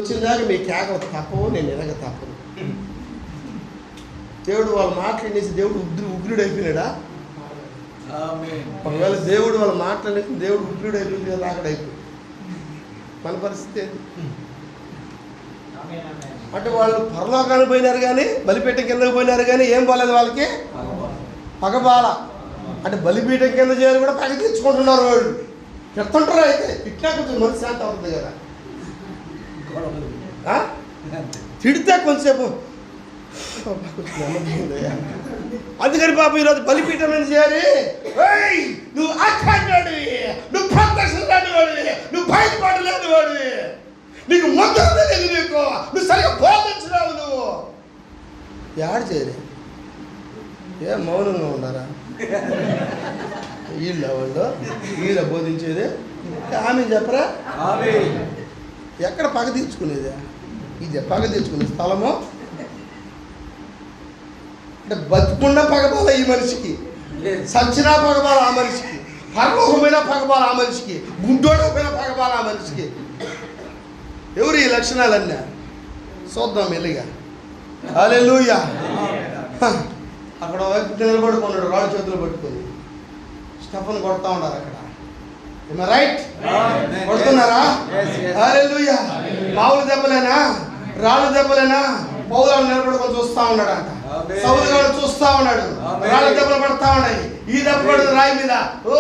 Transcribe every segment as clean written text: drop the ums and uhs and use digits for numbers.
వచ్చిన దాకా మీ కేకలు తప్పవు, నేను ఎనగ తప్పను. దేవుడు వాళ్ళ మాట్లాడేసి దేవుడు ఉగ్రుడు అయిపోయినాడా? ఒకవేళ దేవుడు వాళ్ళు మాట్లాడేసి దేవుడు ఉగ్రుడు అయిపోయింది కదా, అక్కడ అయిపోయింది. మన పరిస్థితి ఏంటి అంటే వాళ్ళు పరలోకానికి పోయినారు కానీ, బలిపీఠం కిందకి పోయినారు కానీ ఏం పోలేదు వాళ్ళకి, పగబాల. అంటే బలిపీఠం కింద చేయాలి కూడా పగ తీర్చుకుంటున్నారు వాళ్ళు. పెడుతుంటారు అయితే తిట్టినా కొంచెం మనసు శాంతి అవుతుంది కదా. తిడితే కొంచెంసేపు అందుకని పాపం ఈరోజు బలిపీఠం మీద చేయాలి. నువ్వు అక్కడివి, నువ్వు ప్రత్యక్షం లేని వాడివి, నువ్వు బయటపడలేని వాడివి, నీకు మొత్తం తెలియదు, నువ్వు సరిగ్గా బోధించలేవు, నువ్వు యాడ్ చేయలే. ఏం మౌనంగా ఉన్నారా వీళ్ళ వాళ్ళు? వీళ్ళ బోధించేది ఆమె చెప్పరా? ఎక్కడ పగ తీర్చుకునేది? ఇది పగ తీర్చుకునే స్థలము అంటే బతుకున్న పగబాల ఈ మనిషికి, సచ్చినా పగబాల ఆ మనిషికి, పరలోకమైన పగబాల ఆ మనిషికి, గుడ్డోడమైన పగబాల ఆ మనిషికి. ఎవరు ఈ లక్షణాలన్నీ? చూద్దాం మెల్లిగా. హల్లెలూయా. అక్కడ వైపు నిలబడుకున్నాడు రాళ్ళు చేతులు పట్టుకొని. స్టెఫన్ కొడతా ఉన్నారు అక్కడ. రైట్? కొడుతున్నారా? హల్లెలూయా. మామూలు దెబ్బలేనా? రాళ్ళు దెబ్బలేనా? పౌరాలు నిలబడుకొని చూస్తా ఉన్నాడు అంట. సౌలుగాడు చూస్తా ఉన్నాడు. రాళ్ళ దెబ్బలు పడతా ఉన్నాయి. ఈ దెబ్బ పడింది రాయి మీద, ఓ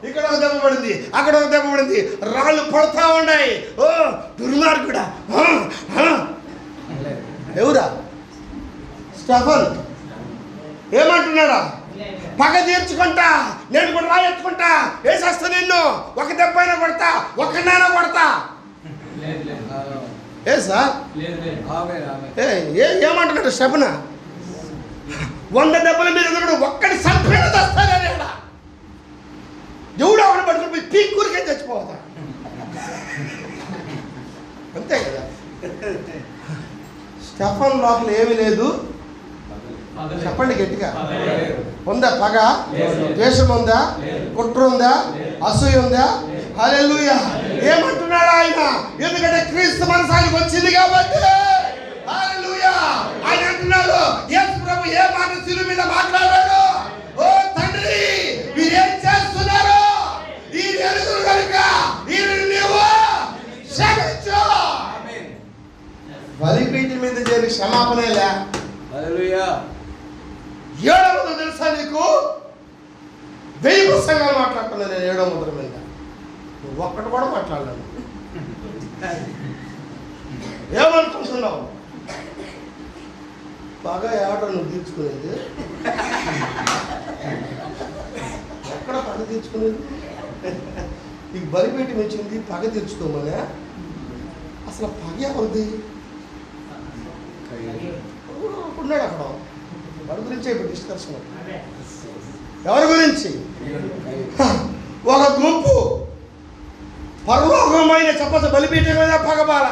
ఇక్కడ ఒక దెబ్బ పడింది, అక్కడ ఒక దెబ్బ పడింది, రాళ్ళు పడతా ఉన్నాయి. ఓ దుర్మార్గుడా. ఎవరా? స్టెఫన్. ఏమంటున్నాడా? పగ తీర్చుకుంటా, నేను కూడా రాయెత్తుకుంటా, వేసేస్తా, నిన్ను ఒక దెబ్బ అయినా కొడతా, ఒక్కనైనా కొడతా. ఏ సార్ ఏమంటున్నాడు స్టెఫన్? 100 దెబ్బల మీద ఒక్కడి సంపేణ తెస్తానే. దేవుడు ఆవిడ పట్టుకుని పీక్కూరికే చచ్చిపోతా. అంతే కదా. స్టెఫన్ లోపల ఏమీ లేదు. చెప్పండి గట్టిగా. ఉందా పగ? ద్వేషం ఉందా? కుట్ర ఉందా? అసూయ ఉందా? హల్లెలూయా. ఏమంటున్నాడు ఆయన? ఎందుకంటే క్రీస్తు మనసానికి వచ్చింది కాబట్టి. హల్లెలూయా. ఆయన అంటున్నాడు, యేసు ప్రభు ఏ మాట శిలువ మీద మాట్లాడాడు? ఓ తండ్రి, మీరేం చేస్తున్నారు? ఈ ఎరుగురు కనుక వీరిని నీవు క్షమించు. బలిపీఠం మీద చేరి క్షమాపణలే. హల్లెలూయా. 7వ తెలుసా నీకు? 1000 ప్రసంగాలు మాట్లాడుతున్నా నేను 7వ ముద్ర మీద. నువ్వు ఒక్కటి కూడా మాట్లాడలేను. ఏమనుకుంటున్నావు? బాగా ఏడో నువ్వు తీర్చుకునేది ఎక్కడ పగ తీర్చుకునేది? నీకు బలిపీఠం ఇచ్చింది పగ తీర్చుకోమనే. అసలు పగ ఎవరిది? ఉన్నాడు అక్కడ. వాడి గురించి ఇప్పుడు డిస్కషన్. ఎవరి గురించి? ఒక గుంపు పరలోకమైన చెప్పచ్చు బలిపీఠం మీద పగబాల.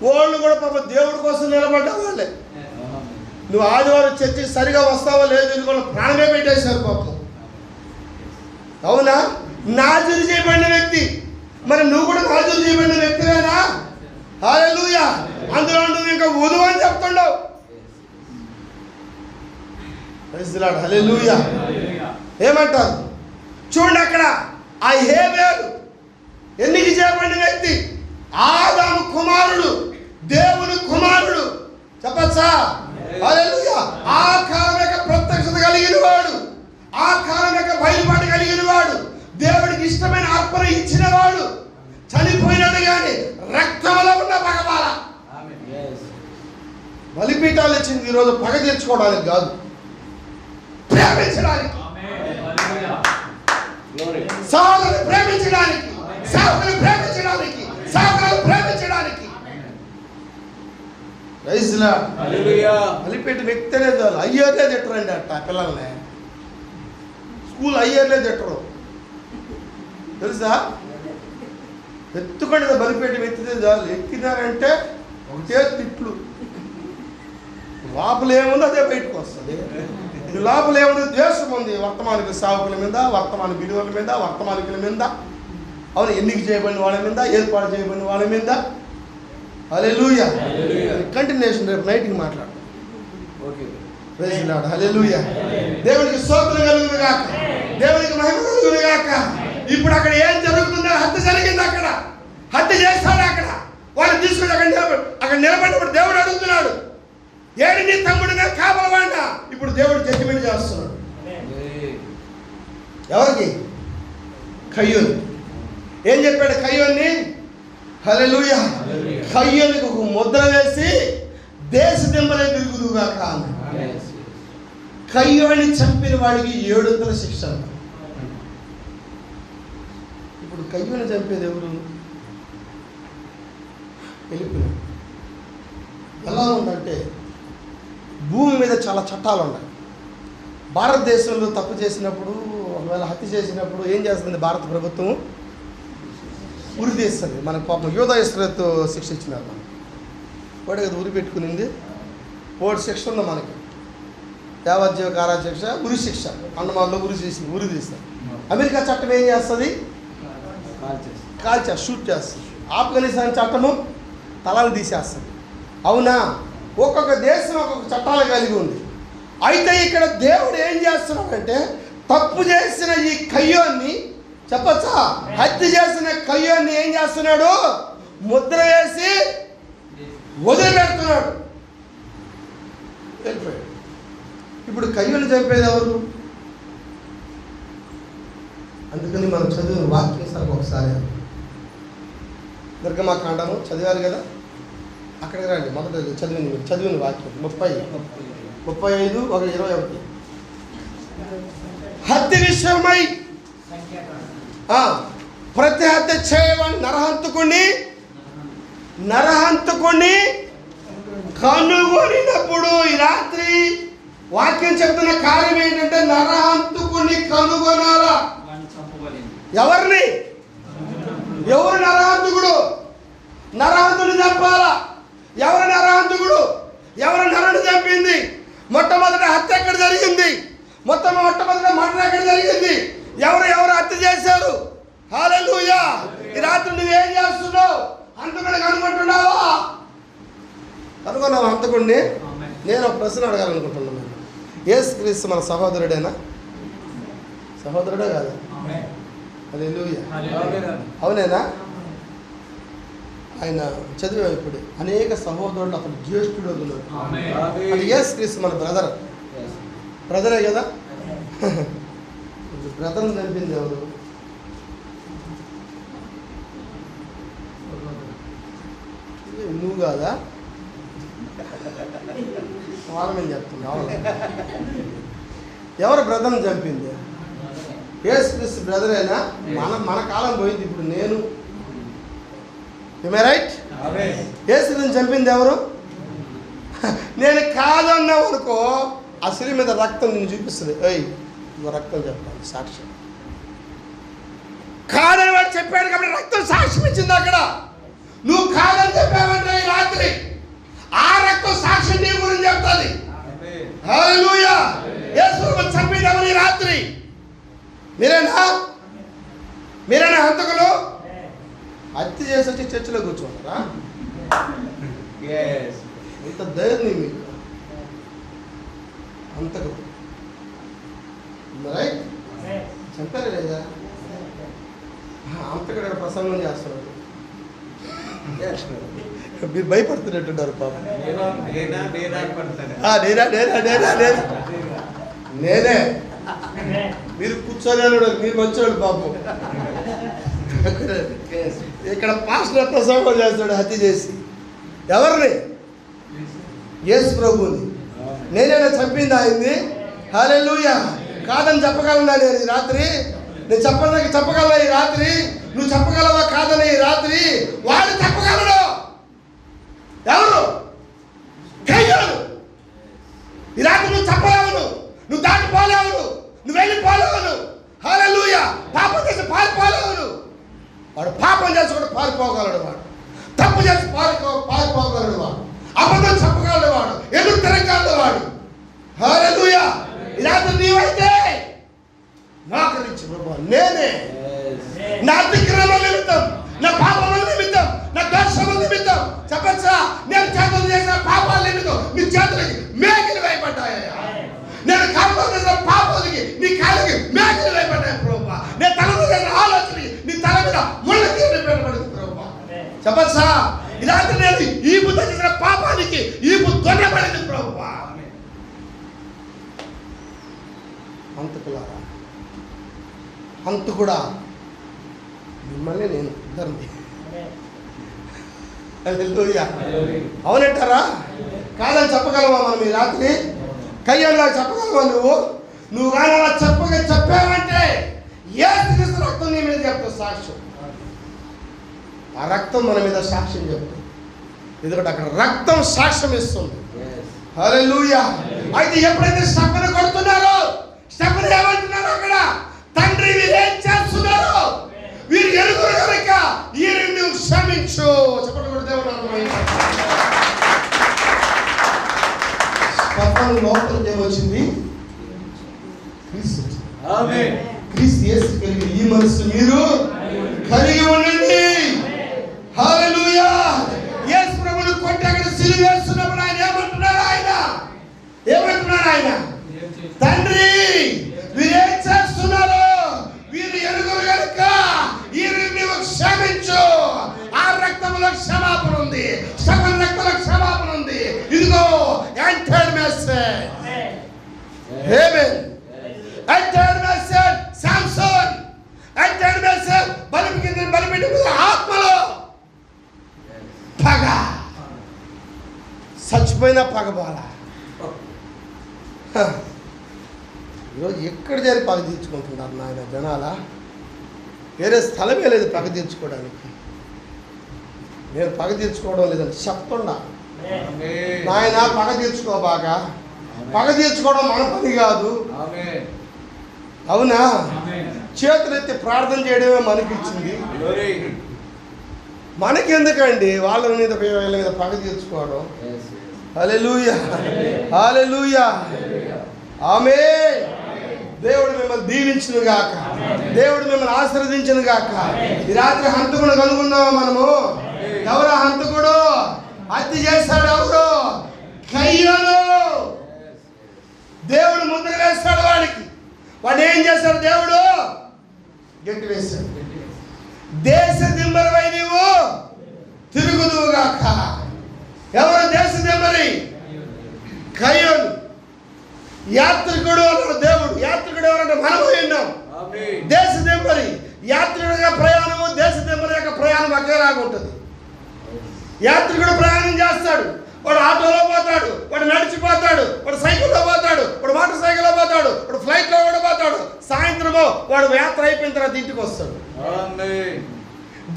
వాళ్ళు కూడా పాప దేవుడి కోసం నిలబడ్డ వాళ్ళే. నువ్వు ఆదివారం చర్చికి సరిగా వస్తావో లేదు ఎందుకు ప్రాణమే పెట్టేశారు పాపం. అవునా? నాజరు చేయబడిన వ్యక్తి. మరి నువ్వు కూడా నాజరు చేయబడిన వ్యక్తివేనా? హల్లెలూయా. అందులో నువ్వు ఇంకా వధువు అని చెప్తుండవు. హల్లెలూయా. ఏమంటారు చూడండి అక్కడ. ఆ హేబేలు ఎన్నిక చేయబడిన వ్యక్తి, ఆదాము కుమారుడు, దేవుని కుమారుడు. చెప్పచ్చా? హల్లెలూయా. ఆ కాలం యొక్క ప్రత్యక్షత కలిగిన వాడు, ఆ కాలం యొక్క బయలుపాటు కలిగిన వాడు, దేవుడికి ఇష్టమైన అర్పణ ఇచ్చిన వాడు, చనిపోయినట్టు కానీ రక్తంలో ఉన్న పగబాల. బలిపీఠాలు ఇచ్చింది ఈరోజు పగ తీర్చుకోవడానికి కాదు, ప్రేమించడానికి. సాగుని ప్రేమించడానికి, సాగుని ప్రేమించడానికి, సాగుని ప్రేమించడానికి. బలిపీఠం వ్యక్తనే చాలు. అయ్యర్లే తిట్టరండి అట్ట పిల్లల్ని. స్కూల్ అయ్యర్లే తిట్టరు తెలుసా? ఎత్తుకండి బలిపీఠం ఎత్తితే చాలు. ఎక్కినారంటే ఒకటే తిట్లు. లోపల ఏముంది అదే బయటకు వస్తుంది. లోపల ఏముంది? ద్వేషం ఉంది వర్తమానిక సాగుకుల మీద, వర్తమాన విలువల మీద, వర్తమానికుల మీద, అవును ఎన్నిక చేయబడిన వాళ్ళ మీద, ఏర్పాటు చేయబడిన వాళ్ళ మీద. హల్లెలూయా. కంటిన్యూషన్ రేపు నైట్కి మాట్లాడు. Praise the lord. హల్లెలూయా. దేవునికి స్తోత్రం కలుగును గాక, దేవునికి మహిమ కలుగును గాక. ఇప్పుడు అక్కడ ఏం జరుగుతుందో, హత్య జరిగింది, అక్కడ హత్య చేస్తాడు. అక్కడ వాళ్ళు తీసుకుని అక్కడ నిలబడినప్పుడు దేవుడు అడుగుతున్నాడు, ఏడు నీ తమ్ముడు నేను కాపాడవాడినా? ఇప్పుడు దేవుడు జడ్జిమెంట్ చేస్తున్నాడు. ఎవరికి? కయ్యోని. ఏం చెప్పాడు కయ్యోని? హల్లెలూయా. కయ్యోనికి ఒక ముద్ర వేసి దేశ దింబలే తిరుగుదుగాక అన్నాడు. కయ్యోని చంపిన వాడికి 700 శిక్ష. ఇప్పుడు కయ్యోని చంపేది ఎవరు? వెళ్ళిపోయాడు. ఎలా ఉందంటే భూమి మీద చాలా చట్టాలు ఉన్నాయి. భారతదేశంలో తప్పు చేసినప్పుడు, ఒకవేళ హత్య చేసినప్పుడు ఏం చేస్తుంది భారత ప్రభుత్వం? ఉరి తీస్తుంది. మనకు పాపం యోధా ఇస్రాయేలుతో శిక్ష ఇచ్చినారు. మనం వాడు కదా ఉరి పెట్టుకునింది. 4 శిక్ష ఉంది మనకి. యావజ్జీవ కారాగార శిక్ష, ఉరి శిక్ష. అండమాన్లో ఉరి తీస్తారు. అమెరికా చట్టం ఏం చేస్తుంది? కాల్చేస్తుంది, షూట్ చేస్తుంది. ఆఫ్ఘనిస్తాన్ చట్టము తలాలు తీసేస్తుంది. అవునా? ఒక్కొక్క దేశం ఒక్కొక్క చట్టాలు కలిగి ఉంది. అయితే ఇక్కడ దేవుడు ఏం చేస్తున్నాడంటే, తప్పు చేసిన ఈ కయ్యోన్ని చెప్పచ్చా, హత్య చేసిన కయ్యోన్ని ఏం చేస్తున్నాడు? ముద్ర వేసి వదిలిపెడుతున్నాడు. ఇప్పుడు కయ్యోని చంపేది ఎవరు? అందుకని మనం చదివిన వాక్యం సార్ ఒకసారి నిర్గమాకాండము చదివారు కదా, అక్కడికి రండి. మొదట చదివిన వాక్యం 35, 21. హత్య విషయమై ప్రతి హత్య చేయమని నరహంతకుని కనుగొనినప్పుడు, ఈ రాత్రి వాక్యం చెప్తున్న కార్యం ఏంటంటే, నరహంతకుని కనుగొనాలా. ఎవరిని? ఎవరు నరహంతకుడు? నరహంతుని చంపాలా. ఎవరు నరహంతకుడు? ఎవరు నరుని చంపింది? మొట్టమొదటి హత్య ఎక్కడ జరిగింది? మొట్టమొదటి మరణం ఎక్కడ జరిగింది? ఎవరు హత్య చేశారు? హల్లెలూయా. ఈ రాత్రి నువ్వేం చేస్తున్నావు? హంతకుడిని కనుగొంటున్నావా? కనుగొన్నావా హంతకుడిని? నేను ఒక ప్రశ్న అడగాలనుకుంటున్నాను. యేసుక్రీస్తు మన సహోదరుడేనా? సహోదరుడే కాదు? హల్లెలూయా. అవునేనా? ఆయన చదివే ఇప్పుడు అనేక సహోదరులు అతను జ్యేష్ఠుడు ఉన్నారు. అది యేసుక్రీస్తు మన బ్రదరే కదా. బ్రదర్ని చంపింది ఎవరు? నువ్వు కాదా? వాళ్ళని చెప్తున్నా. ఎవరు బ్రదర్ని చంపింది? యేసుక్రీస్తు బ్రదరేనా? మన కాలం పోయింది. ఇప్పుడు నేను రైట్. యేసుని చంపింది ఎవరు? నేను కాదన్నావు అనుకో, ఆ శిలువ మీద రక్తం నిన్ను చూపిస్తుంది. ఇగో రక్తం చెప్పాలి, సాక్ష్యం. కాదని వాడు చెప్పాడు కాబట్టి రక్తం సాక్ష్యం ఇచ్చింది. అక్కడ నువ్వు కాదని చెప్పావంటే ఈ రాత్రి ఆ రక్తం సాక్ష్యం నీ గురించి చెప్తుంది. హల్లెలూయా. యేసుని చంపింది ఎవరు ఈ రాత్రి? మీరేనా హంతకులు? హత్య చేసి వచ్చి చర్చిలో కూర్చోంటారా? ఇంత ధైర్యం మీకు హంతకులు. రైట్. చంపారు లేదా? అంతకుడు ప్రసంగం చేస్తున్నాడు. మీరు భయపడుతున్నట్టున్నారు పాపం. నేనే. మీరు కూర్చోలేడు, మీరు వచ్చాడు పాపం. ఇక్కడ పాస్టర్ ప్రసంగం చేస్తాడు హత్య చేసి. ఎవరిని? యేసు ప్రభువుని. నేనైనా చంపింది ఆయన్ని. హల్లెలూయా. కాదని చెప్పగలనా నేను ఈ రాత్రి? నేను చెప్పగలనా ఈ రాత్రి? నువ్వు చెప్పగలవా కాదని ఈ రాత్రి? వాడు చెప్పగలడు. ఎవరు? కయ్యోను. ఈ రాత్రి నువ్వు చెప్పలేవు, నువ్వు దాటిపోలేవు, నువ్వు వెళ్ళిపోలేవు. హల్లెలూయా. పాపం చేసి పారిపోలేవు. వాడు పాపం చేసి కూడా పారిపోగలడు. వాడు తప్పు చేసి పారిపోగలడు. వాడు అబద్ధం చెప్పగలడు. వాడు ఎదురు తిరగలడు. వాడు హల్లెలూయా. ఇలాంటి నీవైతే నాకరించి ప్రభు, నేనే నా అతిక్రమం నిమిత్తం, నా పాపముల నిమిత్తం, నా దోషముల చెప్పచ్చా, నేను చేతులు చేసిన పాపాలు ఎందుకు నీ చేతులకి మేకలు వేయబడ్డాయా? నేను కాళ్ళతో చేసిన పాపాలకి నీ కాళ్ళకి మేకలు వేయబడ్డాయి ప్రభువా. నేను తలలో చేసిన ఆలోచనకి నీ తల మీద ముళ్ళ తీరు పెట్టబడింది ప్రభువా. చెప్పచ్చా, ఇలాంటి నేను ఈపుతో చేసిన పాపానికి ఈపు దొరకబడింది ప్రభువా. హంతకులారా, హంతకుడా మిమ్మల్ని నేను ఇద్దరిని. అవునంటారా? కాదని చెప్పగలవా మనం ఈ రాత్రి? కయ్యల్లా చెప్పగలవా నువ్వు కానీ అలా చెప్పావంటే యేసు రక్తం నీ మీద చెప్తావు సాక్ష్యం. ఆ రక్తం మన మీద సాక్ష్యం చెప్తుంది, ఎందుకంటే అక్కడ రక్తం సాక్ష్యం ఇస్తుంది. హల్లెలూయా. అయితే ఎప్పుడైతే స్టెఫెను కొడుతున్నారో, స్టెఫెను ఏమంటున్నారు అక్కడ? తండ్రి వీరేం చేస్తున్నారు, వీరు ఎరుగురు కనుక వీరిని నువ్వు క్షమించు. చెప్పండి దేవుడు. స్టెఫెను లోపలికి ఏమొచ్చింది? క్రీస్తు యేసు కలిగిన ఈ మనసు మీరు కలిగి ఉండండి. హల్లెలూయా. యేసు ప్రభువును కొట్టి అక్కడ సిలువ వేస్తున్నప్పుడు ఆయన ఏమంటున్నారు? ఆయన తండ్రి వీరేం చేస్తున్నారు, వీరు ఎరుగురు కనుక వీరిని నీవు క్షమించు. ఆ రక్తంలో క్షమాపణ ఉంది, సకల రక్తంలో క్షమాపణ ఉంది. ఇదిగో entered message. Amen. Entered message Samson. Entered message బలిపీఠం ఆత్మలో పగ, చచ్చిపోయిన పగబాల. ఈరోజు ఎక్కడ చేరి పగ తీర్చుకుంటున్నారు నాయన జనాల? వేరే స్థలమే లేదు పగ తీర్చుకోవడానికి. నేను పగ తీర్చుకోవడం లేదని చెప్తున్నా. నాయన పగ తీర్చుకో బాగా. పగ తీర్చుకోవడం మన పని కాదు. అవునా? చేతులెత్తి ప్రార్థన చేయడమే మనకిచ్చింది. మనకెందుకండి వాళ్ళ మీద వీళ్ళ మీద పగ తీర్చుకోవడం? హల్లెలూయా, హల్లెలూయా, ఆమేన్. దేవుడు మిమ్మల్ని దీవించును గాక, దేవుడు మిమ్మల్ని ఆశీర్వదించును గాక. ఈ రాత్రి హంతకుడు కనుగొన్నావా మనము? ఎవరు హంతకుడు? హత్య చేశాడు ఎవరు? కయ్యను. దేవుడు ముద్ర వేస్తాడు వాడికి. వాడు ఏం చేశాడు? దేవుడు గట్టి వేశాడు. దేశ దిమ్మరవై నీవు తిరుగుదువుగాక. ఎవరు దేశ దిమ్మరి? కయ్యను. యాత్రికుడు అన్నాడు దేవుడు. యాత్రికుడు ఎవరంటే మనము విన్నాం. దేశ దిమ్మరి. యాత్రికుడిగా ప్రయాణము, దేశ దిమ్మరి యొక్క ప్రయాణం ఒకేలాగా ఉంటుంది. యాత్రికుడు ప్రయాణం చేస్తాడు, వాడు ఆటోలో పోతాడు, వాడు నడిచిపోతాడు, వాడు సైకిల్లో పోతాడు, వాడు మోటార్ సైకిల్లో పోతాడు, వాడు ఫ్లైట్లో కూడా పోతాడు. సాయంత్రము వాడు యాత్ర అయిపోయిన తర్వాత ఇంటికి వస్తాడు.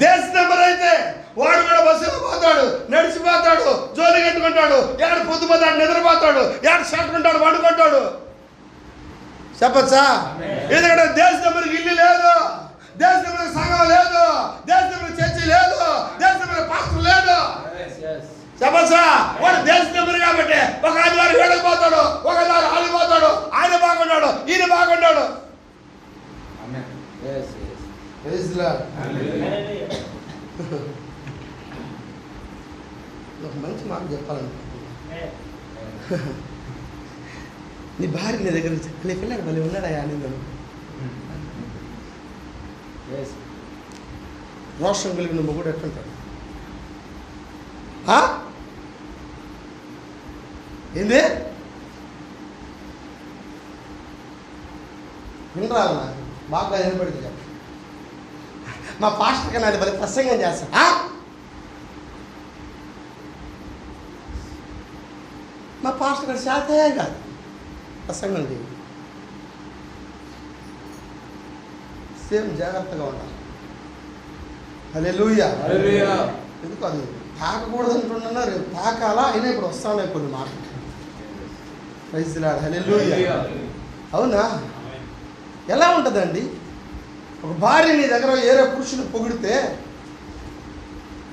దేశ దిమ్మరి అయితే వాడు కూడా బస్సులో పోతాడు, నడిచిపోతాడు, జోలి కట్టుకుంటాడు, ఏడు పొద్దుపోతాడు, నిద్రపోతాడు, ఏడు షట్టుకుంటాడు, వండుకుంటాడు. చెప్పచ్చా? ఎందుకంటే దేశ దిమ్మరికి ఇల్లు లేదు, దేశ దిమ్మరికి సంఘం లేదు, దేశ దిమ్మరికి చర్చి లేదు, దేశ దిమ్మరికి పాస్టర్ లేదు. చెప్పచ్చా? వాడు దేశ దిమ్మరి కాబట్టి ఒక ఆదివారం వేడకి పోతాడు, ఒక ఆదివారం ఆడిపోతాడు. ఆయన బాగున్నాడు, ఈయన బాగున్నాడు. ఒక మంచి మాట చెప్పాలనుకుంటున్నా. నీ భార్య నీ దగ్గర పిల్లడు మళ్ళీ ఉన్నాడా? ఆనందం రోషం కలిగిన మొగుడు ఎట్లుంటాడు? ఏంది వినరాదు? నాకు బాగా వినపడింది. చెప్ప మా పాస్టర్ కన్నా అది ప్రసంగం చేస్తా. మా పాస్టర్ గారు శాతే కాదు ప్రసంగం చేయి. సేమ్ జాగ్రత్తగా ఉండాలి. హల్లెలూయా. ఎందుకు అది తాకకూడదు అంటున్నా, రేపు తాకాలా అయినా ఇప్పుడు వస్తానే కొన్ని మాటలు. Praise the lord. హల్లెలూయా. అవునా? ఎలా ఉంటుందండి? ఒక భార్య నీ దగ్గర ఏరే పురుషుని పొగిడితే,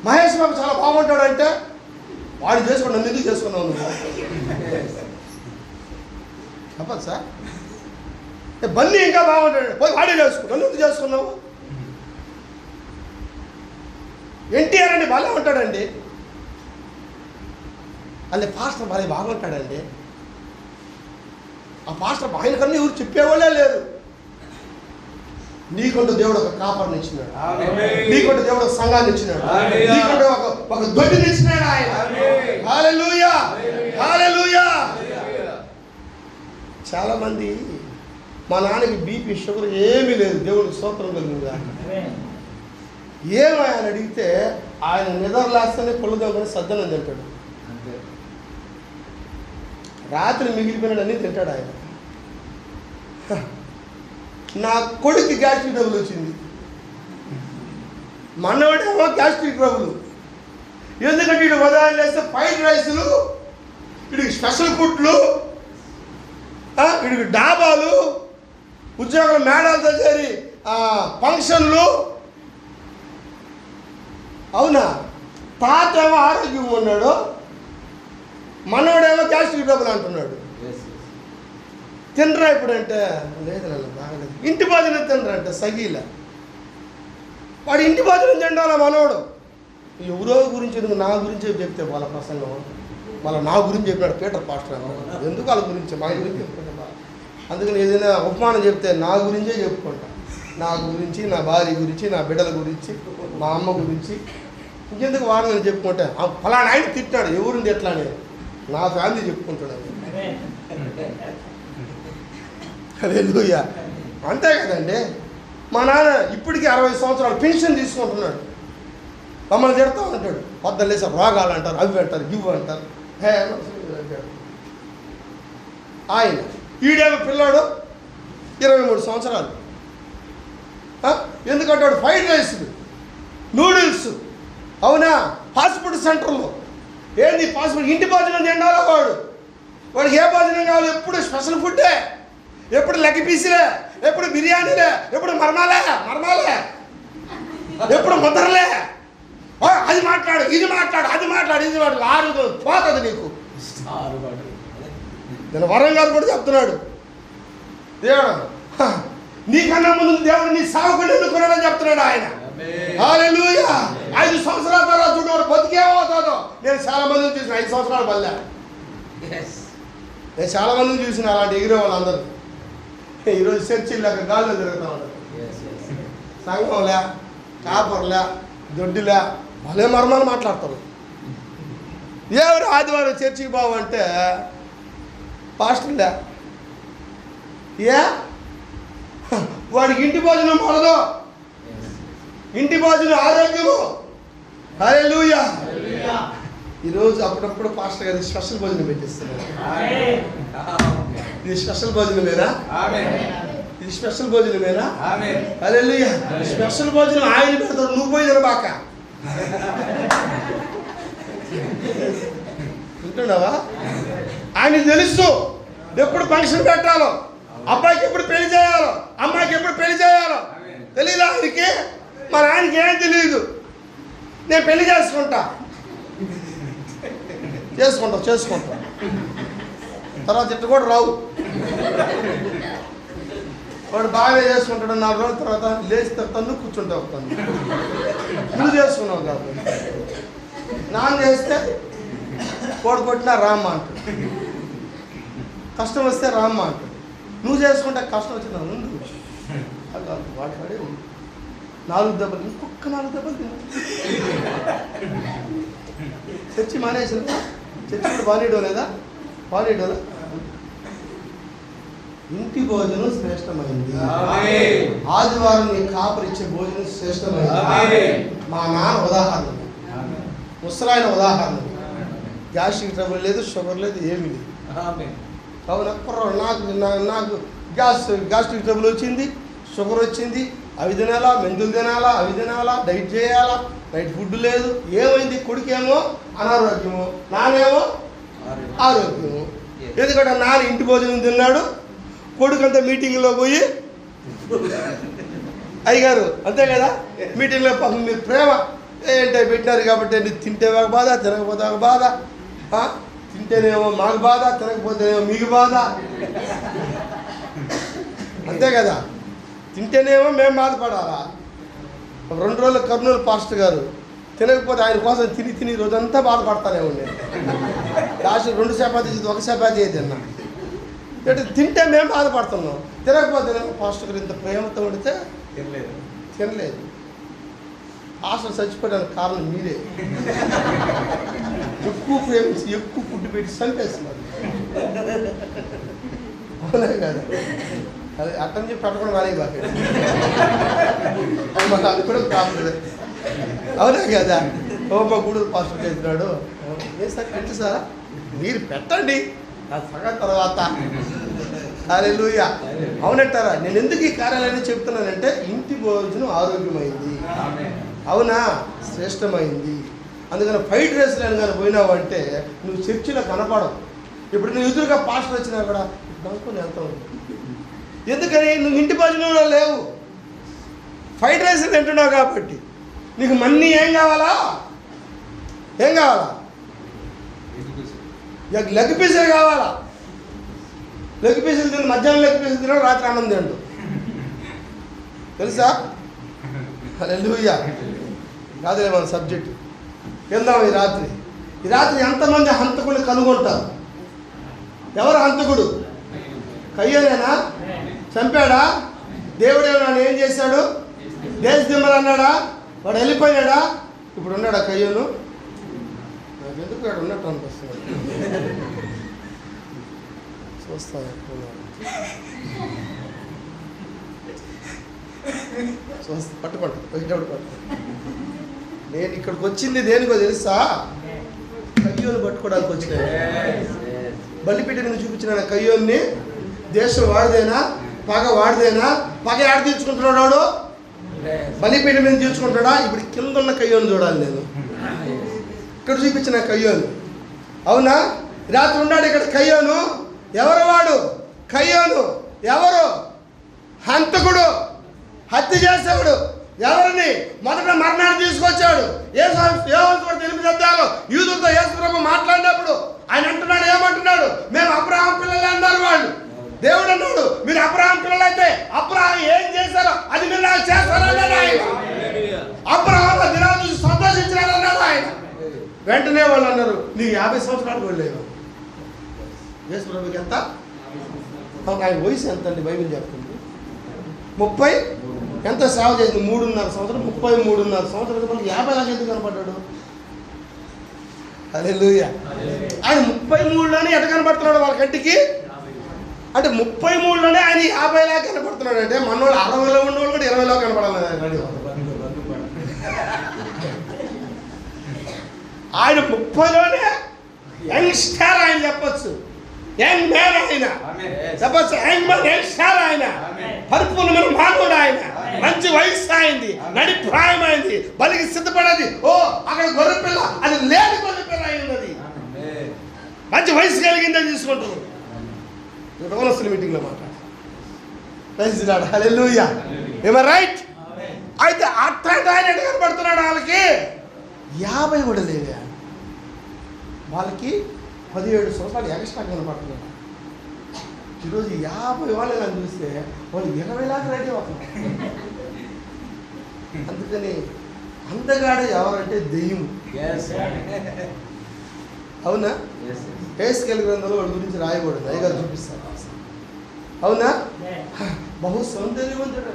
మహేష్ బాబు చాలా బాగుంటాడంటే వాడు చేసుకుని నన్ను ఎందుకు చేసుకున్నావు నువ్వు? చెప్పదు సార్. బన్నీ ఇంకా బాగుంటాడు, పోయి వాడే చేసుకున్నావు, నన్ను ఎందుకు చేసుకున్నావు? ఎన్టీఆర్ అండి బాగా ఉంటాడండి, అదే పాస్టర్ మరి బాగుంటాడండి. ఆ పాస్టర్ ఆయన కన్నా ఎవరు చెప్పేవాళ్ళే లేరు. నీకుంటూ దేవుడు ఒక కాపర్ని ఇచ్చినాడు, నీకుంటూ దేవుడు ఒక సంఘాన్ని ఇచ్చినాడు, నీకుంటూ ఒక దొడ్డిని ఇచ్చినాడు ఆయన. హల్లెలూయా, హల్లెలూయా. చాలా మంది మా నాన్నకి బీపీ షుగర్ ఏమీ లేదు, దేవుడికి స్తోత్రం కలిగిందా. ఏమో ఆయన అడిగితే ఆయన నిద్రలేస్తేనే పుల్లదొంగని సద్దనం తింటాడు, రాత్రి మిగిలిపోయినాడు అన్నీ తింటాడు ఆయన. నా కొడుకు గ్యాస్ట్రిక్ ట్రబుల్ వచ్చింది, మనవాడేమో గ్యాస్ట్రిక్ ట్రబుల్. ఎందుకంటే ఇటు ఉదయం లేస్తే ఫ్రైడ్ రైసులు, వీడికి స్పెషల్ ఫుడ్లు, వీడికి డాబాలు, ఉద్యోగుల మేడాలతో చేరి ఫంక్షన్లు. అవునా? తాత ఏమో ఆరోగ్యంగా ఉన్నాడు, మనవాడేమో గ్యాస్ట్రిక్ ట్రబుల్ అంటున్నాడు. తినరా ఇప్పుడంటే లేదు నన్ను బాగలేదు. ఇంటి భోజనం తినరా అంటే సగీల. వాడు ఇంటి భోజనం తిండాలా మనోడు. ఎవరో గురించి ఎందుకు, నా గురించే చెప్తే వాళ్ళ ప్రసంగం మళ్ళీ నా గురించి చెప్పినాడు పీటర్ పాస్టర్. ఎందుకు వాళ్ళ గురించి, మా గురించి చెప్పుకుంటా. అందుకని ఏదైనా ఉపమానం చెప్తే నా గురించే చెప్పుకుంటా. నా గురించి, నా భార్య గురించి, నా బిడ్డల గురించి, మా అమ్మ గురించి. ఇంకెందుకు వాళ్ళని చెప్పుకుంటే ఫలానా ఆయన తిట్టాడు, ఎవరుంది ఎట్లా అని నా ఫ్యామిలీ చెప్పుకుంటాడు. హల్లెలూయా. అంతే కదండి. మా నాన్న ఇప్పటికీ 60 సంవత్సరాలు పెన్షన్ తీసుకుంటున్నాడు. మమ్మల్ని తిడతా ఉంటాడు, పొద్దున్న లేసి రోగాలు అంటారు, అవి అంటారు, ఇవి అంటారు. ఆయన ఈడేమో పిల్లాడు 23 సంవత్సరాలు. ఎందుకంటాడు ఫ్రైడ్ రైస్, నూడిల్స్. అవునా? హాస్పిటల్ సెంటర్లో ఏంది హాస్పిటల్, ఇంటి భోజనం తిండాలో వాడికి ఏ భోజనం కావాలి? ఎప్పుడు స్పెషల్ ఫుడ్డే, ఎప్పుడు లెగ్ పీసులే, ఎప్పుడు బిర్యానీలే, ఎప్పుడు మర్మాలే, ఎప్పుడు ముద్రలే. అది మాట్లాడు, ఇది మాట్లాడు, అది మాట్లాడు, ఇది మాట్లాడు. 6 రోజులు పోతుంది నీకు. నేను వరం గారు కూడా చెప్తున్నాడు, దేవుడు నీకన్నా ముందు దేవుడు నీ సాగుకుండా ఎన్నుకున్నాడని చెప్తున్నాడు ఆయన. హల్లెలూయా. 5 సంవత్సరాల తర్వాత చూడవాడు బతికేమవుతుందో. నేను చాలా మందిని చూసిన 5 సంవత్సరాలు పల్లె. నేను చాలా మందిని చూసిన అలాంటి ఎగిరే వాళ్ళందరూ. ఈరోజు చర్చిలు లేక గాల్లో తిరుగుతూ ఉంటారు. సంఘంలే, కాపర్లే, దొడ్డిలే, భలే మర్మాలు మాట్లాడతారు. ఎవరు ఆదివారం చర్చికి బావంటే పాస్టర్లే. ఏ వాడికి ఇంటి భోజనం పడదు, ఇంటి భోజనం ఆరోగ్యము. హల్లెలూయా. ఈరోజు అప్పుడప్పుడు పాస్టర్ గారు స్పెషల్ భోజనం పెట్టిస్తున్నారు. ఇది స్పెషల్ భోజనమేనా? ఇది స్పెషల్ భోజనమేనా? హల్లెలూయా. స్పెషల్ భోజనం ఆయన పెడతాడు, నువ్వు పోయి తినబాక. వింటున్నావా? ఆయనకి తెలుసు ఎప్పుడు ఫంక్షన్ పెట్టాలో, అబ్బాయికి ఎప్పుడు పెళ్లి చేయాలో, అమ్మాయికి ఎప్పుడు పెళ్లి చేయాలో. తెలీదా ఆయనకి? మరి ఆయనకి ఏం తెలియదు. నేను పెళ్లి చేసుకుంటా తర్వాత ఇట్లా కూడా రావు. వాడు బాగా చేసుకుంటాడు. 4 రోజుల తర్వాత లేచి తను కూర్చుంటా వస్తాను. నువ్వు చేసుకున్నావు కాబట్టి. నాన్న చేస్తే కోడి కొట్టినా రామ్మ అంటాడు, కష్టం వస్తే రామ్మ అంటాడు. నువ్వు చేసుకుంటే కష్టం వచ్చిందా ముందు వాడి వాడే 4 దెబ్బలు, ఇంకొక 4 దెబ్బలు తిన్నా. చర్చి మానేసిన చర్చి కూడా బానేయడం లేదా? బానేయడం. ఇంటి భోజనం శ్రేష్టమైంది. ఆదివారం నీ కాపరిచ్చే భోజనం శ్రేష్టమైంది. మా నాన్న ఉదాహరణ, ముసలాయన ఉదాహరణ. గ్యాస్ట్రిక్ ట్రబుల్ లేదు, షుగర్ లేదు, ఏమీ లేదు. అవునా? నాకు గ్యాస్ట్రిక్ ట్రబుల్ వచ్చింది, షుగర్ వచ్చింది. అవి తినాలా, మెంతులు తినాలా, అవి తినాలా, డైట్ చేయాలా, నైట్ ఫుడ్ లేదు. ఏమైంది? కొడుకేమో అనారోగ్యము, నానేమో ఆరోగ్యము. ఎందుకంటే నాన్న ఇంటి భోజనం తిన్నాడు, కొడుకంతా మీటింగ్లో పోయి అయ్యగారు అంతే కదా, మీటింగ్లో పాపం మీరు ప్రేమ ఏంటో పెట్టినారు కాబట్టి తింటే ఒక బాధ, తినకపోతే ఒక బాధ. తింటేనేమో మాకు బాధ, తినకపోతేనేమో మీకు బాధ. అంతే కదా. తింటేనేమో మేము బాధపడాలా. 2 రోజులు కర్నూలు పాస్టర్ గారు తినకపోతే ఆయన కోసం తిని రోజంతా బాధపడతానే ఉండేది. లాస్ట్ 2 చపాతీ 1 చపాతీ తిన్నా. అంటే తింటే మేము బాధపడుతున్నాం, తినకపోతే పాస్టర్ గారు ఇంత ప్రేమతో ఉండితే తినలేదు. పాస్టర్ చచ్చిపోవడానికి కారణం మీరే. ఎక్కువ ప్రేమించి ఎక్కువ ఫుడ్ పెట్టి చంపేస్తున్నారు. అవునా కదా? అది అట్టని చెప్పి పెట్టకుండా రాలే బాగా అది కూడా ప్రాబ్లం. అవునా కదా? మా గూడూరు పాస్టర్ చేస్తున్నాడు. ఏ సార్ పెట్టు సార్, మీరు పెట్టండి సగం తర్వాత. హల్లెలూయా. అవునంటారా? నేను ఎందుకు ఈ కార్యాలయాన్ని చెప్తున్నానంటే ఇంటి భోజనం ఆరోగ్యమైంది, అవునా, శ్రేష్టమైంది. అందుకని ఫ్రైడ్ రైస్లు అని కానీ పోయినావు అంటే నువ్వు చర్చిలో కనపడవు. ఇప్పుడు నువ్వు ఎదురుగా పాస్టర్ వచ్చినా కూడా అనుకుని వెళ్తా ఉంది. ఎందుకని? నువ్వు ఇంటి భోజనంలో లేవు, ఫ్రైడ్ రైస్ తింటున్నావు కాబట్టి. నీకు మన్నీ ఏం కావాలా? లెగ్ పీసులు కావాలా? లెగ్ పీసులు తిని మధ్యాహ్నం లెగ్ పీసులు తినడం, రాత్రి అన్నం తిండు, తెలుసా? హల్లెలూయా. కాదులే మన సబ్జెక్టు. వెళ్దాం. ఈ రాత్రి ఎంతమంది హంతకుడిని కనుగొంటారు? ఎవరు హంతకుడు? కయ్యోనేనా? చంపాడా? దేవుడేమో ఏం చేశాడు? దేశ దిమ్మలు అన్నాడా? వాడు వెళ్ళిపోయాడా? ఇప్పుడు ఉన్నాడా కయ్యోను? నాకు ఎందుకు వాడు ఉన్నట్టు అనిపిస్తుంది. చూస్తాను పట్టుకోండి, పట్టుకోండి. నేను ఇక్కడికి వచ్చింది దేనికో తెలుసా? కయ్యోను పట్టుకోవడానికి వచ్చిన. బలిపీఠ మీద చూపించిన కయ్యోన్ని. దేశం వాడిదేనా? పగ వాడిదేనా? పగ ఆడ తీర్చుకుంటున్నాడు వాడు. బలిపీఠ మీద తీర్చుకుంటాడా? ఇప్పుడు కింద ఉన్న కయ్యోను చూడాలి నేను. ఇక్కడ చూపించిన కయ్యోను, అవునా? రాత్రి ఉన్నాడు ఇక్కడ కయ్యోను. ఎవరు వాడు? కయ్యోను ఎవరు? హంతకుడు, హత్య చేసేవాడు. ఎవరిని? మొదట మరణాన్ని తీసుకొచ్చాడు. యేసు 8 అధ్యాయంలో యూదులతో యేసు ప్రభు మాట్లాడినప్పుడు ఆయన అంటున్నాడు, ఏమంటున్నాడు? మేము అబ్రహాం పిల్లలే అన్నారు వాళ్ళు. దేవుడు అన్నాడు, మీరు అబ్రహాం పిల్లలైతే అబ్రహాం ఏం చేశారో అది మీరు నాకు చేస్తారన్నాడు ఆయన. అబ్రహాం దినాలు చూసి సంతోషించారన్నాడు ఆయన. వెంటనే వాళ్ళు అన్నారు, నీకు 50 సంవత్సరాలు కూడా లేవు. యేసు ప్రభుకి ఎంత? ఆయన వయసు ఎంత అండి? బైబిల్ చెప్తుంది 30. ఎంత సేవ చేసింది? 3.5 సంవత్సరం. 33.5 సంవత్సరాలు. మనకి 50 లాగా ఎందుకు కనపడ్డాడు? హల్లెలూయా. ఆయన 33లోనే ఎట కనపడుతున్నాడు వాళ్ళ కంటికి? అంటే 33లోనే ఆయన 50 లాగా కనపడుతున్నాడు. అంటే మనోళ్ళు 60లో ఉన్నవాళ్ళు కూడా 20లో కనపడాలి. ఆయన 30లోనే యంగ్స్టర్ ఆయన చెప్పచ్చు. యంగ్ మ్యాన్ ఆయన చెప్పచ్చు. యంగ్స్టర్ ఆయన, పరిపూర్ణమైన మానవుడు ఆయన. మంచి వయసు అయింది, నడి ప్రాయమైంది, బలికి సిద్ధపడేది. ఓ అక్కడ గొర్రె పిల్ల, అది లేని గొర్రె పిల్ల అయింది. మంచి వయసు కలిగిందని తీసుకుంటున్నాం. ఓనర్స్ మీటింగ్లో మాట్లాడు. హల్లెలూయా. ఏమో రైట్. అయితే అట్లాంటి ఆయన ఎట్లా కనపడుతున్నాడు? వాళ్ళకి 50 కూడా లేవే. వాళ్ళకి 17 సంవత్సరాలు ఎక్స్ట్రా కనపడుతున్నాడు. ఈరోజు 50 వాళ్ళు కానీ చూస్తే వాళ్ళు 20 లాగా రెడీ అవుతున్నారు. అందుకని అందగాడు ఎవరంటే దెయ్యం. అవునా? హెస్కేల్ గ్రంథంలో వాడి గురించి రాయకూడదు, అయ్యగారు చూపిస్తారు. అవునా? బహు సౌందర్యవంతుడు.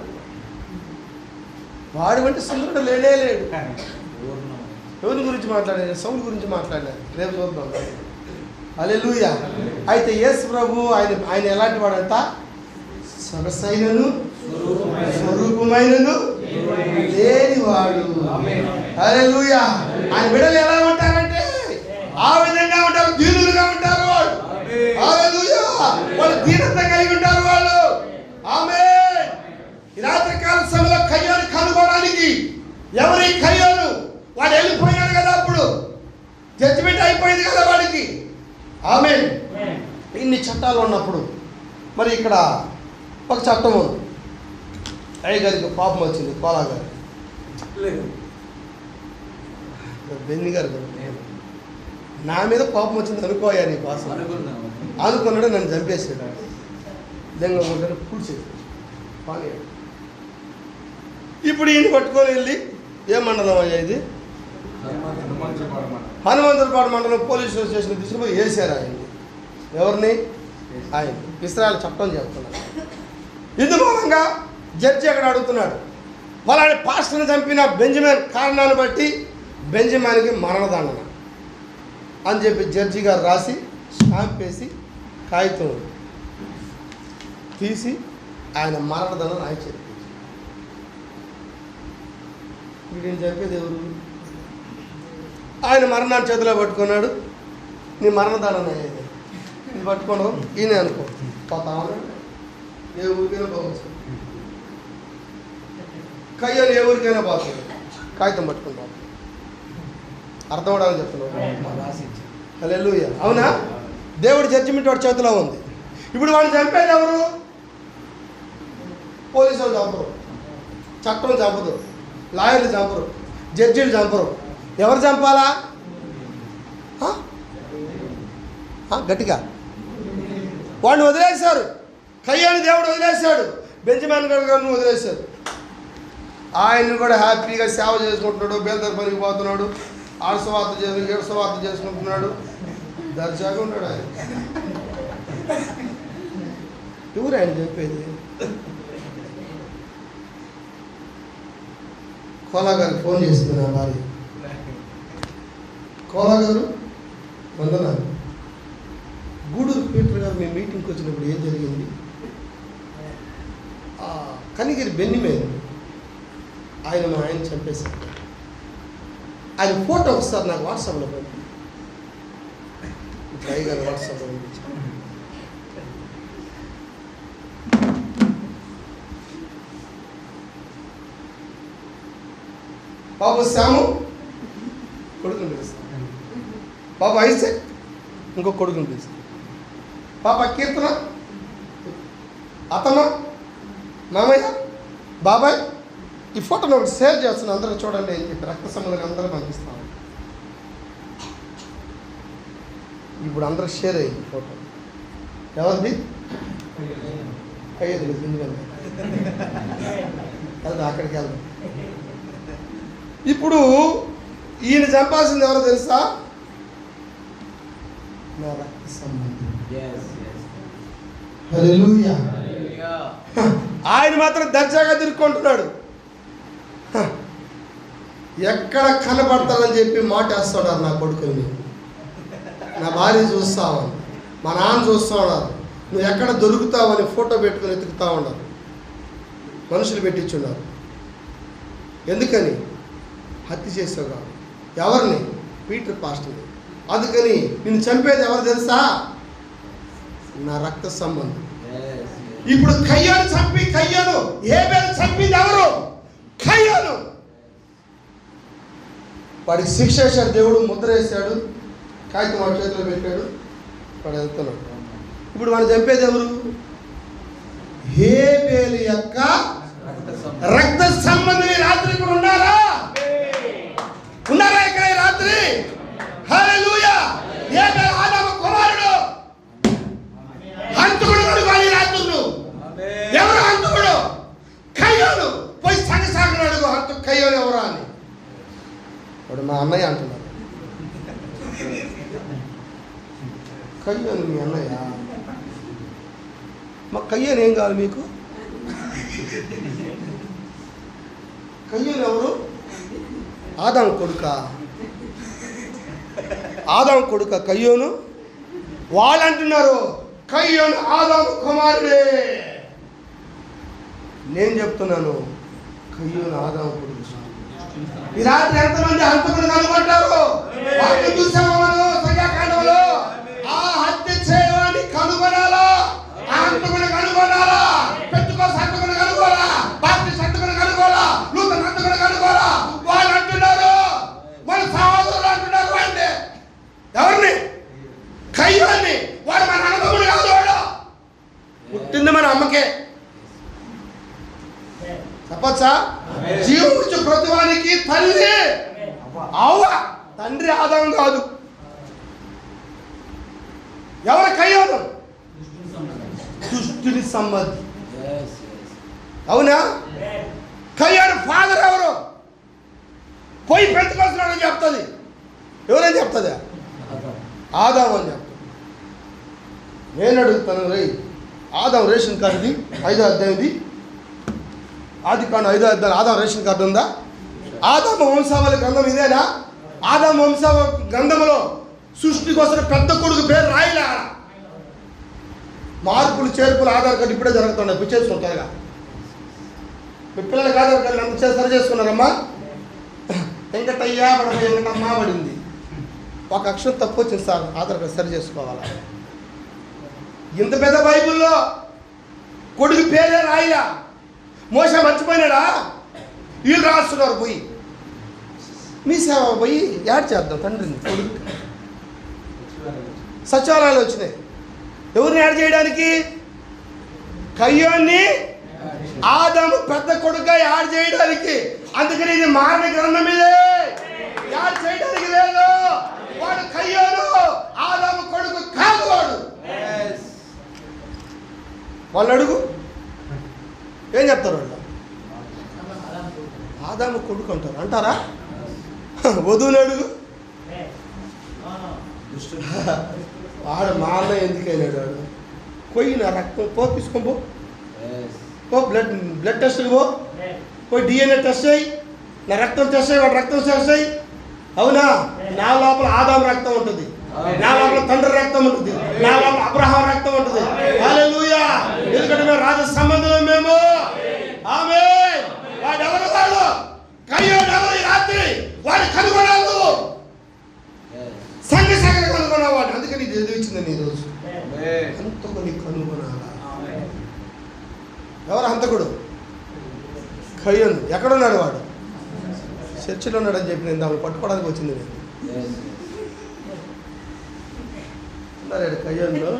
వాడి వంటి సుందరుడు లేనే లేడు. ఎవరి గురించి మాట్లాడారు? సౌలు గురించి మాట్లాడారు. రేపు చూద్దాం. హల్లెలూయా. అయితే యేసు ప్రభు ఆయన ఎలాంటి వాడంట? సొగసైనను స్వరూపమైనను లేనివాడు. హల్లెలూయా. ఆయన బిడ్డలు ఎలా ఉంటారంటే ఆ విధంగా ఉంటారు, దీనులుగా ఉంటారు వాళ్ళు. హల్లెలూయా. వాళ్ళు దీనత కలిగి ఉంటారు వాళ్ళు. ఆమేన్. ఈ రాత్రికాల సమయంలో కయ్యోను కనుగొనడానికి ఎవరి కయ్యోను? వాడు వెళ్ళిపోయాడు కదా, అప్పుడు జడ్జిమెంట్ అయిపోయింది కదా వాడికి. ఆమేన్. ఇన్ని చట్టాలు ఉన్నప్పుడు మరి ఇక్కడ ఒక చట్టం ఉంది. అయ్యగారికి పాపం వచ్చింది, కోలా గారు, బెన్ని గారు. నా మీద కోపం వచ్చింది అనుకోయా నీ కోసం అనుకున్నాడు. నన్ను చంపేసాడు. దెంగ పూడ్చేది. ఇప్పుడు ఈయన పట్టుకొని వెళ్ళి ఏమన్నదాం అయ్యా ఇది హనుమంతులపాడు మండలం పోలీస్ స్టేషన్ తీసుకుపోయి వేసారు ఆయన్ని. ఎవరిని? ఆయన. ఇస్రాయల్ చట్టం చెప్తున్నాడు. ఇందు మూలంగా జడ్జి అక్కడ అడుగుతున్నాడు, వాళ్ళని పాస్టర్ని చంపిన బెంజమిన్ కారణాన్ని బట్టి బెంజమిన్కి మరణదండన అని చెప్పి జడ్జి గారు రాసి స్టాంప్ వేసి కాగితం తీసి ఆయన మరణదండన ఆయన చెప్పి వీడిని చెప్పేది ఎవరు? ఆయన మరణాన్ని చేతిలో పట్టుకున్నాడు. నీ మరణదండన అయ్యేది ఇది పట్టుకోవడం ఈయన అనుకో పోతామని ఏ ఊరికైనా పోవచ్చు. కయ్యను ఏ ఊరికైనా పోతుంది. కాగితం పట్టుకుంటాం. అర్థం అవడానికి చెప్తున్నాడు. హల్లెలూయా. అవునా? దేవుడి జడ్జిమెంట్ వాడి చేతిలో ఉంది. ఇప్పుడు వాడిని చంపేది ఎవరు? పోలీసు వాళ్ళు చంపరు, చట్టం చంపదు, లాయర్లు చంపరు, జడ్జీలు చంపరు. ఎవరు చంపాలా? గట్టిగా వాడిని వదిలేశారు. కయ్యాని దేవుడు వదిలేశాడు, బెంజమిన్ గారిని వదిలేశారు. ఆయన్ని కూడా హ్యాపీగా సేవ చేసుకుంటున్నాడు, బేల్దారి పనికి పోతున్నాడు, ఆడసవార్త ఏడసవార్త చేసుకుంటున్నాడు, దర్జాగా ఉన్నాడు ఆయన. ఎవరు ఆయన చెప్పేది? కోలా గారికి ఫోన్ చేసింది నా భార్య. కోలా గారు వందనాలు. గూడూరు పీటర్ గారు మీ మీటింగ్కి వచ్చినప్పుడు ఏం జరిగింది? కనిగిరి బెన్నిమేన్ ఆయన మా ఆయన చంపేశారు. ఆయన ఫోటో ఒకసారి నాకు వాట్సాప్లో పంపి, ఇట్లా అయ్యగారు వాట్సాప్లో పంపించాను. బాబు శ్యాము కొడుకుని పిలుస్తాను, బాబు ఐసెక్ ఇంకో కొడుకుని పిలుస్తాను, పాప కీర్తన, అతమ్మ, మామయ్య, బాబాయ్. ఈ ఫోటోని ఒకటి షేర్ చేస్తున్నాను, అందరూ చూడండి అని చెప్పి రక్త సంబంధాలు అందరూ పంపిస్తాను. ఇప్పుడు అందరూ షేర్ అయ్యింది ఫోటో. ఎవరిది? అయ్యేది ఎందుకంటే వెళ్దాం, అక్కడికి వెళ్దాం. ఇప్పుడు ఈయన చంపాల్సింది ఎవరో తెలుసా? నా రక్త సంబంధం. హల్లెలూయా. ఆయన మాత్రం దర్జాగా తిరుక్కుంటున్నాడు. ఎక్కడ కనబడతానని చెప్పి మాట వేస్తాడారు నా కొడుకుని. నా భార్య చూస్తావని, మా నాన్న చూస్తూ ఉన్నారు, నువ్వు ఎక్కడ దొరుకుతావని ఫోటో పెట్టుకుని ఎతుకుతా ఉన్నారు. మనుషులు పెట్టించున్నారు. ఎందుకని? హత్య చేసావు కాదు. ఎవరిని? పీటర్ పాస్టర్ని. అందుకని నిన్ను చంపేది ఎవరు తెలుసా? నా రక్త సంబంధం. ఇప్పుడు కయ్యాను చంపి, కయ్యాను హేబేలు చంపింది ఎవరు? కయ్యాను. వాడికి శిక్ష వేశాడు దేవుడు, ముద్ర వేశాడు, కాగితం వాడి చేతిలో పెట్టాడు, వాడు వెళ్తున్నాడు. ఇప్పుడు వాడిని చంపేది ఎవరు? హేబేలు యొక్క రక్త సంబంధి. రాత్రి కూడా ఉన్నారా? ఉన్నారా ఇక్కడ ఈ రాత్రి? హల్లెలూయా. హేబేలు ఆదాము కుమారుడు. హంతకుడు అడుగు రాత్రులు. ఎవరు హంతకుడు? కయ్యోను. పోయి సంగసాగను అడుగు, హంతకు కయ్యోను ఎవరా అని. వాడు మా అన్నయ్య అంటున్నాడు. కయ్యోను మీ అన్నయ్య? మా కయ్యోను ఏం కావాలి మీకు? కయ్యోను ఎవరు? ఆదాము కొడుక. ఆదాము కొడుక కయ్యోను. వాళ్ళు అంటున్నారు కయ్యోను ఆదాము కుమారుడే. నేను చెప్తున్నాను కయ్యోను ఆదాము కొడుకు. ఈ రాత్రి ఎంతమంది హంతకులు కనుగొంటారు? వాక్యం చూసామా మనం సంఖ్యాకాండంలో? ఆ హత్య చేయవాన్ని కనుగొనాలా, ఆ హంతకుని కనుగొనాలా, పెట్టుకోస హంతకుని కనుగోలా, బాప్టిస్ట్ హంతకుని కనుగోలా, లూథరన్ హంతకుని కనుగోలా. వాళ్ళు అంటున్నారు, వాళ్ళ సహోదరులు అంటున్నారు వాడిని. ఎవరిని? కయ్యోన్ని. వాడు మన అన్నదమ్ముడు కాదు, వాడు పుట్టింది మన అమ్మకే. చెప్పచ్చా? జీవించు ప్రతివానికి తల్లి అవ్వ, తండ్రి ఆదాము కాదు. ఎవరు కయ్యోను? దుష్టుని సంబంధి. అవునా? కయ్యోను ఫాదర్ ఎవరు? పోయి పెంచుకొస్తున్నాడని చెప్తుంది. ఎవరని చెప్తుంది? ఆదాము అని చెప్తుంది. నేను అడుగుతాను, రై ఆదాం రేషన్ కార్డుది 5వ అధ్యాయంది, ఆదికాండం 5వ అధ్యాయం ఆదాం రేషన్ కార్డు ఉందా? ఆదాము వంశావళి గ్రంథం ఇదేనా? ఆదాము వంశావళి గ్రంథంలో సృష్టి కోసం పెద్ద కొడుకు పేరు రాయలే. మార్పులు చేర్పులు ఆధార్ కార్డు ఇప్పుడే జరుగుతున్నాయి, పిచ్చేసుకుంటారుగా. మీ పిల్లలకి ఆధార్ కార్డు ఎంత సరి చేసుకున్నారమ్మా? వెంకటయ్య పడమ వెంకటమ్మ పడింది, ఒక అక్షరం తప్పు వచ్చింది సార్, ఆధార్ కార్డు సరి చేసుకోవాలా. ఇంత పెద్ద బైబిల్లో కొడుకు పేరే రాయిలా. మోస మర్చిపోయినాడా? వీళ్ళు రాస్తున్నారు పోయి. మీ సేవ పోయి యాడ్ చేద్దాం తండ్రిని. కొడుకు సచివాలయాలు వచ్చినాయి. ఎవరిని యాడ్ చేయడానికి? కయ్యోన్ని ఆదాము పెద్ద కొడుకుగా యాడ్ చేయడానికి. అందుకని ఇది మారణ గ్రంథం, ఇదే యాడ్ చేయడానికి లేదు. వాడు కయ్యోను ఆదాము కొడుకు కాదు. వాళ్ళు అడుగు ఏం చెప్తారు? వాళ్ళు ఆదాము కొడుకు అంటారు. అంటారా? వధువుని అడుగు, వాడు మా అన్న ఎందుకైనాడు? వాడు పోయి నా రక్తం తీసుకోబో, బ్లడ్ టెస్ట్కి పోయి డిఎన్ఏ టెస్ట్ అయ్యి, నా రక్తం టెస్ట్ అయ్యి, వాడు రక్తం టెస్ట్ అయ్యి. అవునా? నా లోపల ఆదాము రక్తం ఉంటుంది, నా లోపల తండ్రి రక్తం ఉంటుంది, నా లోపల అబ్రహాం రక్తం ఉంటుంది. హల్లెలూయా! ఎందుకంటే మేము రాజ సంబంధం మేము. ఆమేన్. వాడు ఎవరు? వాడు కయ్యోడు ఎవరు? ఈ రాత్రి వాడు కనుగొనాలి, సంఘ శాఖను కనుగొనేవాడు. అందుకని ఇది ఎదుగుచ్చిందని ఈరోజు హంతకుని కనుగొనాలా. ఎవరు హంతకుడు? కయ్యోను. ఎక్కడున్నాడు వాడు? చర్చిలో ఉన్నాడని చెప్పి నేను దాన్ని పట్టుకోవడానికి వచ్చింది. నేను ఉన్నాడు కయ్యోన్లో,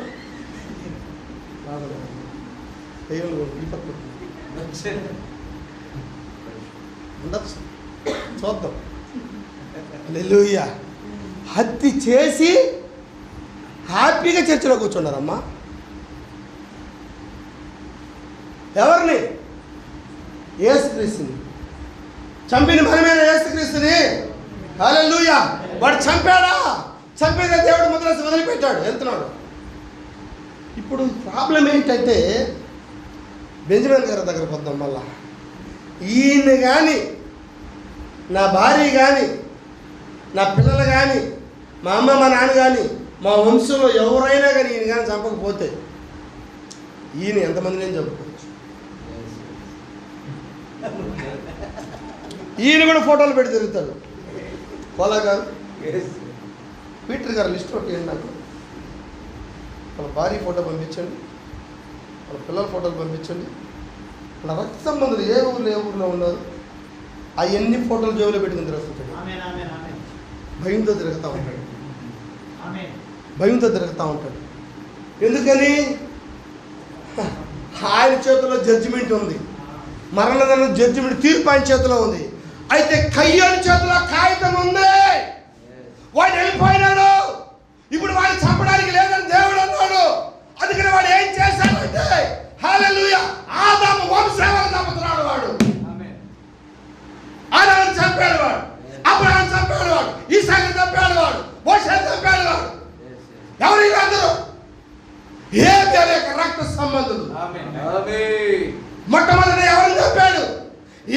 కయ్యోన్లో ఈ పక్క ఉండొచ్చు, చూద్దాం. హల్లెలూయా! హత్య చేసి హ్యాపీగా చర్చిలో కూర్చున్నారమ్మా. ఎవరిని? యేసుక్రీస్తుని. చంపిన మనమేనా యేసుక్రీస్తుని? హల్లెలూయా! వాడు చంపాడా? చంపేదే దేవుడు ముద్రసి వదిలిపెట్టాడు, వెళ్తున్నాడు. ఇప్పుడు ప్రాబ్లం ఏంటంటే బెంజమిన్ గారి దగ్గరకు వద్దాం. మళ్ళా ఈయన కానీ, నా భార్య కానీ, నా పిల్లలు కానీ, మా అమ్మ మా నాన్న కానీ, మా వంశంలో ఎవరైనా కానీ ఈయన కానీ చంపకపోతే ఈయన ఎంతమంది నేను చంపుకోవచ్చు. ఈయన కూడా ఫోటోలు పెట్టి తిరుగుతాడు. కోలా గారు, పీటర్ గారు లిస్ట్ ఒకటి నాకు వాళ్ళ భార్య ఫోటో పంపించండి, వాళ్ళ పిల్లల ఫోటోలు పంపించండి, వాళ్ళ రక్త సంబంధులు ఏ ఊర్లో ఉన్నారు అవన్నీ ఫోటోలు జోబులో పెట్టుకుని తిరుగుతుంటాడు. భయంతో తిరుగుతూ ఉంటాడు, భయంతో తిరుగుతూ ఉంటాడు. ఎందుకని? ఆయన చేతిలో జడ్జిమెంట్ ఉంది, మరణదండ జడ్జిమెంట్ తీర్పు ఆయన చేతిలో ఉంది. అయితే కయ్యోని చేతిలో కాగితం ఉంది. వాడు వెళ్ళిపోయినాడు. ఇప్పుడు వాడిని చంపడానికి లేదని దేవుడు అన్నాడు. అందుకని వాడు ఏం చేశాడంటే, హల్లెలూయా, ఆదాము వంశావళి చంపుతున్నాడు. వాడు ఆదాముని చంపాడు, వాడు అబ్రహాం చంపాడు, వాడు ఇస్సాకుని చంపాడు, వాడు మోషేని చంపాడు. వాడు ఎవరు? అందరూ ఏ పేరు రక్త సంబంధులు. మొట్టమొదటి ఎవరిని చంపాడు?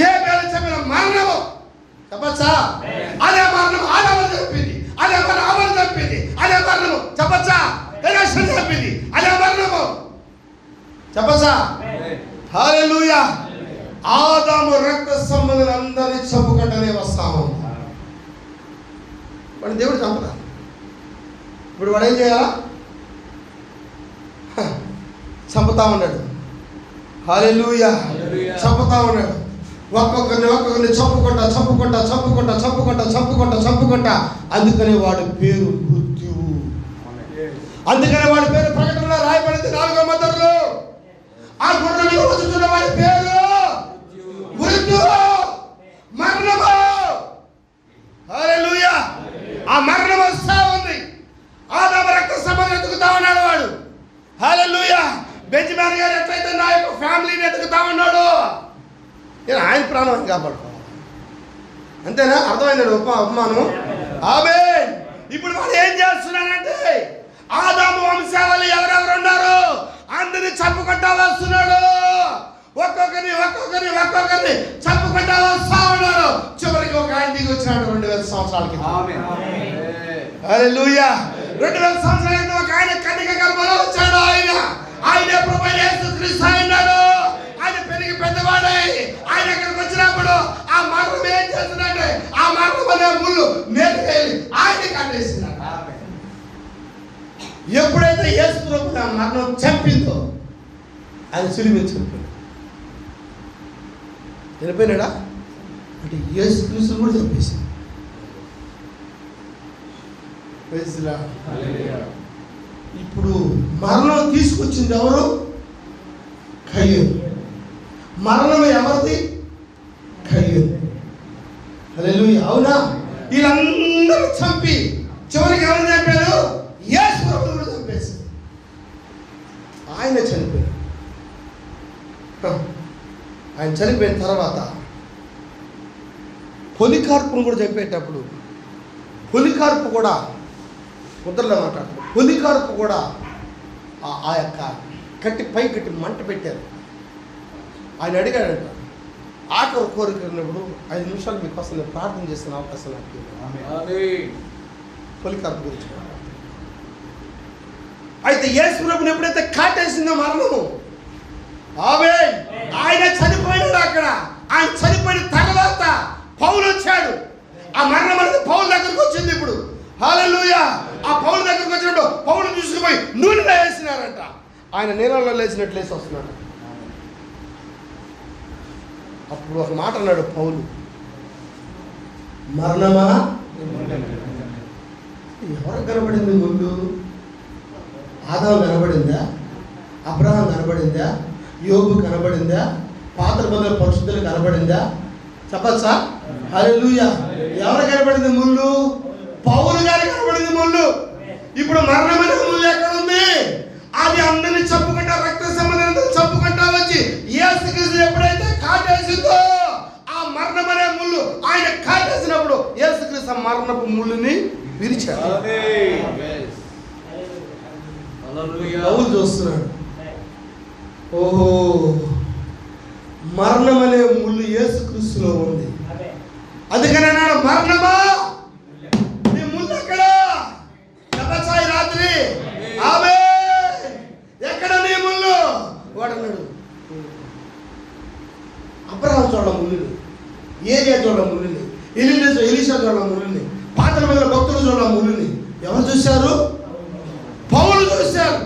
ఏ పేరు చెప్పిన మరణము చెప్పచ్చా? అదే మరణం ఆదాముని చంపింది, అదే మరణం అమలు చంపింది, అదే మరణము చెప్పచ్చా? ఎలక్షన్ చంపింది, అదే మరణము చెప్పచ్చా? హల్లెలూయా! ఆదాము రక్త సంబంధులు అందరినీ చంపుకుంటూనే వస్తాము. వాడిని దేవుడు చంపదా? ఇప్పుడు వాడు ఏం చేయాలా? చంపుతా ఉన్నాడు. హల్లెలూయా! చంపుతా ఉన్నాడు. ఒక్కొక్కరిని చంపుకుంటా. అందుకని వాడి పేరు మృత్యువు. అందుకని వాడి పేరు ప్రకటనలో రాయబడింది 4వ మద్దతులో. ఆ గుర్రం మీద వచ్చుతున్న వాడి పేరు మృత్యువు, మరణము. హల్లెలూయా! ఆ మరణం వస్తా ఉంది. ఆదాము రక్త సంబంధం ఎత్తుకుతా ఉన్నాడు వాడు. హల్లెలూయా! బెంజమిన్ గారు ఎట్లయితే నా యొక్క ఫ్యామిలీని ఎత్తుకుతా ఉన్నాడు, నేను ఆయన ప్రాణాన్ని కాపాడుకోవాలి. అంతేనా? అర్థమైందండి ఉపమానం. ఆమేన్. ఇప్పుడు వాడు ఏం చేస్తున్నాడంటే ఆదాము వంశావళి ఎవరెవరు ఉన్నారు అందరిని చంపుకుంటా వస్తున్నాడు. ఒక్కొక్కరిని చంపుకుంటా వస్తా ఉన్నారు. చివరికి ఒక ఆయన దిగి వచ్చినాడు 2000 సంవత్సరాల క్రితం. హల్లెలూయా. 2000 సంవత్సరాల క్రితం ఒక ఆయన కన్యక గర్భంలో వచ్చాడు. ఆయన ప్రభువైన యేసుక్రీస్తు అయినాడు. ఆయన పెరిగి పెద్దవాడై ఆయన ఇక్కడికి వచ్చినప్పుడు ఆ మరణం ఏం చేస్తుందంటే ఆ మరణం అనే ముళ్ళు మేలుకెళ్ళి ఆయన కట్టేసినాడు. ఎప్పుడైతే యేసు ప్రభువుని ఆ మరణం చంపిందో ఆయన సిలువ చనిపోయాడు. చనిపోయినాడా అంటే యేసు క్రీస్తుని కూడా చంపేసింది. ఇప్పుడు మరణం తీసుకొచ్చింది ఎవరు? కయ్యూను. మరణం ఎవరిది? కయ్యూను. హల్లెలూయా. అవునా? వీళ్ళందరూ చంపి చివరికి ఎవరు చంపారు? యేసు ప్రభువుని కూడా చంపేసింది. ఆయన చనిపోయాడు. ఆయన చనిపోయిన తర్వాత పొలికార్పును కూడా చంపేటప్పుడు పొలికార్పు కూడా ముద్రలో మాట్లాడుతారు. పొలికార్పు కూడా ఆ యొక్క పై కట్టి మంట పెట్టారు. ఆయన అడిగాడంట ఆఖరి కోరిక ఉన్నప్పుడు 5 నిమిషాలు మీకోసం నేను ప్రార్థన చేస్తున్న అవకాశం నాకు. పొలికార్పు గురించి అయితే యేసు ప్రభువుని ఎప్పుడైతే కాటేసిందో మరణము ఆయన చనిపోయినాడు. అక్కడ ఆయన చనిపోయిన తర్వాత పౌలు వచ్చాడు. ఆ మరణం అనేది పౌలు దగ్గరకు వచ్చింది. ఇప్పుడు హల్లెలూయా. ఆ పౌలు దగ్గరకు వచ్చినప్పుడు పౌలు తీసుకుపోయి నూనెలో వేసినారంట. ఆయన నీళ్ళలో లేచినట్లు లేచి వస్తున్నాడు. అప్పుడు ఒక మాట అన్నాడు పౌలు, మరణమా ఎవరు కనబడింది ముందు? ఆదాము కనబడిందా? అబ్రహాం కనబడిందా? యోబు కనబడిందా? పాత నిబంధన పరిశుద్ధులు కనబడిందా? చెప్పచ్చా? హల్లెలూయా. ఎవరు కనబడింది ముళ్ళు? పౌలు గారు కనబడింది ముళ్ళు. ఇప్పుడు మరణమైన ముళ్ళు ఎక్కడ ఉంది? అది అందరినీ చంపుకుంటా రక్త సంబంధాన్ని చంపుకుంటా వచ్చి యేసుక్రీస్తు ఎప్పుడైతే కాటేసిందో ఆ మరణమనే ముళ్ళు ఆయన కాటేసినప్పుడు యేసుక్రీస్తు ఆ మరణపు ముళ్ళుని విరిచాడు. పౌలు చూస్తున్నాడు, ఓహో మరణం అనే ముళ్ళు యేసుక్రీస్తులో ఉంది. అందుకని అన్నాడు, మరణమా నీ ముళ్ళు ఎక్కడ? చెప్పచ్చాయి రాత్రి ఆమె ఎక్కడ నీ ముళ్ళు? వాడన్నాడు అబ్రహాం చూడ ముళ్ళుని, ఏరియా చూడ ముళ్ళుని, ఎలీషా చూడ ముళ్ళుని, పాతల మీద భక్తులు చూడ ముళ్ళుని. ఎవరు చూశారు? పౌలు చూశారు.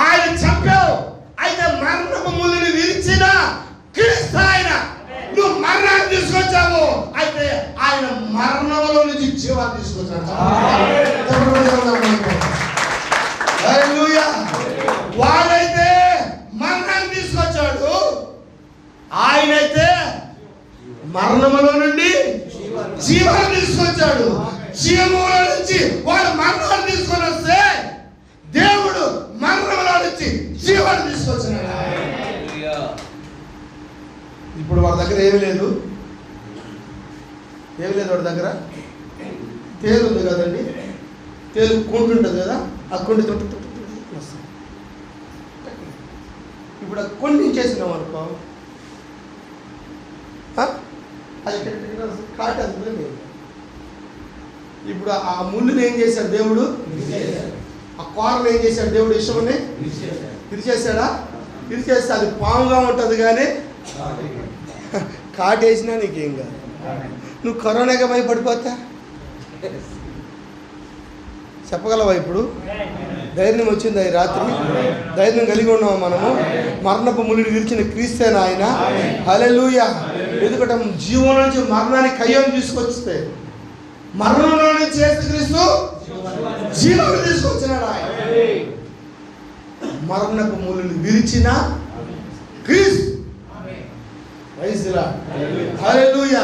ఆయన చంపావు, అయితే మరణపు ముళ్ళుని విరిచిన క్రీస్తు ఆయన. నువ్వు మరణాన్ని తీసుకొచ్చావు, అయితే ఆయన మరణంలో నుంచి జీవాన్ని తీసుకొచ్చాడు. వాడైతే మరణాన్ని తీసుకొచ్చాడు, ఆయనైతే మరణములో నుండి జీవాన్ని తీసుకొచ్చాడు. జీవములో నుంచి వాడు మరణాన్ని తీసుకొని వస్తే దేవుడు మరణంలో నుంచి జీవాన్ని తీసుకొచ్చినాడు. ఇప్పుడు వాడి దగ్గర ఏమి లేదు, వాడి దగ్గర తేలు ఉంది కదండి, తేలు కుంటు ఉంటుంది కదా, ఆ కుండి వస్తుంది. ఇప్పుడు ఆ కొండి చేసినాం అనుకో, అది కాటేస్తుంది. ఇప్పుడు ఆ ముళ్ళుని ఏం చేశాడు దేవుడు? ఆ కూరను ఏం చేశాడు దేవుడు? ఇష్టమని ఇరిచేసాడా? ఇరిచేస్తే అది పాముగా ఉంటుంది కానీ కాటేసినా నీకేం కాదు. నువ్వు కరోనాగా భయపడిపోతా చెప్పగలవా? ఇప్పుడు ధైర్యం వచ్చింది ఈ రాత్రి, ధైర్యం కలిగి ఉన్నాము మనము. మరణపు ముళ్ళుని విరిచిన క్రీస్తేనా ఆయన? హల్లెలూయా. ఎందుకంటే జీవం నుంచి మరణానికి కయ్యం తీసుకొస్తే మరణంలో నుంచి యేసుక్రీస్తు జీవాన్ని తీసుకొచ్చినాడు. ఆయన మరణపు ముళ్ళుని విరిచిన క్రీస్తు. హల్లెలూయా.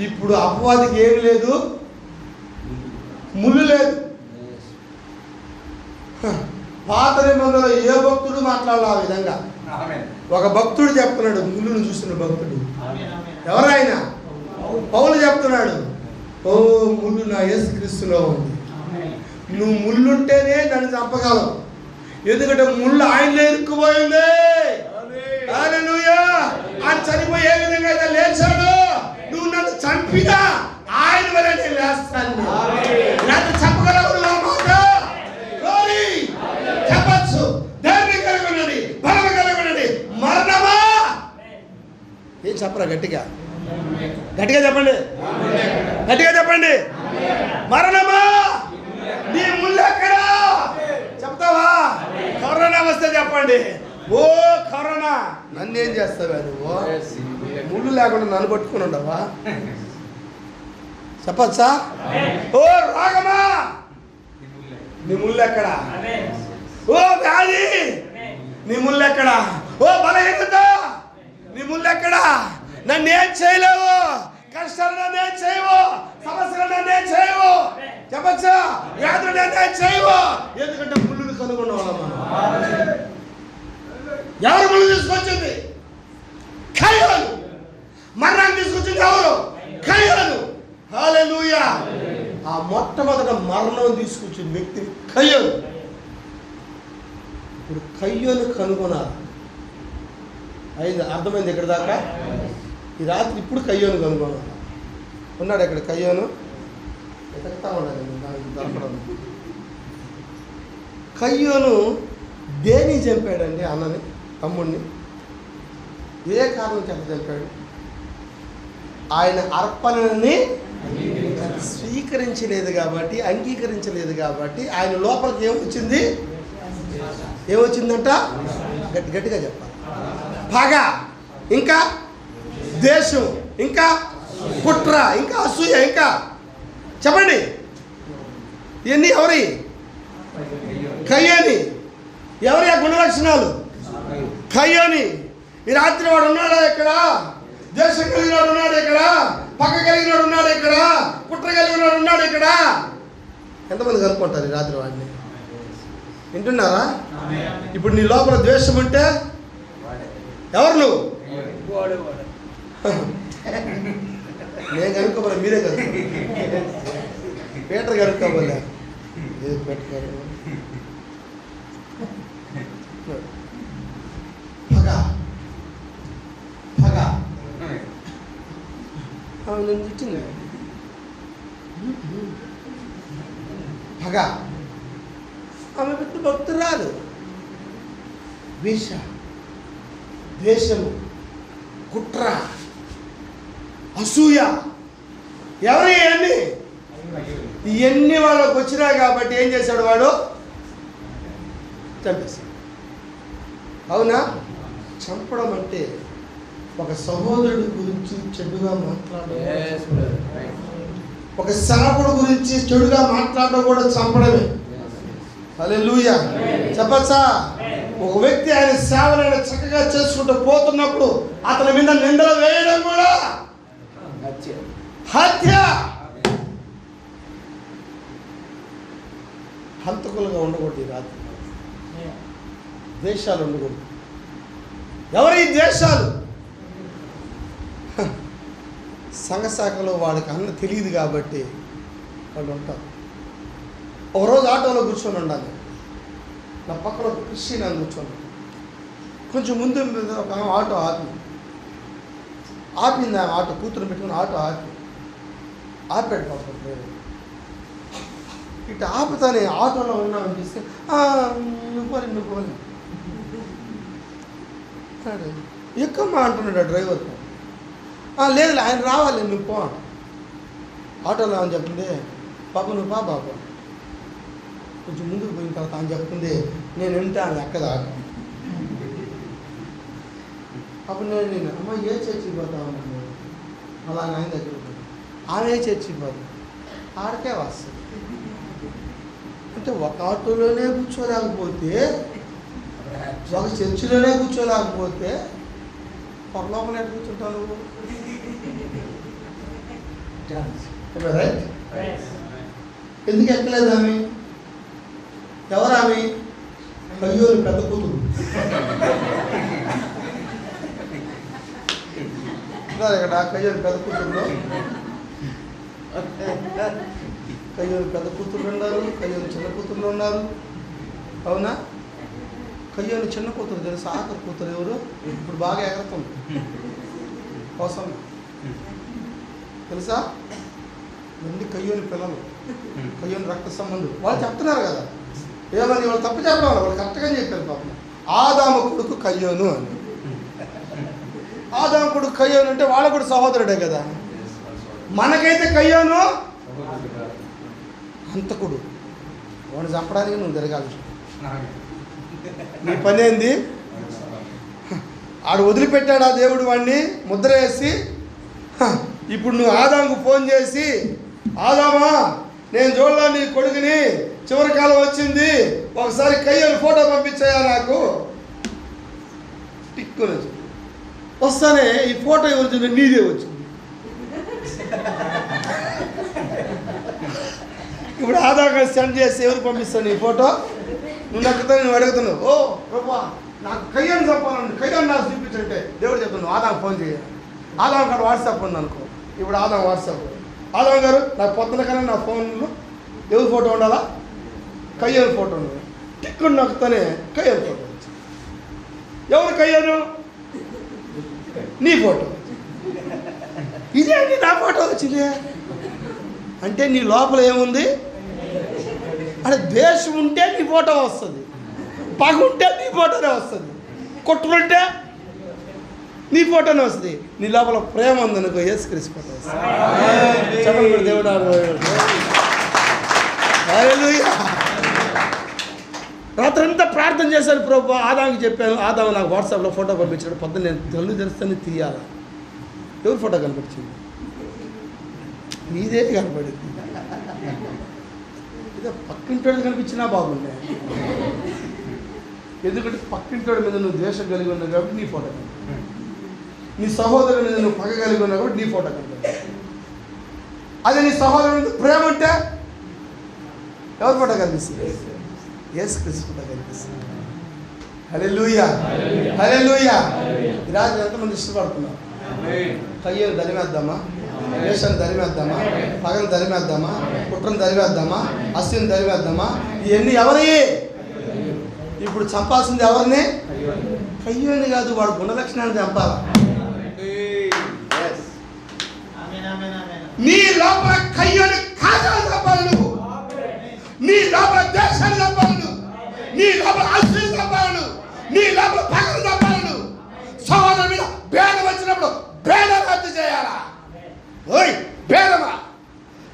ఇప్పుడు అపవాదికి ఏమి లేదు, ముళ్ళు లేదు. పాత నిబంధనలో ఏ భక్తుడు మాట్లాడాలి ఆ విధంగా? ఒక భక్తుడు చెప్తున్నాడు, ముళ్ళును చూసిన భక్తుడు. ఎవరైనా పౌలు చెప్తున్నాడు, ఓ ముళ్ళు నా యేసుక్రీస్తులో ఉంది. నువ్వు ముళ్ళుంటేనే నన్ను చంపగలవు, ఎందుకంటే ముళ్ళు ఆయనలో ఇరుక్కుపోయింది. హల్లెలూయా. ఆయన చనిపోయి ఏ విధంగా అయితే లేచాడు, నువ్వు నన్ను చంపినా ఆయన వల్ల నేను లేస్తాను. నన్ను చంపగలవు చెప్పచ్చు. ధైర్యం కలుగునది, బలం కలుగునది. మరణమా ఏం చెప్పరా? గట్టిగా గట్టిగా చెప్పండి, గట్టిగా చెప్పండి. మరణమా నీ ముళ్ళు ఎక్కడా చెప్తావా? కరోనా వస్తే చెప్పండి, ఓ కరోనా నన్ను ఏం చేస్తావా నువ్వు? ముళ్ళు లేకుండా నన్ను పట్టుకుని ఉండవా? చెప్పచ్చా? ఓ రోగమా నీ ముళ్ళు ఎక్కడా? ఓ వ్యాధి నీ ముళ్ళు ఎక్కడా? ఓ బలహీనత నీ ముళ్ళు ఎక్కడా? నన్ను ఏం చేయలేవు, కష్టాలు నన్ను ఏం చేయవు, సమస్యలు నన్ను ఏం చేయవు. చెప్పచ్చా? వ్యాధులు నన్ను ఏం చేయవు, ఎందుకంటే ముళ్ళుని కనుగొన్న వాళ్ళం మనం. ఎవరు ముళ్ళు తీసుకొచ్చింది? కయ్యోను. మరణాన్ని తీసుకొచ్చింది ఎవరు? కయ్యోను. హల్లెలూయా. ఆ మొట్టమొదట మరణం తీసుకొచ్చిన వ్యక్తిని కయ్యోను. ఇప్పుడు కయ్యోను కనుగొనాలి. అయింది, అర్థమైంది ఇక్కడ దాకా? ఈ రాత్రి ఇప్పుడు కయ్యోను కనుగొనాలి. ఉన్నాడు ఇక్కడ కయ్యోను? ఎక్కడా ఉన్నాడు? దొరకడం. కయ్యోను దేని చంపాడండి? అన్నని, తమ్ముడిని. ఏ కారణం చేత చంపాడు? ఆయన అర్పణని స్వీకరించలేదు కాబట్టి, అంగీకరించలేదు కాబట్టి ఆయన లోపలికి ఏమొచ్చింది? ఏమొచ్చిందంట? గట్టిగా చెప్పాలి. పగ, ఇంకా దేశం, ఇంకా కుట్ర, ఇంకా అసూయ, ఇంకా చెప్పండి. ఇవన్నీ ఎవరి? కయ్యోని. ఎవరి ఆ గుణ లక్షణాలు? కయ్యోని. ఈ రాత్రి వాడు ఉన్నాడా ఇక్కడ? దేశం కలిగినాడు ఉన్నాడు ఇక్కడ, పగ కలిగినాడు ఉన్నాడు ఇక్కడ, కుట్ర కలిగినాడు ఉన్నాడు ఇక్కడ. ఎంతమంది కనుక్కుంటారు ఈ రాత్రి వాడిని? వింటున్నారా? ఇప్పుడు నీ లోపల ద్వేషం ఉంటే ఎవరు నువ్వు? నేను కనుక్కోవాలి, మీరే కనుక్కో. పీటర్ కనుక్కోవాలి. ఏది పెట్టుకోవాలి? పగ పగ నేను తిట్టింది. పగ ఆమె పెద్ద భక్తురాలు. ద్వేషము, కుట్ర, అసూయ, ఎవరు ఇవన్నీ? ఇవన్నీ వాళ్ళకి వచ్చినా కాబట్టి ఏం చేశాడు వాడు? చంపేశాడు. అవునా? చంపడం అంటే ఒక సహోదరుడి గురించి చెడుగా మాట్లాడడం, ఒక సేవకుడు గురించి చెడుగా మాట్లాడడం కూడా చంపడమే. హల్లెలూయా. చెప్పచ్చా? ఒక వ్యక్తి ఆయన సేవలను చక్కగా చేసుకుంటూ పోతున్నప్పుడు అతని మీద నిందలు వేయడం కూడా హత్య. హంతకులుగా ఉండకూడదు ఈ రాత్రి. ద్వేషాలు ఉండకూడదు. ఎవరి ద్వేషాలు? సంఘశాఖలో వాడికి అన్న తెలియదు కాబట్టి వాళ్ళు ఉంటారు. ఒకరోజు ఆటోలో కూర్చొని ఉండాలి. నా పక్కన ఒక క్రిస్టియన్ అని కూర్చొని, కొంచెం ముందు ఒక ఆటో ఆపింది. ఆమె ఆటో కూతురు పెట్టుకుని ఆటో ఆపాడు పాపం డ్రైవర్. ఇటు ఆపుతానే ఆటోలో ఉన్నామని చూస్తే నువ్వు పోలే ఎక్కమ్మా అంటున్నాడు ఆ డ్రైవర్. లేదు ఆయన రావాలి, నువ్వు పో. ఆటోలో అని చెప్తుంది, పాప నువ్వు బాబా కొంచెం ముందుకు పోయిన తర్వాత అని చెప్తుంది, నేను వింటాను ఎక్కదాకా. అప్పుడు నేను అమ్మ ఏ చర్చికి పోతా ఉన్నాను, అలా ఆయన దగ్గర ఆమె ఏ చర్చికి పోతాను, ఆడకే వస్తుంది. అంటే ఒక ఆటోలోనే కూర్చోలేకపోతే, ఒక చర్చిలోనే కూర్చోలేకపోతే పొరలోపల ఎక్కడ కూర్చుంటాను? రైట్? ఎందుకు ఎక్కలేదు ఆమె? ఎవరు ఆమె? కయ్యోని పెద్ద కూతురు. ఉన్నారు ఇక్కడ కయ్యోని పెద్ద కూతురులో. కయ్యోని పెద్ద కూతురు ఉన్నారు, కయ్యోని చిన్న కూతురులు ఉన్నారు. అవునా? కయ్యోని చిన్న కూతురు తెలుసు, ఆఖరి కూతురు ఎవరు ఇప్పుడు బాగా ఎగరుతుంది కోసం తెలుసా? మంది కయ్యోని పిల్లలు, కయ్యోని రక్త సంబంధులు. వాళ్ళు చెప్తున్నారు కదా ఏమని, వాళ్ళు తప్పు చెప్పడం వాళ్ళు కరెక్ట్గా చెప్పారు. పాపం ఆదాము కొడుకు కయ్యోను అని. ఆదాము కొడుకు కయ్యోను అంటే వాళ్ళ కూడా సహోదరుడే కదా. మనకైతే కయ్యోను హంతకుడు, వాడిని చంపడానికి నువ్వు తిరగాలి. నీ పని ఏంది? ఆడు వదిలిపెట్టాడు ఆ దేవుడు వాడిని ముద్ర వేసి. ఇప్పుడు నువ్వు ఆదాముకు ఫోన్ చేసి, ఆదామా నేను చూడలా నీ కొడుకుని, చివరి కాలం వచ్చింది, ఒకసారి కయ్యోని ఫోటో పంపించాయా నాకు. టిక్కుని వస్తానే ఈ ఫోటో ఎవరు చూడండి, నీదే వచ్చింది. ఇప్పుడు ఆధార్ కార్డు సెండ్ చేసి ఎవరు పంపిస్తాను ఈ ఫోటో? నువ్వు నక్కుతా, నువ్వు అడుగుతున్నావు. ఓ ప్రభా నాకు కయ్యాన్ని చెప్పాలండి, కయ్యాన్ని నాకు చూపించంటే దేవుడు చెప్తున్నావు ఆదాం ఫోన్ చేయాలి. ఆదాం కార్డు వాట్సాప్ ఉంది అనుకో. ఇప్పుడు ఆదాం వాట్సాప్, ఆదాం గారు నాకు పొద్దున కన్నా నా ఫోన్లో ఎవరి ఫోటో ఉండాలా? కయ్యాని ఫోటో ఉండాలి. టిక్కుని నక్కుతానే కయ్యాని ఫోటో వచ్చింది. ఎవరు కయ్యాను? నీ ఫోటో. ఇదేంటి నా ఫోటో వచ్చింది అంటే నీ లోపల ఏముంది అంటే ద్వేషం ఉంటే నీ ఫోటో వస్తుంది, పగ ఉంటే నీ ఫోటోనే వస్తుంది, కొట్టుకుంటే నీ ఫోటోనే వస్తుంది. నీ లోపల ప్రేమ ఉందనుకో యేసుక్రీస్తు ఫోటో వస్తుంది. చెప్పండి దేవుడు. హల్లెలూయా. రాత్రంతా ప్రార్థన చేశాను ప్రభు, ఆదాముకి చెప్పాను, ఆదాము నాకు వాట్సాప్లో ఫోటో పంపించాడు. పొద్దున్న నేను కళ్ళు తెరుస్తాను తీయాలి. ఎవరి ఫోటో కనిపించింది? నీదే కనపడింది. ఇదే పక్కింటోడు కనిపించినా బాగుండే, ఎందుకంటే పక్కింటోడి మీద నువ్వు ద్వేషం కలిగి ఉన్నావు కాబట్టి నీ ఫోటో కనిపి, నీ సహోదరుని మీద నువ్వు పగ కలిగి ఉన్నావు కాబట్టి నీ ఫోటో కనిపి. అదే నీ సహోదరుని మీద ప్రేమ ఉంటే ఎవరి ఫోటో కనిపిస్తుంది? యేసుక్రీస్తు ఫోటో కనిపిస్తుంది. హల్లెలూయా, హల్లెలూయా. ఈ రాత్రి ఎంతమంది ఇష్టపడుతున్నారు? కయ్యను దరిమేద్దామా, వేషాన్ని దరిమేద్దామా, పగను దరిమేద్దామా, కుట్రను దరిమేద్దామా, అస్సుని దరిమేద్దామా? ఇవన్నీ ఎవరి? ఇప్పుడు చంపాల్సింది ఎవరిని? కయ్యోని కాదు, వాడు గుణలక్షణాన్ని చంపాల. నీ లోపల కయ్యోని కాజాలు చంపాలి నువ్వు, నీ లోపల దేశాన్ని చంపాలి నువ్వు, నీ లోపల అస్సుని చంపాలి నువ్వు, నీ లోపల పగను చంపాలి నువ్వు. సహోదరు మీద భేదం వచ్చినప్పుడు భేదం రద్దు చేయాలా? ఓయ్ భేదమా?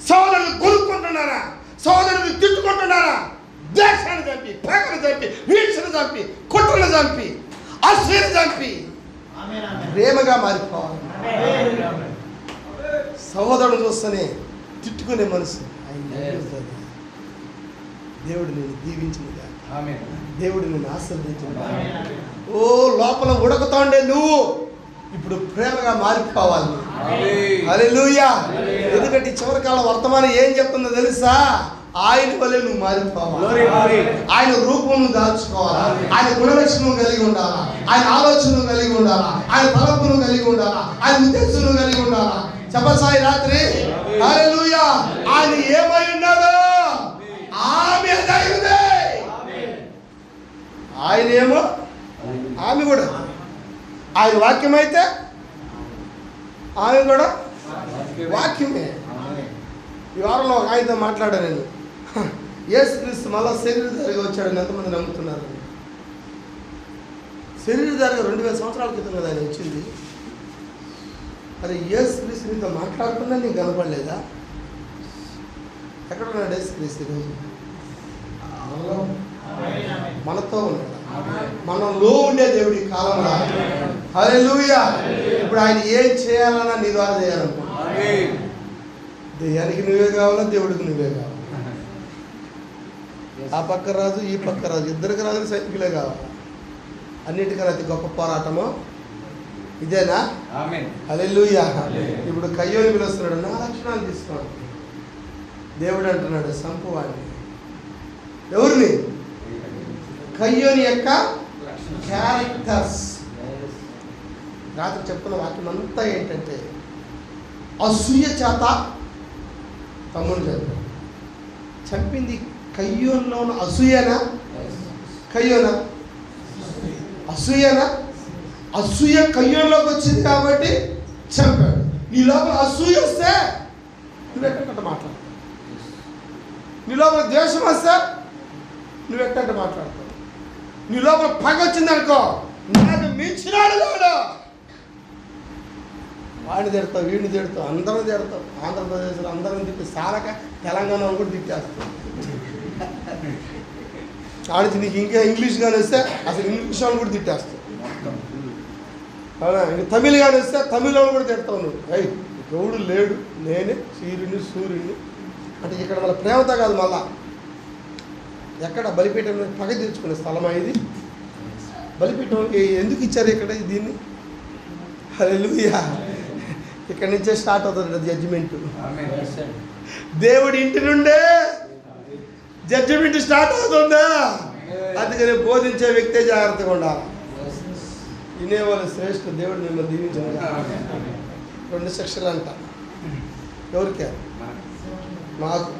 సహోదరులు కొనుక్కుంటున్నారా? సహోదరులు తిట్టుకుంటున్నారా? దేశాన్ని చంపి, పగను చంపి, వీక్షను చంపి, కుట్రను చంపి, అస్సుని చంపి ప్రేమగా మారిపోవాలి. సహోదరుడు చూస్తేనే తిట్టుకునే మనసు దేవుడు నేను దీవించినగా, దేవుడు నేను ఆశీర్వదించినగా. ఓ లోపల ఉడకుతా ఉండే నువ్వు ఇప్పుడు ప్రేమగా మారిపోవాలి. హల్లెలూయా. ఎందుకంటే చివరి కాలం వర్తమానం ఏం చెప్తుందో తెలుసా? ఆయన వల్లే నువ్వు మారిపోవాలి. ఆయన రూపం నువ్వు దాల్చుకోవాలా, ఆయన గుణలక్షణం కలిగి ఉండాలా, ఆయన ఆలోచనను కలిగి ఉండాలా, ఆయన తలంపును కలిగి ఉండాలా, ఆయన ఉద్దేశం కలిగి ఉండాలా. చెప్పసాయి రాత్రి హల్లెలూయా. ఆయన ఏమై ఉన్నాడో ఆమె దైవదే. ఆయన ఏమో ఆమె కూడా, ఆయన వాక్యం అయితే ఆమె కూడా వాక్యమే. ఈ వారంలో ఒక ఆయనతో మాట్లాడాను నేను. యేసుక్రీస్తు మళ్ళా శరీరధారిగా వచ్చాడని ఎంతమంది నమ్ముతున్నారు? శరీరధారిగా 2000 సంవత్సరాల క్రితం కదా ఆయన వచ్చింది. అరే యేసుక్రీస్తు నీతో మాట్లాడుతున్నా నీకు కనపడలేదా? ఎక్కడ ఉన్నాడు యేసుక్రీస్తు ఈరోజు? మనతో ఉన్నాడు, మనలో ఉండే దేవుడి కాలంలో. హల్లెలూయా. ఇప్పుడు ఆయన ఏం చేయాలన్నా నీ ద్వారా చేయాలనుకుంటున్నా. దెయ్యానికి నువ్వే కావాలా, దేవుడికి నువ్వే కావాలి. ఆ పక్క రాజు ఈ పక్క రాజు, ఇద్దరికి రాజులు సైనికులే కావాలి. అన్నిటికన్నా అతి గొప్ప పోరాటము ఇదేనా? హల్లెలూయా. ఇప్పుడు కయ్యోని పిలుస్తున్నాడు, నా లక్షణాలు తీసుకోండి. దేవుడు అంటున్నాడు సంపువాడిని. ఎవరిని? కయ్యోని యొక్క క్యారెక్టర్స్. రాత్రి చెప్పుకున్న వాక్యం అంతా ఏంటంటే అసూయ చేత తమ్ముడు చంపాడు. చంపింది కయ్యోన్లో ఉన్న అసూయనా? కయ్యోనా? అసూయనా? అసూయ కయ్యోన్లోకి వచ్చింది కాబట్టి చంపాడు. నీ లోపల అసూయ వస్తే నువ్వెట్టంట మాట్లాడతావు. నీ లోపల ద్వేషం వస్తే నువ్వెట్టంట మాట్లాడతావు. నీ లోపల పగ వచ్చిందనుకో, నాకు మించినాడు లేడు, వాడిని తిడతావు, వీడిని తిడతావు, అందరం తిడతావు. ఆంధ్రప్రదేశ్లో అందరం తిట్టి సాలక తెలంగాణలో కూడా తిట్టేస్తావు. ఆడికి నీకు ఇంకా ఇంగ్లీష్ కానీ వస్తే అసలు ఇంగ్లీష్ వాళ్ళు కూడా తిట్టేస్తావు. అవునా? ఇంక తమిళ్ కానీ వస్తే తమిళ వాళ్ళు కూడా తిడతావు. నువ్వు గౌడు లేడు, నేనే సూర్యుడిని అంటే ఇక్కడ మన ప్రేమతో కాదు, మళ్ళా ఎక్కడ బలిపీఠం పగ తీర్చుకునే స్థలమా ఇది? బలిపీఠం ఎందుకు ఇచ్చారు ఇక్కడ దీన్ని? హల్లెలూయా. ఇక్కడి నుంచే స్టార్ట్ అవుతుంది జడ్జిమెంట్. దేవుడి ఇంటి నుండే జడ్జిమెంట్ స్టార్ట్ అవుతుందా? అందుకని బోధించే వ్యక్తే జాగ్రత్తగా ఉండాలి. వినేవాళ్ళు శ్రేష్ఠ. దేవుడు మిమ్మల్ని దీవించాలి. 2 సెక్షన్లు అంట. ఎవరికే? మాకు.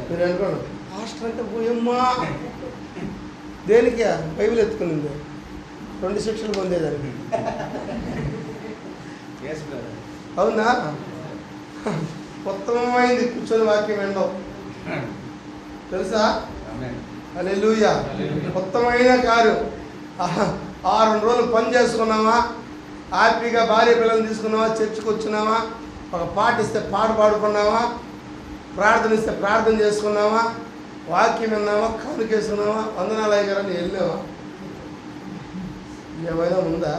మీరు అనుకోండి పాస్టర్ అంటే పోయమ్మా దేనికే? బైబిల్ ఎత్తుకునింది 2 సెక్షన్లు పొందేదానికి. అవునా? ఉత్తమమైంది కూర్చొని వాక్యం వినడం తెలుసా? హల్లెలూయా. ఉత్తమమైన కార్యం. 6 రోజులు పని చేసుకున్నావా, హ్యాపీగా భార్య పిల్లల్ని తీసుకున్నావా, చర్చికి వచ్చినావా, ఒక పాట ఇస్తే పాట పాడుకున్నావా, ప్రార్థన ఇస్తే ప్రార్థన చేసుకున్నావా, వాక్యం విన్నావా, కానుకేసుకున్నావా, వందనాలు అయ్యారని వెళ్ళావా? ఏమైనా ఉందా?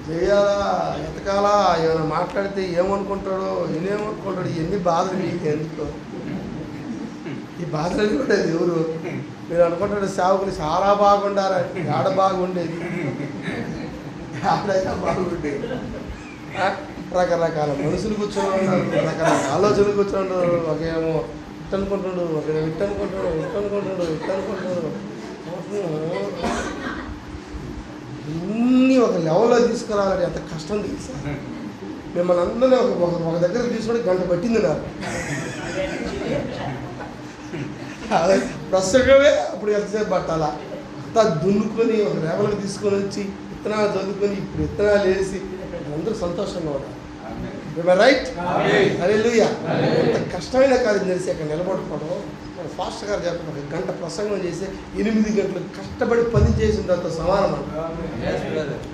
చేయాలా, ఎతకాలా, ఏమైనా మాట్లాడితే ఏమనుకుంటాడో, ఈయనేమనుకుంటాడు, ఎన్ని బాధలు మీకు ఎందుకో? ఈ బాధలు కూడా ఎవరు? మీరు అనుకుంటాడు సేవకులు చాలా బాగుండాలని. ఆడ బాగుండేది, ఆడైనా బాగుండేది. రకరకాల మనుషులు కూర్చొని ఉన్నారు, రకరకాల ఆలోచనలు కూర్చొని ఉన్నారు. ఒకేమో ఇట్ అనుకుంటాడు, ఒకడేమో ఇట్ అనుకుంటాడు, ఇట్ అనుకుంటాడు, ఇట్ అనుకుంటాడు. ఇన్ని ఒక లెవెల్లో తీసుకురావాలని ఎంత కష్టం తెలుసా? మిమ్మల్ని అందరినీ ఒక దగ్గర తీసుకొని గంట పట్టింది నాకు. ప్రస్తుతమే అప్పుడు ఎంతసేపు పట్టాలా? అంతా దున్నుకొని ఒక లెవెల్కి తీసుకొని వచ్చి విత్తనాలు చదువుకొని ఇప్పుడు విత్తనాలు వేసి అందరూ సంతోషంగా ఉన్నారు. రైట్? హల్లెలూయా. ఎంత కష్టమైన కార్యం తెలిసి అక్కడ నిలబడుకోవడం. ఫాస్ట్ గారు చెప్పడం 1 గంట ప్రసంగం చేసి 8 గంటలు కష్టపడి పని చేసిన దాంతో సమానం అంట.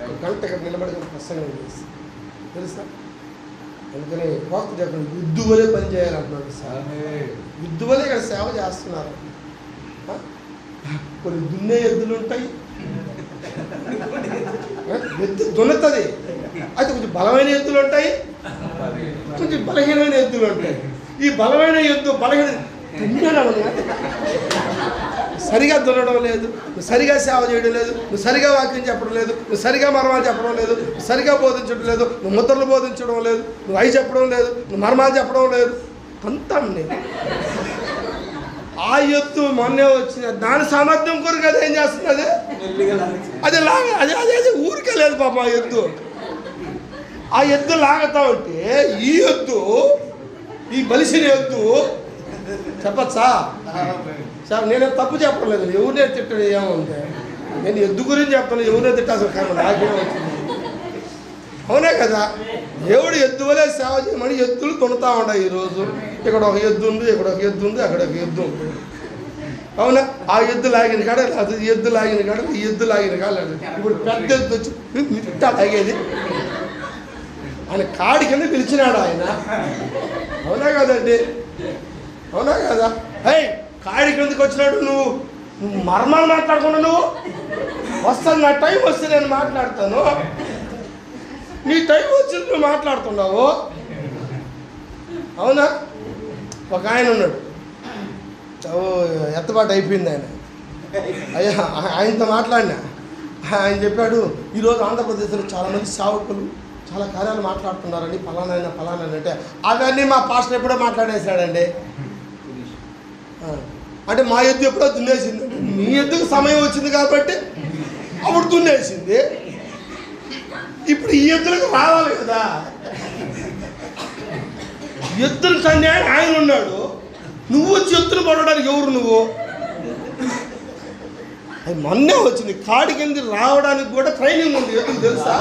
1 గంట ఇక్కడ నిలబడి ప్రసంగం చేసి తెలుసా? అందుకని వాక్కు చెప్పండి, యుద్ధ వలే పని చేయాలంటున్నాడు సార్. యుద్ధ వలే ఇక్కడ సేవ చేస్తున్నారు. కొన్ని దున్నే ఎద్దులు ఉంటాయి, ఎద్దు దున్నుతుంది. అయితే కొంచెం బలమైన ఎద్దులు ఉంటాయి, కొంచెం బలహీనమైన ఎద్దులు ఉంటాయి. ఈ బలమైన ఎద్దు బలహీన దున్నడం సరిగా దున్నడం లేదు, నువ్వు సరిగా సేవ చేయడం లేదు, నువ్వు సరిగా వాక్యం చెప్పడం లేదు, నువ్వు సరిగా మర్మాలు చెప్పడం లేదు, నువ్వు సరిగా బోధించడం లేదు, నువ్వు ముద్రలు బోధించడం లేదు, నువ్వు అవి చెప్పడం లేదు, నువ్వు మర్మాలు చెప్పడం లేదు. అంతా నేను ఆ ఎత్తు మొన్నే వచ్చిన దాని సామర్థ్యం కొరకు అది ఏం చేస్తుంది? అది లాగా అదే ఊరికే లేదు పాపం. ఆ ఎద్దు లాగుతా ఉంటే ఈ ఎద్దు, ఈ బలిసిన ఎద్దు చెప్పచ్చా? నేనే తప్పు చెప్పడం లేదు, ఎవరినే తిట్టడం ఏముంది? నేను ఎద్దు గురించి చెప్తాను, ఎవరినే తిట్టాల్సిన కానీ నాకేం వచ్చింది? అవునే కదా? దేవుడు ఎద్దు వలే సేవ చేయమని ఎద్దులు తుణుతా ఉన్నాయి. ఈరోజు ఇక్కడ ఒక ఎద్దు ఉంది, ఇక్కడ ఒక ఎద్దు ఉంది, అక్కడ ఒక ఎద్దు ఉంది. అవునా? ఆ ఎద్దు లాగిన కాడ అది ఎద్దు లాగిన కాడ ఈ ఎద్దు లాగిన కాడ ఇప్పుడు పెద్ద ఎద్దు వచ్చి మిట్టా లాగేది ఆయన కాడి కింద పిలిచినాడు ఆయన. అవునా కదండి? అవునా కదా? హై, కాడి కిందకి వచ్చినాడు, నువ్వు మర్మాలు మాట్లాడకుండా నువ్వు వస్తాను, నా టైం వస్తే నేను మాట్లాడతాను, నీ టైం వచ్చి నువ్వు మాట్లాడుతున్నావు. అవునా? ఒక ఆయన ఉన్నాడు, ఎత్తబాటు అయిపోయింది ఆయన. అయ్యా ఆయనతో మాట్లాడినా, ఆయన చెప్పాడు, ఈరోజు ఆంధ్రప్రదేశ్లో చాలామంది సేవకులు చాలా కార్యాలు మాట్లాడుతున్నారని ఫలానా ఫలానా అంటే అవన్నీ మా పాస్టర్ ఎప్పుడో మాట్లాడేశాడండి. అంటే మా ఎద్దు ఎప్పుడో దున్నేసింది, మీ ఎద్దుకు సమయం వచ్చింది కాబట్టి అప్పుడు దున్నేసింది. ఇప్పుడు ఈ ఎద్దులకు రావాలి కదా. ఎద్దులు తన్నే ఆయన ఉన్నాడు, నువ్వు వచ్చి ఎత్తులు పడడానికి ఎవరు నువ్వు? అది మొన్నే వచ్చింది. కాడి కింద రావడానికి కూడా ట్రైనింగ్ ఉంది. ఎద్దులు తెలుసా?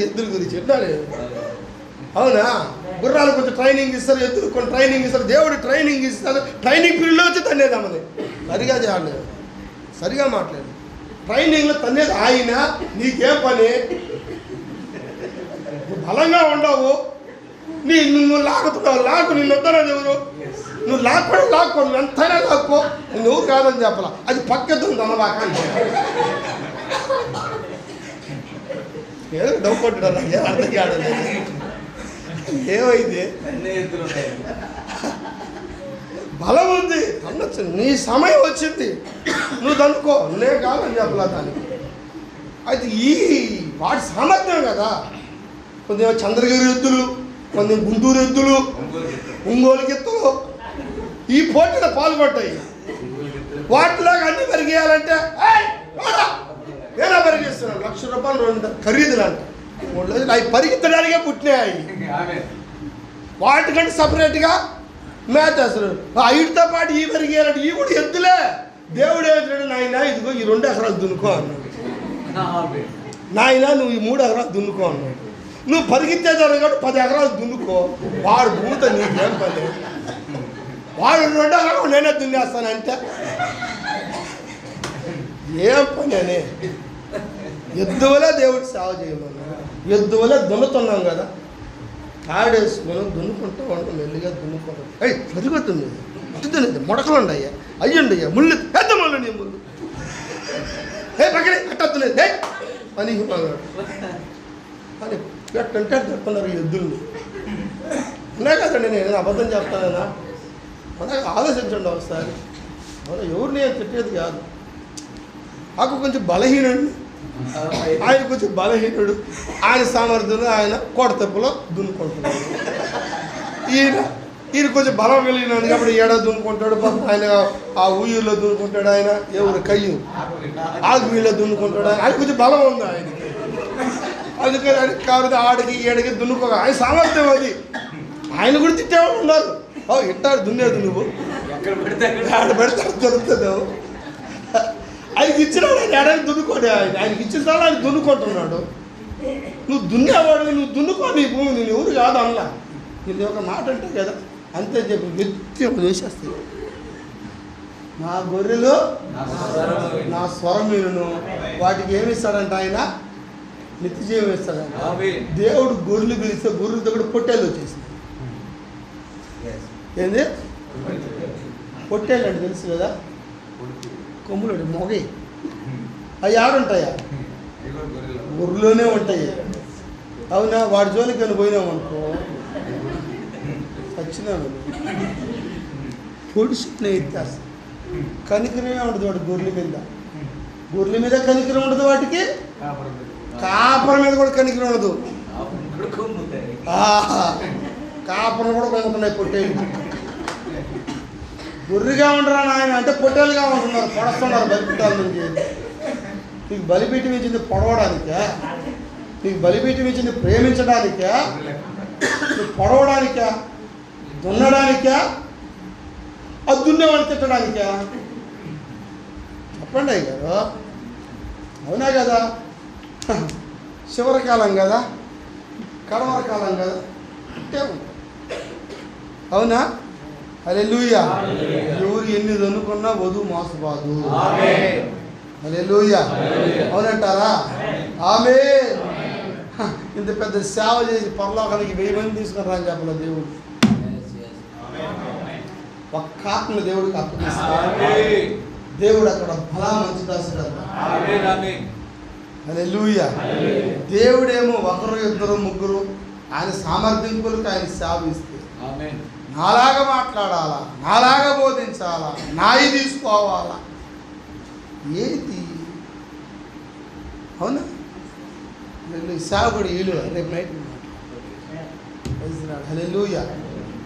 ఎద్దుల గురించి చెప్పాలి. అవునా? గుర్రాలు కొంచెం ట్రైనింగ్ ఇస్తారు, ఎద్దులు కొన్ని ట్రైనింగ్ ఇస్తారు. దేవుడు ట్రైనింగ్ ఇస్తారు. ట్రైనింగ్ పీరియడ్లో వచ్చి తన్నేదామని సరిగా చేయలేదు, సరిగా మాట్లాడు. ట్రైనింగ్లో తన్నేది ఆయన. నీకేం పని? నువ్వు బలంగా ఉండవు, నువ్వు లాగుతున్నావు. లాక్కు నిన్ను వద్దనేది ఎవరు? నువ్వు లాక్కో, నువ్వు ఎంతైనా లాక్కో, నువ్వు కాదని చెప్పాల. అది పక్కెత్తుంది అన్నవాక ఏదో డబ్బు కొట్టాడు. అర్థం కాదు ఏమైంది. బలం ఉంది, అనొచ్చు. నీ సమయం వచ్చింది, నువ్వు దన్నుకో. నే కాదని చెప్పలా దానికి. అయితే ఈ వాటి సామర్థ్యం కదా. కొంచెం చంద్రగిరి ఎద్దులు, కొంచెం గుంటూరు ఎద్దులు, ఒంగోలు ఎత్తులు ఈ పోటీలో పాల్గొంటాయి. వాటిలాగా అన్ని పెరిగేయాలంటే ఎలా పెరిగిస్తున్నాడు? ₹1,00,000 2 ఖరీదులు అంట. 3 రోజులు అవి పరిగెత్తడానికే పుట్టినాయి. వాటికంటే సపరేట్గా మ్యాచ్ వేస్తున్నాడు. వీటితో పాటు ఈ పెరిగేయాలంటే ఈ కూడా ఎద్దులే. దేవుడు ఏమంటాడు? నాయన ఇదిగో ఈ 2 ఎకరాలు దున్నుకో అన్నాడు. నాయన నువ్వు ఈ 3 ఎకరాలు దున్నుకో అన్నాడు. నువ్వు పరిగెత్తేదాన్ని కాబట్టి 10 ఎకరాలు దున్నుకో. వాడు భూత నీకేం పని? వాడు 2 ఎకరాలు నేనే దున్నేస్తానంటే ఏం పని అని? ఎద్దువలే దేవుడు సేవ చేయమన్నాడు. ఎద్దువలే దున్నుతున్నాం కదా. ఆడేసుకొని దున్నుకుంటూ ఉంటాం, మెల్లిగా దున్నుకుంటాం. సరిగొద్దుంది, ఇద్దుంది, మొడకలు ఉండయ్యా, అయ్యుండయ్యా, ముళ్ళు పెద్ద ముళ్ళు, నీ ముళ్ళు పక్కనే కట్టద్దులేదు అని అని ఎట్టంటే చెప్తున్నారు ఎద్దుల్ని. అన్నా కదండి, నేను అబద్ధం చెప్తానేనా? అలాగే ఆలోచించండి ఒకసారి. మన ఎవరిని తిట్టేది కాదు. నాకు కొంచెం బలహీనుడు, ఆయన కొంచెం బలహీనుడు. ఆయన సామర్థ్యంలో ఆయన కోటతెప్పులో దున్నుకుంటున్నాడు. ఈయన కొంచెం బలం కలిగినాడు కాబట్టి ఏడా దున్నుకుంటాడు. ఆయన ఆ ఊయూలో దున్నుకుంటాడు. ఆయన ఎవరు కయ్యు ఆగులో దున్నుకుంటాడు. ఆయన కొంచెం బలం ఉంది ఆయనకి. అందుకని ఆయన కాబట్టి ఆడికి ఏడికి దున్నుకో. ఆయన సామర్థ్యం అది. ఆయన కూడా తిట్టేవాడు ఉన్నారు. ఇట్టాడు దున్నేది నువ్వు ఆడ పెడితే దొరుకుతున్నావు. ఆయనకి ఇచ్చినాడు, ఆయన ఏడాది దున్నుకోడు. ఆయనకి ఇచ్చిన సార్లు ఆయన దున్నుకుంటున్నాడు. నువ్వు దున్నేవాడు, నువ్వు దున్నుకో నీ భూమి. నేను ఎవరు కాదు అన్నా. ఇది ఒక మాట అంటే కదా, అంతే చెప్పి నిత్యం వేసేస్తాయి. నా గొర్రెలు నా స్వరమీను, వాటికి ఏమి ఇస్తాడంట ఆయన? నిత్య జీవం ఇస్తాడంట. దేవుడు గొర్రెలు పిలిస్తే గొర్రెలతో కూడా పొట్టేళ్ళు వచ్చేసింది. ఏంది పొట్టేళ్ళు అంటే తెలుసు కదా, కొమ్ములు మొగై. అవి ఆడుంటాయా? గొర్రెలోనే ఉంటాయి. అవునా? వాడి జోలికి అని పోయినాం అనుకో, వచ్చినాను పొడిచినే ఎత్తేస్తా. కనికరమే ఉండదు వాడు గొర్రెల మీద. గొర్రెల మీద కనికరం ఉండదు, వాటికి కాపర మీద కూడా కనికరం ఉండదు. కాపరం కూడా కొనుక్కున్నాయి పొట్టేళ్ళు. గొర్రెగా ఉండరా నాయన అంటే పొట్టేలుగా ఉంటున్నారు, పొడస్తున్నారు బలిపీఠాల నుంచి. నీకు బలిపీఠం ఇచ్చింది పొడవడానికా? నీకు బలిపీఠం ఇచ్చింది ప్రేమించడానికా? నీకు పొడవడానికా? దున్నడానికా? అది దున్నేవాడిని తిట్టడానికా? చెప్పండి అయ్య గారు. అవునా కదా? చివరికాలం కదా, కడవర కాలం కదా, అంటే అవునా? హల్లెలూయా. ఎవరు ఎన్ని దన్నుకున్నా వధువు మోసపోదు. హల్లెలూయా. అవునంటారా? ఆమేన్. ఇంత పెద్ద సేవ చేసి పరలోకానికి 1000 మంది తీసుకుని రాని చెప్పలే దేవుడు. ఒక్క ఆత్మను దేవుడికి అప్పగిస్తాడు. దేవుడు అక్కడ బలా మంచి దాసుడు. హల్లెలూయా. దేవుడేమో 1 2 3 ఆయన సామర్థ్యం కొరకు ఆయన సేవ ఇస్తే నాలాగా మాట్లాడాలా, నాలాగా బోధించాలా, నాయి తీసుకోవాలా, ఏది? అవునా? సేవకుడు వీలు రేపు నైట్ హల్లెలూయా.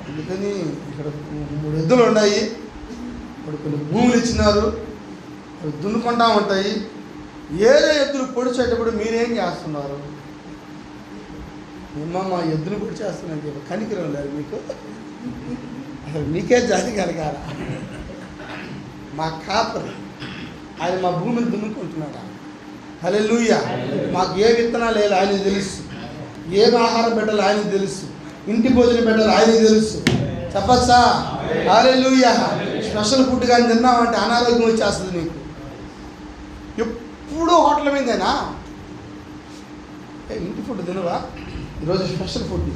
అందుకని ఇక్కడ 3 ఎద్దులు ఉన్నాయి. ఇప్పుడు కొన్ని భూములు ఇచ్చినారు, అవి దున్నుకుంటా ఉంటాయి. ఏదో ఎద్దులు పొడిచేటప్పుడు మీరేం చేస్తున్నారు? మా ఎద్దును పొడిచేస్తున్నాను చెప్పి కనికరం లేదు మీకు? అసలు మీకే జాతి కలగాల. మా కాపరి ఆయన మా భూమిని దున్నుకుంటున్నాడు. హల్లెలూయా. మాకు ఏ విత్తనాలు వేయాలి ఆయనకు తెలుసు, ఏం ఆహారం పెట్టాలి ఆయనకు తెలుసు, ఇంటి భోజనం పెట్టాలి ఆయనకు తెలుసు. చెప్పచ్చా? హల్లెలూయా. స్పెషల్ ఫుడ్ కానీ తిన్నామంటే అనారోగ్యం వచ్చేస్తుంది నీకు. ఎప్పుడూ హోటల్ మీదేనా? ఇంటి ఫుడ్ తినవా? ఈరోజు స్పెషల్ ఫుడ్,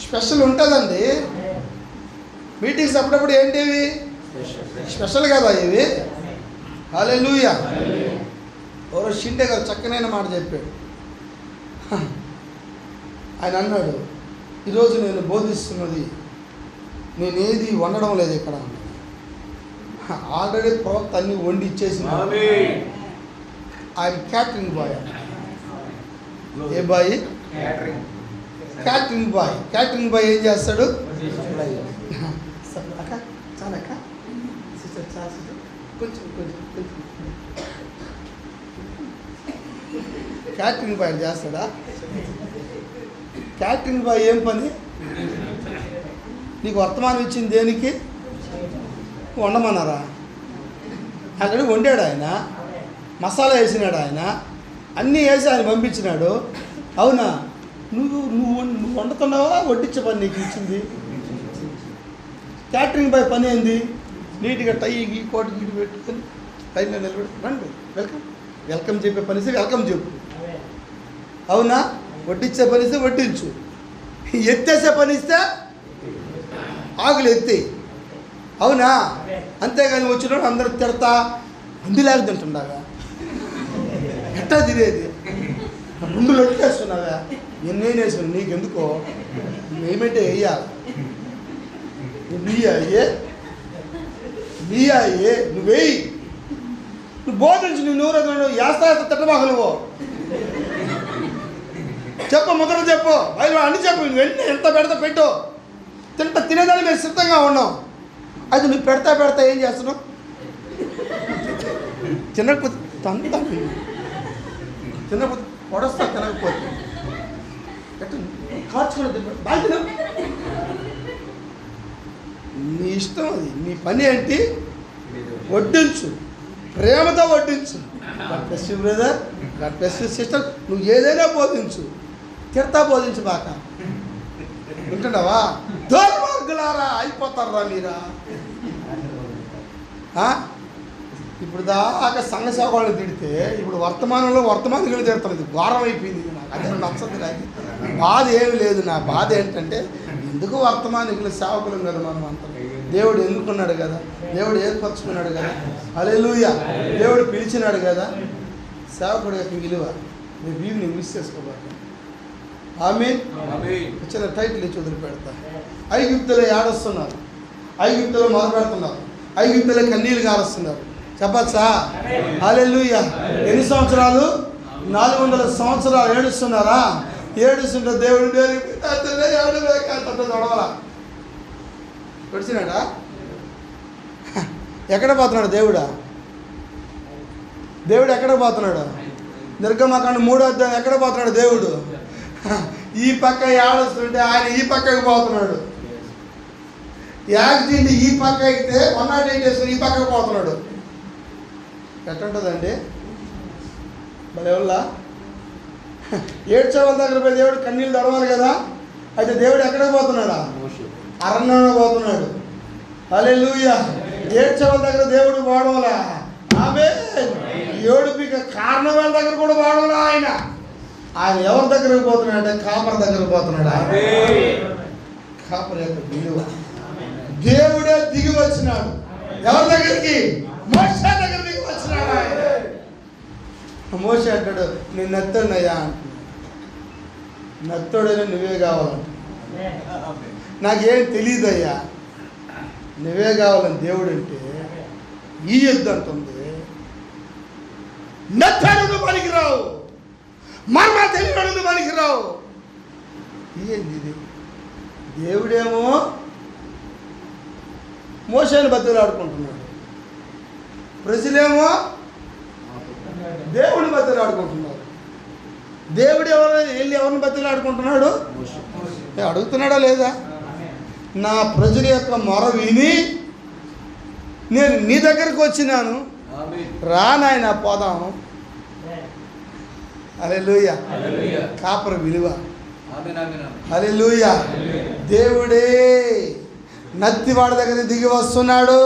స్పెషల్ ఉంటుందండి. మీటింగ్స్ అప్పుడప్పుడు ఏంటివి స్పెషల్ కదా ఇవి. హల్లెలూయా. ఎవరో షిండే గారు చక్కనైన మాట చెప్పాడు. ఆయన అన్నాడు, ఈరోజు నేను బోధిస్తున్నది నేనేది వండడం లేదు ఇక్కడ. ఆల్రెడీ ప్రవక్త అన్ని వండి ఇచ్చేసిన. ఆయన క్యాటరింగ్ బాయ్. ఏ బాయ్? Catering boy. క్యాటరింగ్ బాయ్ ఏం చేస్తాడు? అక్క చాలక్క కొంచెం కొంచెం కొంచెం క్యాటరింగ్ బాయ్ చేస్తాడా? క్యాటరింగ్ బాయ్ ఏం పని? నీకు వర్తమానం ఇచ్చింది దేనికి? వండమన్నారా? ఆల్రెడీ వండాడు ఆయన, మసాలా వేసినాడు ఆయన, అన్నీ వేసి ఆయన పంపించినాడు. అవునా? నువ్వు నువ్వు నువ్వు వండుతున్నావా? వడ్డించే పని నీకు ఇచ్చింది. క్యాటరింగ్ బాయ్ పని ఏంది? నీట్గా టై గీ కోట్ గీటి పెట్టుకొని టైంలో నిలబెట్టి రండి వెల్కమ్ వెల్కమ్ చెప్పే పనిస్తే వెల్కమ్ చెప్పు. అవునా? వడ్డించే పనిస్తే వడ్డించు, ఎత్తేసే పనిస్తే ఆకులు ఎత్తి. అవునా? అంతేగాని వచ్చినప్పుడు అందరూ తిడతా అందిలాగా తింటుండగా ఎట్టా తినేది? ముందులో వేస్తున్నావా? ఎన్నేం వేసుకున్నా నీకెందుకో ఏమంటే వేయాలి. నీయే నువ్వేయి, నువ్వు బోధించు. నువ్వు నూరు వేస్తా తిట్టబాక. నువ్వు చెప్పు, ముద్ర చెప్పు, బయలు అన్ని చెప్పు. నువ్వు వెళ్ళి ఎంత పెడతా పెట్టు, తినేదాన్ని మేము సిద్ధంగా ఉన్నాం. అది నువ్వు పెడతా ఏం చేస్తున్నావు? తినకపోతే తంతా, తినకపోతే పొడస్తా, తినకపోతే కార్చుకుని బాగా. నీ ఇష్టం, అది నీ పని ఏంటి? వడ్డించు, ప్రేమతో వడ్డించు. God bless you brother, God bless you sister. నువ్వు ఏదైనా బోధించు, తిడతా బోధించు బాక. వింటున్నావా? దుర్మార్గులారా అయిపోతారా మీరా? ఇప్పుడు దాకా సంఘ సేవకులను తిడితే ఇప్పుడు వర్తమానికులు తిడతారు. ఇది ఘోరం అయిపోయింది. నాకు అదే నచ్చదు. నాకు బాధ ఏమి లేదు. నా బాధ ఏంటంటే ఎందుకు వర్తమానికులు సేవకులం కదా మనం అంతా. దేవుడు ఎన్నుకున్నాడు కదా, దేవుడు ఏర్పరచుకున్నాడు కదా. హల్లెలూయా. దేవుడు పిలిచినాడు కదా. సేవకుడు యొక్క విలువ మీ వీవిని మిస్ చేసుకోబాక. ఆమేన్. చిన్న టైటిల్ ఇచ్చి వదిలిపెడతా. ఐగుప్తులో ఏడొస్తున్నారు, ఐగుప్తులో మొదలుపెడుతున్నారు, ఐగుప్తులో కన్నీళ్ళు కారుస్తున్నారు. చెప్పచ్చా? హల్లెలూయా. ఎన్ని సంవత్సరాలు? 400 సంవత్సరాలు ఏడుస్తున్నారా? ఏడుస్తుంటే దేవుడు చదవాలా? పెడిచినాడా? ఎక్కడ పోతున్నాడు దేవుడా? దేవుడు ఎక్కడ పోతున్నాడు? నిర్గమకాండం 3వ అధ్యాయం ఎక్కడ పోతున్నాడు దేవుడు? ఈ పక్క ఏడుస్తుంటే ఆయన ఈ పక్కకి పోతున్నాడు. యాక్సిడెంట్ ఈ పక్క ఎక్కితే 108 వేసుకుని ఈ పక్కకి పోతున్నాడు. ఎట్టుంటుందండి? మరి ఎవల్లా ఏడ్చేవాళ్ళ దగ్గర పోయి దేవుడు కన్నీళ్ళు తడవాలి కదా. అయితే దేవుడు ఎక్కడికి పోతున్నాడా? అరణ్యంలో పోతున్నాడు. హల్లెలూయా. ఏడ్చేవాళ్ళ దగ్గర దేవుడు పోవడంలా. ఆమేన్. ఏడుపిక కారణం వాళ్ళ దగ్గర కూడా పోవడంలా. ఆయన ఎవరి దగ్గరకు పోతున్నాడంటే కాపర్ దగ్గరకు పోతున్నాడు. కాపర్ యొక్క విలువ దేవుడే దిగి వచ్చినాడు. ఎవరి దగ్గరికి? మోషే దగ్గర దిగి వచ్చినాడు. ఆయన మోషే అంటాడు, నేను నత్తోడయ్యా అంటున్నాడు. నత్తోడైనా నువ్వే కావాలంట. నాకేం తెలియదయ్యా, నువ్వే కావాలని దేవుడు అంటే ఈ యుద్ధం అంటుంది. నత్తడు పనికిరావు, మర్మ తెలియడు పనికిరావు. ఏంది ఇది? దేవుడేమో మోషేని బతుకులాడుకుంటున్నాడు, ప్రజలేమో దేవుడి బతిలు ఆడుకుంటున్నారు. దేవుడు ఎవరిని బతిలు ఆడుకుంటున్నాడు? అడుగుతున్నాడా లేదా? నా ప్రజల యొక్క మొర విని నేను నీ దగ్గరకు వచ్చినాను, రా నాయనా పోదాము. హల్లెలూయా. కాపరి విలువ. హల్లెలూయా. దేవుడే నత్తివాడి దగ్గర దిగి వస్తున్నాడు.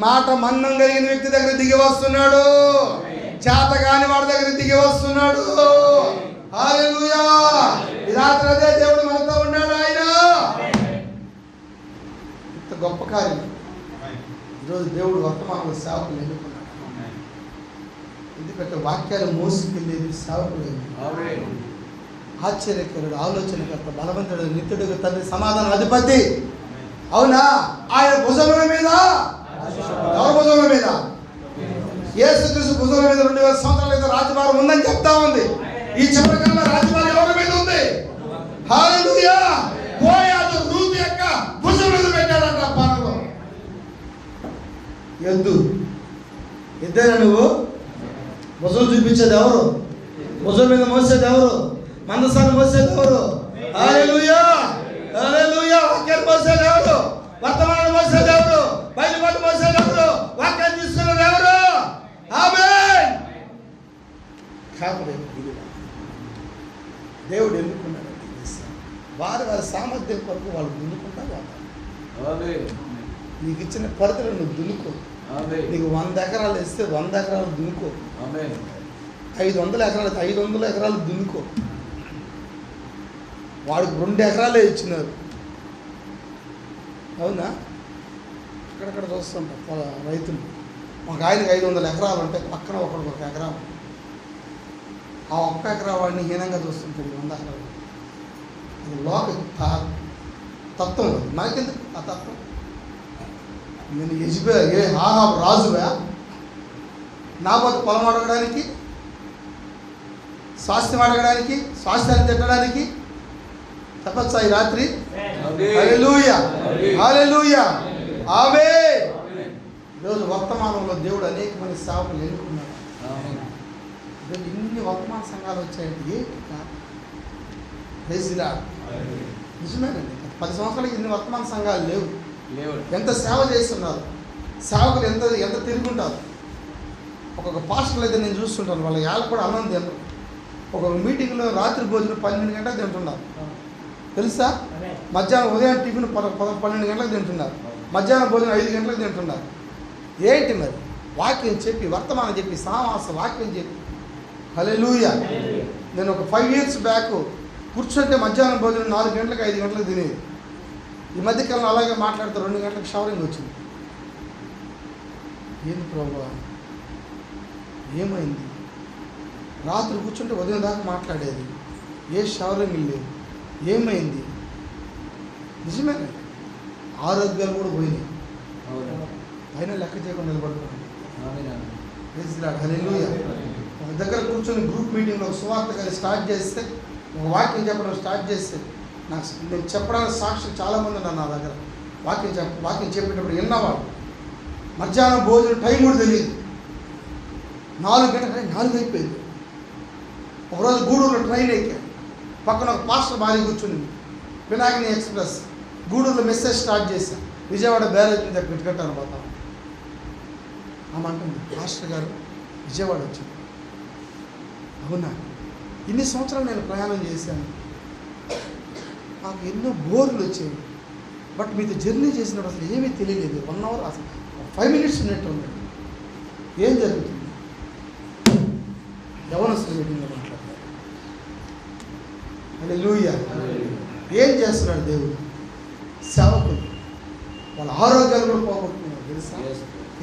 మాట మన్నం కలిగిన వ్యక్తి దగ్గర దిగి వస్తున్నాడు. చేత కాని వాడి దగ్గర దిగి వస్తున్నాడు. హల్లెలూయా. ఈ రాత్రి అదే దేవుడు మనతో ఉన్నాడు. ఆయన ఇంత గొప్ప కార్యం. ఈరోజు దేవుడు వర్తమానంలో సేవకులు ఎన్నుకున్నాడు. ఎందుకంటే వాక్యాలు మోసుకెళ్ళేది సేవకులు. ఆశ్చర్యకరుడు, ఆలోచనకర్త, బలవంతుడు, నిత్యుడు, తండ్రి, సమాధానం అధిపతి. అవునా? ఆయన భుజముల మీద, ఎవరి భుజముల మీద? యేసుక్రీస్తు భుజముల మీద 2000 సంవత్సరాల క్రితం రాజభారం ఉందని చెప్తా ఉంది. ఈ చివరి కాలంలో రాజభారం ఎవరి మీద ఉంది? హల్లెలూయా. బోయాజు రూతు యొక్క భుజం మీద పెట్టాడంట పానలో. ఎద్దేనా నువ్వు? భుజం చూపించేది ఎవరు? భుజం మీద మోసేది ఎవరు? మందసాన్ని మోసేది ఎవరు? హల్లెలూయా. హల్లెలూయా. వాక్యాన్ని మోసేది ఎవరు? వర్తమానాన్ని మోసేది ఎవరు? బయలుపాటు మోసేది ఎవరు? వాక్యాన్ని తీసుకున్నది ఎవరు? ఆమేన్. కాబట్టి దేవుడు ఎన్నుకున్నాడు. వారి సామర్థ్యం కొరకు వాళ్ళు దున్నుకుంటా పోతారు. నీకు ఇచ్చిన పరిధిలో నువ్వు దున్నుకో. నీకు 100 ఎకరాలు ఇస్తే 100 ఎకరాలు దున్నుకో. 500 ఎకరాలు 500 ఎకరాలు దున్నుకో. వాడికి 2 ఎకరాలే ఇచ్చినారు. అవునా? అక్కడక్కడ చూస్తుంటాం రైతులు. మాకు ఆయనకి 500 ఎకరాలు ఉంటాయి, పక్కన ఒకడికి 1 ఎకరా. ఆ 1 ఎకరా వాడిని హీనంగా చూస్తుంటాడు. 100 ఎకరాలు. అది లోక తత్వం. మనకెందుకు ఆ తత్వం? నేను ఆహాబు రాజువా? నాబోతు పొలం అడగడానికి, స్వాస్థ్యం అడగడానికి, స్వాస్థ్యాన్ని తిట్టడానికి? చెప్పచ్చా ఈ రాత్రి? హల్లెలూయా. హల్లెలూయా. ఆమేన్. ఈరోజు వర్తమానంలో దేవుడు అనేక మంది సేవకులు ఎన్నుకున్నాడు. ఇన్ని వర్తమాన సంఘాలు వచ్చాయంటే నిజమేనండి. 10 సంవత్సరాలకి ఇన్ని వర్తమాన సంఘాలు లేవు. ఎంత సేవ చేస్తున్నారు సేవకులు, ఎంత తిరుగుంటారు. ఒక్కొక్క పాస్టర్లు అయితే నేను చూస్తుంటాను, వాళ్ళ యాళ్ళు కూడా అన్నం తినరు. ఒక్కొక్క మీటింగ్లో రాత్రి భోజనం 12 గంటలకు తింటున్నారు. తెలుసా? మధ్యాహ్నం ఉదయం టిఫిన్ 12 గంటలకు తింటున్నారు. మధ్యాహ్నం భోజనం 5 గంటలకు తింటున్నారు. ఏంటి మరి? వాక్యం చెప్పి, వర్తమానం చెప్పి, సామాస వాక్యం చెప్పి. హల్లెలూయా. నేను ఒక 5 years బ్యాక్ కూర్చుంటే మధ్యాహ్నం భోజనం 4 గంటలకు 5 గంటలకు తినేది. ఈ మధ్యకాలంలో అలాగే మాట్లాడితే 2 గంటలకు షవరింగ్ వచ్చింది. ఏంది ప్రభువా, ఏమైంది? రాత్రి కూర్చుంటే ఉదయం దాకా మాట్లాడేది, ఏ షవరింగ్ లేదు. ఏమైంది? నిజమేనా? ఆరోగ్యాలు కూడా పోయినాయి. అయినా లెక్క చేయకుండా నిలబడుతున్నాను. హల్లెలూయా. ఒక దగ్గర కూర్చొని గ్రూప్ మీటింగ్లో సువార్త గారి స్టార్ట్ చేస్తే, ఒక వాక్యం చెప్పడం స్టార్ట్ చేస్తే, నేను చెప్పడానికి సాక్షి చాలామంది ఉన్నారు నా దగ్గర. వాక్యం చెప్పేటప్పుడు విన్నవాడు. మధ్యాహ్నం భోజనం టైం కూడా తెలియదు. 4 గంటల 4 అయిపోయింది. ఒకరోజు గూడూరులో ట్రైన్ ఎక్కాను. పక్కన ఒక పాస్టర్ భార్య కూర్చుని పినాకిని ఎక్స్ప్రెస్ గూడూరులో మెసేజ్ స్టార్ట్ చేశాను. విజయవాడ బ్యారేజ్ మీద పెట్టుకుంటాను పోతాను. ఆమె అంటుంది, పాస్టర్ గారు విజయవాడ వచ్చింది. అవునా? ఇన్ని సంవత్సరాలు నేను ప్రయాణం చేశాను, నాకు ఎన్నో బోర్లు వచ్చాయి. బట్ మీతో జర్నీ చేసినప్పుడు అసలు ఏమీ తెలియలేదు. 1 hour అసలు 5 minutes ఉన్నట్టు ఉంది. ఏం జరుగుతుంది? యవనస్తుల మీటింగ్లో మాట్లాడతారు. హల్లెలూయా. ఏం చేస్తున్నాడు దేవుడు? సేవకులు వాళ్ళ ఆరోగ్యాలు కూడా పోగొట్టుకున్నారు. తెలుసా?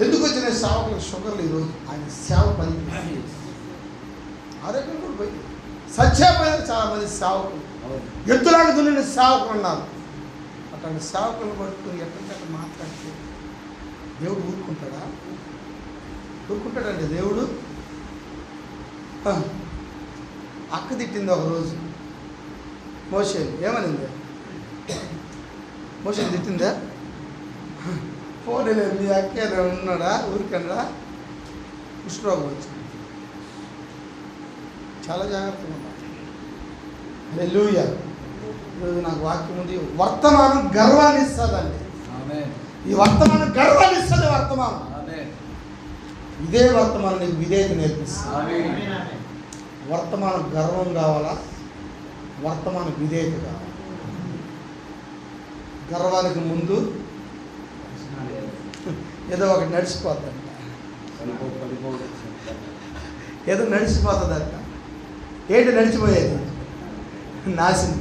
ఎందుకు వచ్చిన సేవకులకు షుగర్లు? ఈరోజు ఆయన సేవ పని ఆరోగ్యం కూడా పోయింది. సత్యమైన చాలామంది సేవకులు, ఎత్తులాగా దున్నిన సేవకులు ఉన్నారు. అట్లాంటి సేవకులను పట్టుకుని ఎక్కడికక్కడ మాట్లాడితే దేవుడు ఊరుకుంటాడా? ఊరుకుంటాడండి దేవుడు. అక్క తిట్టింది ఒకరోజు మోషేని. ఏమనింది? మోషేని తిట్టిందా? పోనీ మీ అక్క ఉన్నాడా ఊరికన్నా? కుష్ఠరోగం వచ్చింది. చాలా జాగ్రత్తగా ఉన్నాను. హల్లెలూయా. ఈరోజు నాకు వాక్యం ఉంది, వర్తమానం గర్వాన్ని ఇస్తుందండి. ఈ వర్తమానం గర్వాన్ని ఇస్తుంది. వర్తమానం ఇదే వర్తమానం నీకు విధేయత నేర్పిస్తుంది. వర్తమానం గర్వం కావాలా? వర్తమానం విధేయత కావాలా? గర్వానికి ముందు ఏదో ఒకటి నడిచిపోద్దంట, ఏదో నడిచిపోతుందంట. ఏంటి నడిచిపోయేది? నాశనం.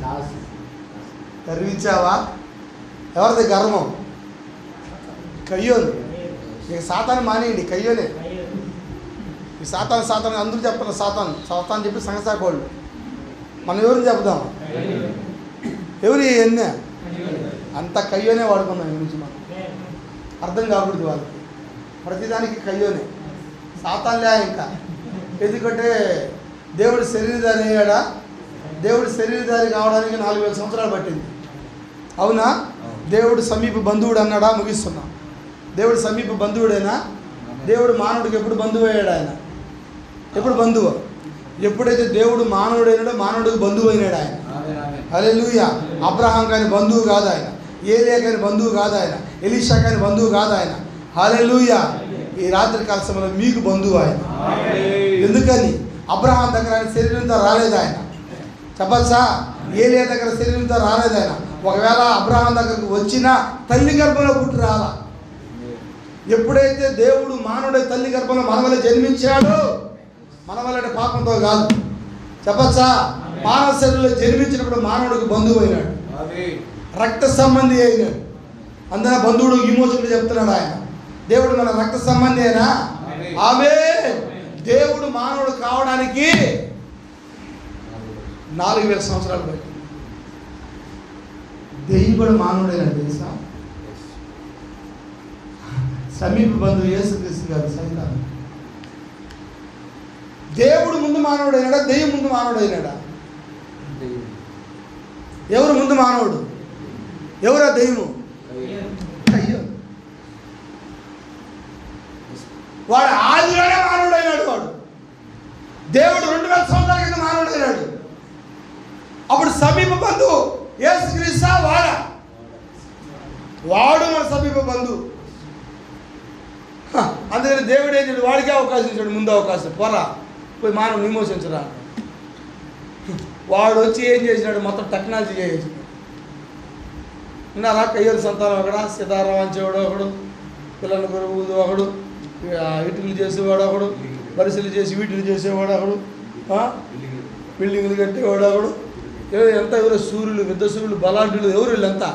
గర్వించావా? ఎవరిది గర్వం? కయ్యోను. ఇక సాతాను మానేయండి, కయ్యోనే. ఈ సాతాను అందరూ చెప్పాలి. సాతాను చెప్పి సంగసాకోళ్ళు. మనం ఎవరిని చెప్దాం? ఎవరు ఎన్న అంత కయ్యోనే వాడుకున్నాం. ఈ నుంచి మనం అర్థం కాకూడదు వాళ్ళకి. ప్రతిదానికి కయ్యోనే. సాతాన్లే ఇంకా. ఎందుకంటే దేవుడు శరీరధారి అయ్యాడా? దేవుడు శరీరధారి కావడానికి 4000 సంవత్సరాలు పట్టింది. అవునా? దేవుడు సమీప బంధువుడు అన్నాడా? ముగిస్తున్నాం. దేవుడు సమీప బంధువుడైనా? దేవుడు మానవుడికి ఎప్పుడు బంధువు అయ్యాడు? ఆయన ఎప్పుడు బంధువు? ఎప్పుడైతే దేవుడు మానవుడైనాడో మానవుడికి బంధువు అయినాడు ఆయన. హల్లెలూయా. అబ్రహాం కానీ బంధువు కాదు ఆయన. ఏలియా కానీ బంధువు కాదు ఆయన. ఎలీషా కానీ బంధువు కాదు ఆయన. హల్లెలూయా. ఈ రాత్రి కాల సమయంలో మీకు బంధువు ఆయన. ఎందుకని? అబ్రహాం దగ్గర ఆయన శరీరంతో రాలేదు ఆయన. చెప్పచ్చా? ఏలియా దగ్గర శరీరంతో రాలేదు ఆయన. ఒకవేళ అబ్రహాం దగ్గరకు వచ్చినా తల్లి గర్భంలో పుట్టి రాలా. ఎప్పుడైతే దేవుడు మానవుడే తల్లి గర్భంలో మన వల్ల జన్మించాడో, మన వల్ల పాపంతో కాదు. చెప్పచ్చా? మానవ శరీరంలో జన్మించినప్పుడు మానవుడికి బంధువు అయినాడు, రక్త సంబంధి అయినాడు. అందున బంధువుడు విమోచకుడు చెప్తున్నాడు ఆయన. దేవుడు మన రక్త సంబంధి అయినా ఆమె దేవుడు మానవుడు కావడానికి 4000 సంవత్సరాలు పట్టింది. దెయ్యం కూడా మానవుడైనా తెలుసా? సమీప బంధువు యేసుక్రీస్తు గారు సైతం. దేవుడు ముందు మానవుడైనాడా? దెయ్యం ముందు మానవుడైనాడా? ఎవరు ముందు మానవుడు? ఎవరా దెయ్యము? అయ్యో, వాడు ఆదిలోనే మానవుడైనాడు. వాడు దేవుడు 2000 సంవత్సరాల కింద మానవుడైనాడు. అప్పుడు సమీప బంధువు యేసుక్రీస్తు వాడు మన సమీప బంధువు. అందుకని దేవుడు ఏం చేశాడు? వాడికే అవకాశం ఇచ్చాడు, ముందు అవకాశం. పోరా పోయి మానవుని విమోచించరా. వాడు వచ్చి ఏం చేసినాడు? మొత్తం టెక్నాలజీ చేసేసాడు. ఉన్నారా? కయ్యూరు సంతానం ఒకడా, సీతారాం అంచేవాడు ఒకడు, పిల్లల గురువు ఒకడు, ఇటుకలు చేసేవాడు ఒకడు, పరిశీలి చేసి వీటిని చేసేవాడు ఒకడు, బిల్డింగ్లు కట్టేవాడు ఒకడు. ఎంత ఎవరో సూర్యులు, పెద్ద సూర్యులు, బలాఢ్యులు, ఎవరు వీళ్ళంతా?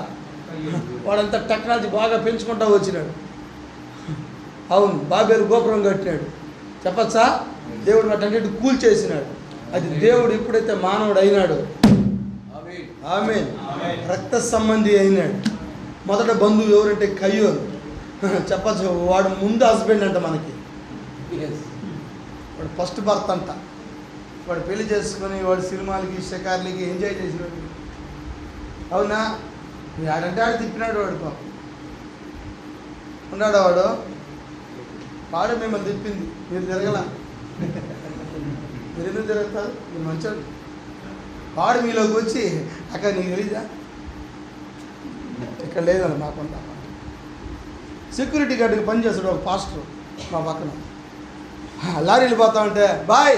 వాడంతా టెక్నాలజీ బాగా పెంచుకుంటూ వచ్చినాడు. అవును, బాబేలు గోపురం కట్టినాడు. చెప్పచ్చా? దేవుడు వాటన్నిటి కూల్ చేసినాడు. అది దేవుడు ఎప్పుడైతే మానవుడు అయినాడు, ఆమేన్, రక్త సంబంధి అయినాడు. మొదట బంధువు ఎవరంటే కయ్యూరు. చెప్పచ్చు, వాడు ముందు హస్బెండ్ అంట మనకి. వాడు ఫస్ట్ భర్త అంట. వాడు పెళ్లి చేసుకొని వాడు సినిమాలకి షికార్లకి ఎంజాయ్ చేసినాడు. అవునా? ఆడంటే ఆడు తిప్పినాడు. వాడు పాపం ఉన్నాడు. వాడు మిమ్మల్ని తిప్పింది, మీరు తిరగల. మీరు ఎందుకు తిరుగుతారు? మీరు మంచోడు. వాడు మీలోకి వచ్చి అక్కడ నీకు తెలీదా? ఇక్కడ లేదన్న మాకుండా సెక్యూరిటీ గార్డుకి పనిచేస్తాడు ఒక పాస్టర్ మా పక్కన. లారీలు పోతా ఉంటే బాయ్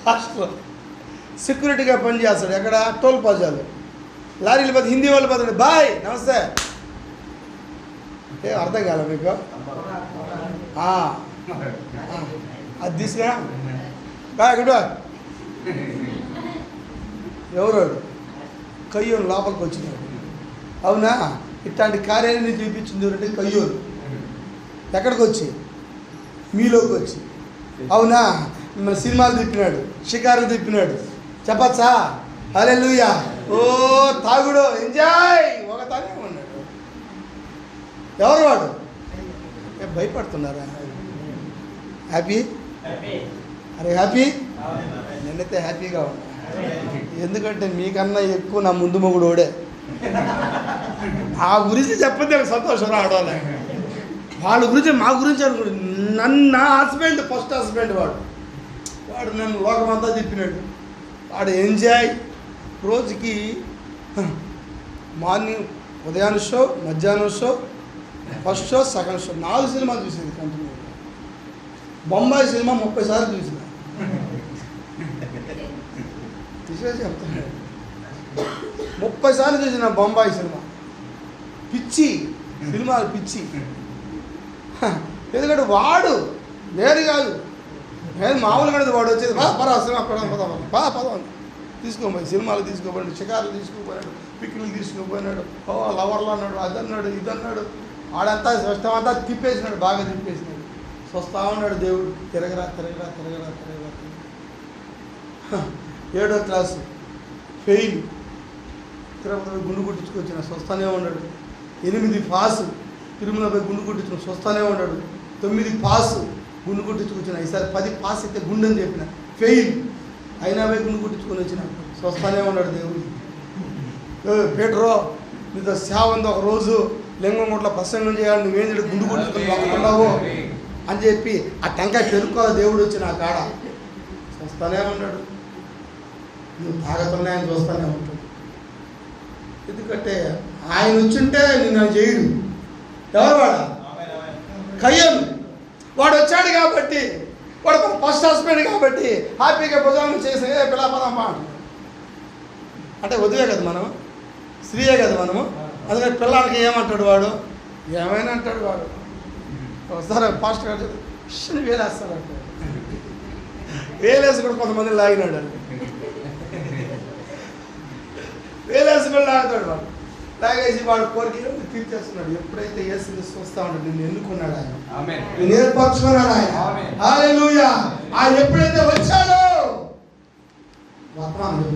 పాస్టర్ సెక్యూరిటీగా పనిచేస్తాడు. ఎక్కడ? టోల్ ప్లాజాలో. లారీలు పోతే హిందీ వాళ్ళు పోతాడు, బాయ్ నమస్తే. ఏ అర్థం కాలే మీకు? అది తీసుకురా బాయ్. గుడ్. ఎవరు? కయ్యూరు లోపలికి వచ్చినాడు. అవునా? ఇట్లాంటి కార్యాలన్నీ చూపించింది ఎవరంటే కయ్యూరు. ఎక్కడికి వచ్చి? మీలోకి వచ్చి. అవునా? మన సినిమాలు తిప్పినాడు, షికారులు తిప్పినాడు. చెప్పచ్చా? హల్లెలూయా. ఓ తాగుడు ఎంజాయ్ ఒక తానే ఉన్నాడు. ఎవరు వాడు? భయపడుతున్నారా? హ్యాపీ? అరే హ్యాపీ? నేనైతే హ్యాపీగా ఉన్నా. ఎందుకంటే మీకన్నా ఎక్కువ నా ముందు మొగుడు ఓడే. ఆ గురించి చెప్పండి, నాకు సంతోషం రావడాలి. వాళ్ళ గురించి మా గురించి అనుకోండి. నా హస్బెండ్ ఫస్ట్ హస్బెండ్ వాడు నన్ను లోకమంతా తిప్పినాడు. వాడు ఎంజాయ్ రోజుకి మార్నింగ్ ఉదయాన్ని షో, మధ్యాహ్నం show, first show, second show 4 సినిమాలు చూసేది కంటిన్యూ. బొంబాయి సినిమా 30 సార్లు చూసిన. చెప్తాను 30 సార్లు చూసిన బొంబాయి సినిమా. పిచ్చి సినిమాలు పిచ్చి. ఎందుకంటే వాడు నేను కాదు, నేను మామూలుగా వాడు వచ్చేది పరా సినిమా పదం తీసుకోపోయి సినిమాలు తీసుకోపోయాడు, షికారులు తీసుకోపోయాడు, పిక్నిక్ తీసుకోపోయినాడు, లవర్లు అన్నాడు, అదన్నాడు ఇదన్నాడు. ఆడంతా స్వస్థమంతా తిప్పేసినాడు, బాగా తిప్పేసినాడు. స్వస్థా ఉన్నాడు దేవుడు. తిరగరా 7వ క్లాసు ఫెయిల్. తిరుపతిపై గుండు కొట్టించుకొచ్చిన స్వస్థానే ఉన్నాడు. 8 పాసు తిరుమలపై గుండు కొట్టించుకుని స్వస్థానే ఉన్నాడు. 9 పాసు గుండు కొట్టించుకొచ్చిన. ఈసారి 10 పాస్ అయితే గుండు అని చెప్పిన, ఫెయిల్. అయినా పోయి గుండు కొట్టించుకొని వచ్చిన, స్వస్థానే ఉన్నాడు దేవుడు. పేటరో నీతో సేవ ఉంది, ఒక రోజు లింగంగుంట్ల ప్రసంగం చేయాలి, నువ్వేం చేయడు గుండు కొట్టించుకొని పక్కకున్నావు అని చెప్పి ఆ టెంకాయ పెరుక్కోవాలి. దేవుడు వచ్చి నా కాడ చూస్తానే ఉన్నాడు. నువ్వు తాగుతున్నా ఆయన చూస్తూనే ఉంటాడు. ఎందుకంటే ఆయన వచ్చుంటే నిన్ను చేయడు. ఎవరు వాడు? కయ్యను. వాడు వచ్చాడు కాబట్టి, వాడు ఫస్ట్ హస్బెండ్ కాబట్టి హ్యాపీగా భుజాలను చేసి పిల్లపదమ్మా అంటే వదిలే కదా మనం, స్త్రీయే కదా మనము. అందుకని పిల్లలకి ఏమంటాడు వాడు? ఏమైనా అంటాడు వాడు. ఒకసారి పాస్టర్ గారు చెప్తే వేలేస్తాడు. వేలేసి కూడా కొంతమంది లాగినాడు. వేలేసి కూడా లాగుతాడు వాడు. లాగేసి వాడు కోరికలు తీర్చేస్తున్నాడు. ఎప్పుడైతే యేసు వస్తా ఉంటాడు, నిన్ను ఎన్నుకున్నాడు ఆయన, నిన్ను ఏర్పరచుకున్నాడు ఆయన. హల్లెలూయా. ఆయన ఎప్పుడైతే వచ్చాడో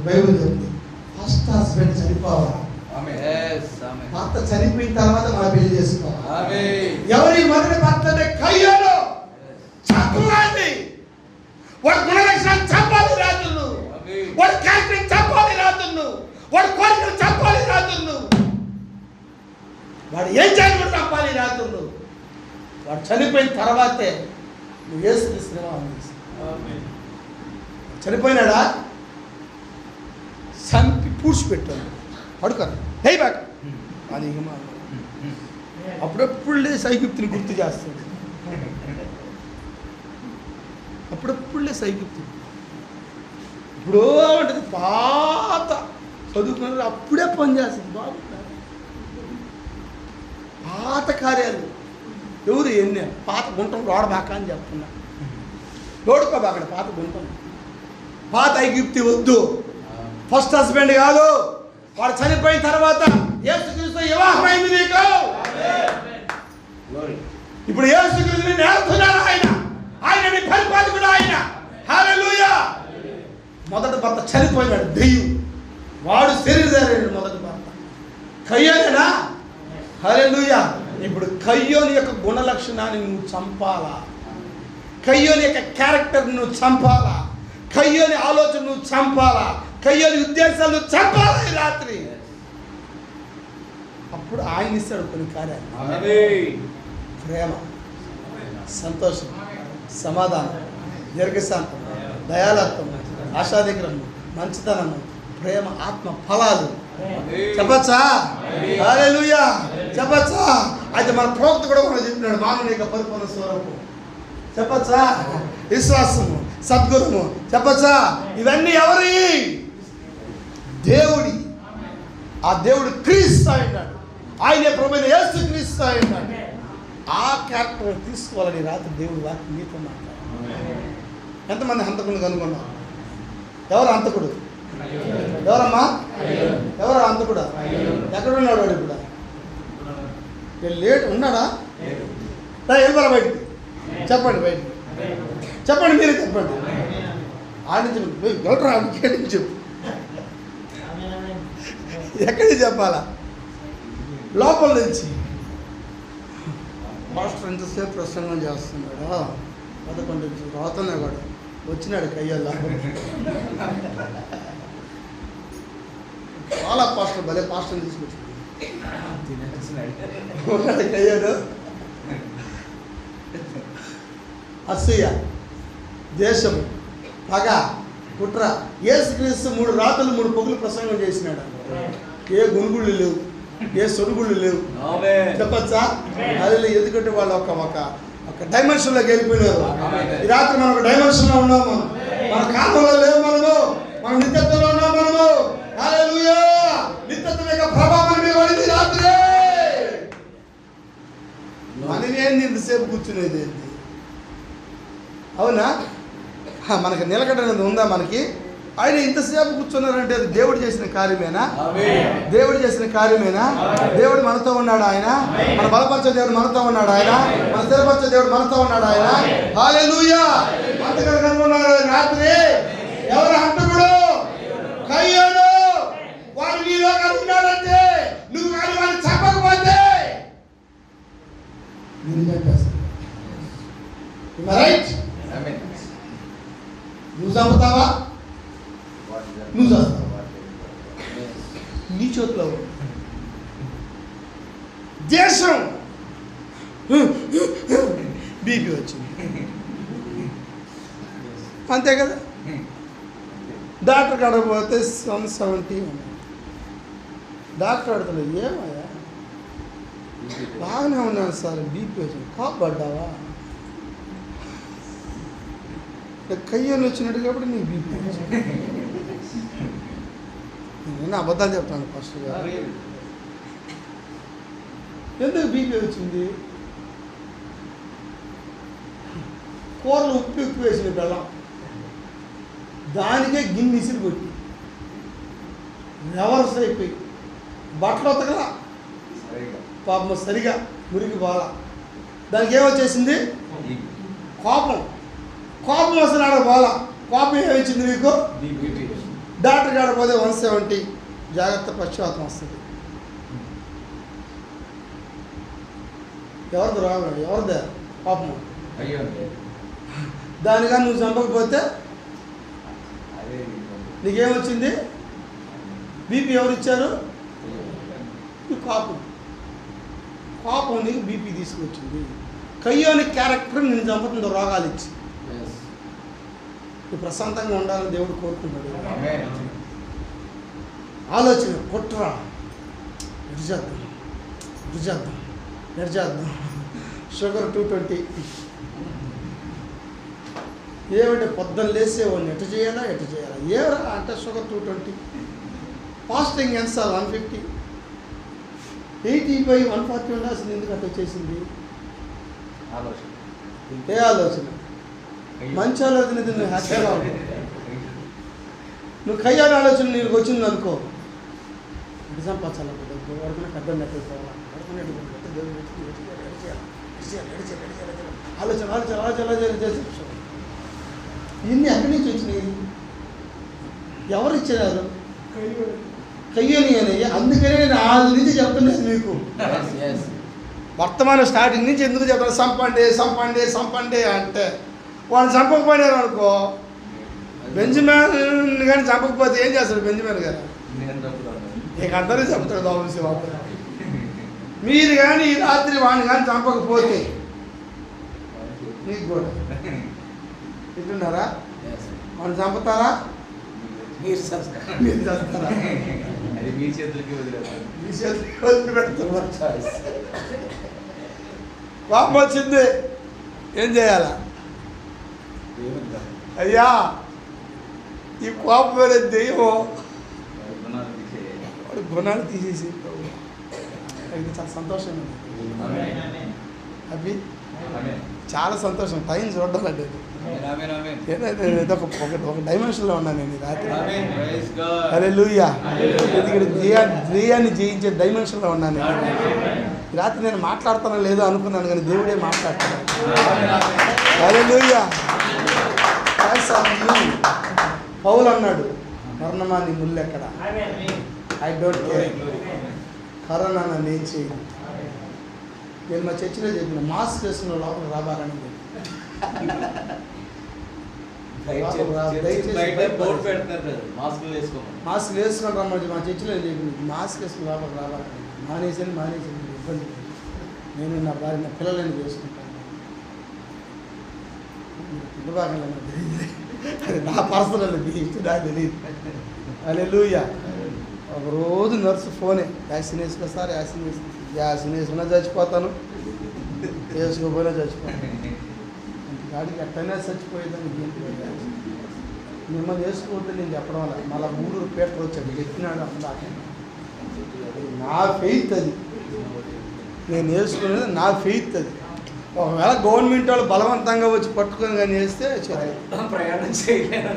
బైబిల్ చెప్తుంది ఫస్ట్ హస్బెండ్ చనిపోవాలి, భర్త చనిపోయిన తర్వాత మన పెళ్లి చేసుకోవాలి. ఎవరి మొదటి భర్త అంటే కయ్యను. చంపాలి వాడు, గుణలక్షణాలు చంపాలి రాజును, వాడు క్యారెక్టర్ చంపాలి రాజును, వాడు కోరికలు చంపాలి రాజును, వాడు ఏం చేయాలి చంపాలి రాజును. వాడు చనిపోయిన తర్వాతే నువ్వు యేసు తీసుకున్నావు. చనిపోయినాడా? చంపి పూడ్చిపెట్టాను, పడుకోను హై బ్యాక్ అది. అప్పుడప్పుడులే ఐగుప్తుని గుర్తు చేస్తాడు. అప్పుడప్పుడులే ఐగుప్తుని ఇప్పుడు ఉంటుంది. పాత చదువుకున్న అప్పుడే పని చేస్తుంది. బాగుంటుంది పాత కార్యాలు. ఎవరు ఎన్ని పాత గుంటం రోడబాక అని చెప్తున్నా. రోడుకోబాక పాత గుంటం. పాత ఐగుప్తి వద్దు. ఫస్ట్ హస్బెండ్ కాదు, వాడు చనిపోయిన తర్వాత యేసుక్రీస్తు వివాహమైంది నీకు. ఇప్పుడు యేసుక్రీస్తుని నేర్చుకున్నాడు ఆయన, ఆయన నీ పరిపాలకుడు ఆయన. హల్లెలూయా. మొదటి భర్త చనిపోయినాడు దెయ్యం, వాడు శరీరధారి. మొదటి భర్త కయ్యోనేనా? హల్లెలూయా. ఇప్పుడు కయ్యోని యొక్క గుణ లక్షణాన్ని నువ్వు చంపాలా, కయ్యోని యొక్క క్యారెక్టర్ నువ్వు చంపాలా, కయ్యోని ఆలోచన నువ్వు చంపాలా, కయ్యోని ఉద్దేశాలు నువ్వు చంపాలా ఈ రాత్రి. అప్పుడు ఆయన ఇస్తాడు కొన్ని కార్యాలు. ప్రేమ, సంతోషం, సమాధానం, దీర్ఘశాంతం, దయాలత్వం, ఆశానిగ్రహం, మంచితనము, ప్రేమ, ఆత్మ ఫలాలు. చెప్పచ్చా? హల్లెలూయా. చెప్పచ్చా? అయితే మన ప్రవక్త కూడా మనం చెప్పినాడు, మానవునిక పరిపూర్ణ స్వరూపం. చెప్పచ్చా? విశ్వాసము, సద్గుణము. చెప్పచ్చా? ఇవన్నీ ఎవరి? దేవుడి. ఆ దేవుడు క్రీస్తు అయినాడు, ఆయనే ప్రభువైన యేసు క్రీస్తు అయినాడు. ఆ క్యారెక్టర్ తీసుకోవాలని రాత్రి దేవుడు వాక్యం నీతో మాట్లాడారు. ఎంతమంది హంతకులు కనుగొన్నారు? ఎవరు హంతకుడు? ఎవరమ్మా? ఎవరు హంతకుడా? ఎక్కడున్నాడు వాడు? ఇప్పుడు లేట్ ఉన్నాడా? వెళ్ళారా బయటికి? చెప్పండి, బయటికి చెప్పండి, మీరే చెప్పండి. ఆడించండి, ఎవరు ఆడించి చెప్పు. ఎక్కడికి చెప్పాలా? లోపల నుంచి. మాస్టర్ ఎంతసేపు ప్రసంగం చేస్తున్నాడు, 11 నుంచి రాతనే కూడా వచ్చినాడు కయ్యల్లా. చాలా పాస్టర్, భలే పాస్టర్ని తీసుకొచ్చాడు కయ్యాడు. అసూయ, దేశము, పగ, కుట్ర. యేసుక్రీస్తు 3 రాత్రులు 3 పొగులు ప్రసంగం చేసినాడు. ఏ గుణుగుళ్ళు లేవు, ఏ సొరుగుళ్ళు లేవు. చెప్పచ్చా? అది ఎందుకంటే వాళ్ళు ఒక డైమెన్షన్లోకి వెళ్ళిపోయినారు. ఈ రాత్రి మనం ఒక డైమెన్షన్లో ఉన్నాము. మన కాలంలో లేవు మనము, మన నిత్యత్వంలో ఉన్నాము మనము. హల్లెలూయా! నిత్యత్వం యొక్క ప్రభావం మీద పడింది రాత్రి. మనం ఏంది ఇంతసేపు కూర్చునేది ఏంటి? అవునా? మనకి నిలకడ అనేది ఉందా? మనకి ఆయన ఇంతసేపు కూర్చున్నారంటే అది దేవుడు చేసిన కార్యమేనా? దేవుడు చేసిన కార్యమేనా? దేవుడు మనతో ఉన్నాడు. ఆయన మన బలపరిచే దేవుడు మనతో ఉన్నాడు. ఆయన మన స్థిరపరిచే దేవుడు మనతో ఉన్నాడు. ఆయన హల్లెలూయా! అంతగా కనుగొన్నారు రాత్రి. ఎవరు హంతకుడు? కయ్యోను. వాడు నీలో కనుగొన్నాడంటే నువ్వు కానీ వాడిని చంపకపోతే రైట్. నువ్వు చంపుతావా? నువ్వు చేస్తావా? నీ చేతిలో దేశం బీపీ వచ్చింది అంతే కదా. డాక్టర్ కాడకపోతే 170 డాక్టర్ అడుగుతాడు, ఏమయ్యా బాగానే ఉన్నాను సార్, బీపీ వచ్చింది. కాపాడ్డావా? కయ్యలు వచ్చినట్టు కాబట్టి నీకు బీపీ వచ్చింది. నేను అబద్ధాలు చెప్తాను ఫస్ట్గా. ఎందుకు బీపీ వచ్చింది? కూరలు ఉప్పు ఎక్కువ వేసిన బెల్లం, దానికే గిన్నె ఇసిరి కొట్టి రివర్స్ అయిపోయి బట్టలు ఉతకలా, పాపం సరిగా మురికి బాల. దానికి ఏమొచ్చేసింది? కోపం వస్తున్నాడు బాల. కోపం ఏమొచ్చింది నీకు? డాక్టర్ కాడపోతే 170. జాగ్రత్త, పశ్చాత్తం వస్తుంది. ఎవరిది రావాలి? ఎవరిదే పాపం? దానిగా నువ్వు చంపకపోతే నీకేమొచ్చింది? బీపీ ఎవరు ఇచ్చారు? కోపం నీకు బీపీ తీసుకొచ్చింది. కయ్యోని క్యారెక్టర్ నేను చంపుతుందో రోగాలు ఇచ్చి. నువ్వు ప్రశాంతంగా ఉండాలని దేవుడు కోరుకుంటాడు. ఆలోచన కుట్ర, ఎడిచేద్దాం. షుగర్ 220. ఏమంటే పొద్దున్న లేసేవాడిని ఎట్ట చేయాలా ఏవరా అంటే షుగర్ 220. ఫాస్టింగ్ ఎంత సార్? 150. 80/140 ఉండాల్సింది. ఎందుకు అట్లా చేసింది? ఇంతే ఆలోచన. మంచి ఆలోచన. నువ్వు హ్యాపీగా ఉంటావు. నువ్వు కయ్యాల ఆలోచన నీకు వచ్చింది అనుకో, నిజం పచ్చాలి వరకు పెద్ద నెట్టుకోవాలి. ఆలోచన చేసి ఇన్ని ఎక్కడి నుంచి వచ్చినాయి? ఎవరు ఇచ్చినారు? కయ్యోని అని. అందుకనే నేను వాళ్ళ నుంచి చెప్తున్నాను మీకు. వర్తమానం స్టార్టింగ్ నుంచి ఎందుకు చెప్తాను? సంపండి అంటే వాళ్ళు చంపకపోయినారు అనుకో. బెంజమిన్ కానీ చంపకపోతే ఏం చేస్తాడు బెంజమిన్ గారు? నీకు అందరూ చెప్తాడు బాబు. మీరు కానీ ఈ రాత్రి వాడిని కానీ చంపకపోతే మీకు కూడా తింటున్నారా? వాడిని చంపుతారా? మీరు చేస్తారా? మీ చేతులకి వదిలిపెడతారు. పాపం వచ్చింది, ఏం చేయాలా? అయ్యా, ఈ కోపం వేరే దెయ్యం వాడి గుణాలు తీసేసి అది చాలా సంతోషం. అవి చాలా సంతోషం. టైం చూడాలండి. ఏదైతే ఒక డైమెన్షన్లో ఉన్నాను నేను రాత్రి. హల్లెలూయా! ఎందుకంటే దెయ్యాన్ని జయించే డైమెన్షన్లో ఉన్నాను నేను రాత్రి. నేను మాట్లాడతానో లేదో అనుకున్నాను కానీ దేవుడే మాట్లాడతాను. హల్లెలూయా! పౌలు అన్నాడు, మరణమా నీ ముళ్ళు ఎక్కడ? I don't care. కరోనా నన్ను ఏం చేయను. నేను మా చర్చిలో చెప్పిన మాస్క్ వేసుకున్న లోపల రాబారని. మాస్క్ వేసుకొని రమ్మని మా చర్చిలో చెప్పింది. మాస్క్ వేసుకుని లోపల రాబారని. మానేసాను ఇబ్బంది. నేను నా భార్య నా పిల్లలని చేసుకుంటాను. పిల్ల భాగంలో నాకు తెలియదు, అది నా పర్సనల్ ఇష్టం, నాకు తెలియదు. హల్లెలూయా. ఒకరోజు నర్సు ఫోనే, వ్యాక్సిన్ వేసుకో సార్, వ్యాక్సిన్ వేసుకున్నా చచ్చిపోతాను, వేసుకోపోయినా చచ్చిపోతాను. గాడికి ఎట్టయినా చచ్చిపోయేదానికి ఏంటి? మిమ్మల్ని వేసుకోవద్దు నేను చెప్పడం వల్ల మళ్ళీ 3 పేటలు వచ్చాడు, ఎత్తినాడు అప్పుడు. నా ఫెయిత్ అది, నేను వేసుకునేది నా ఫెయిత్ అది. ఒకవేళ గవర్నమెంట్ వాళ్ళు బలవంతంగా వచ్చి పట్టుకొని కానీ వేస్తే ప్రయాణం చేయలేదు,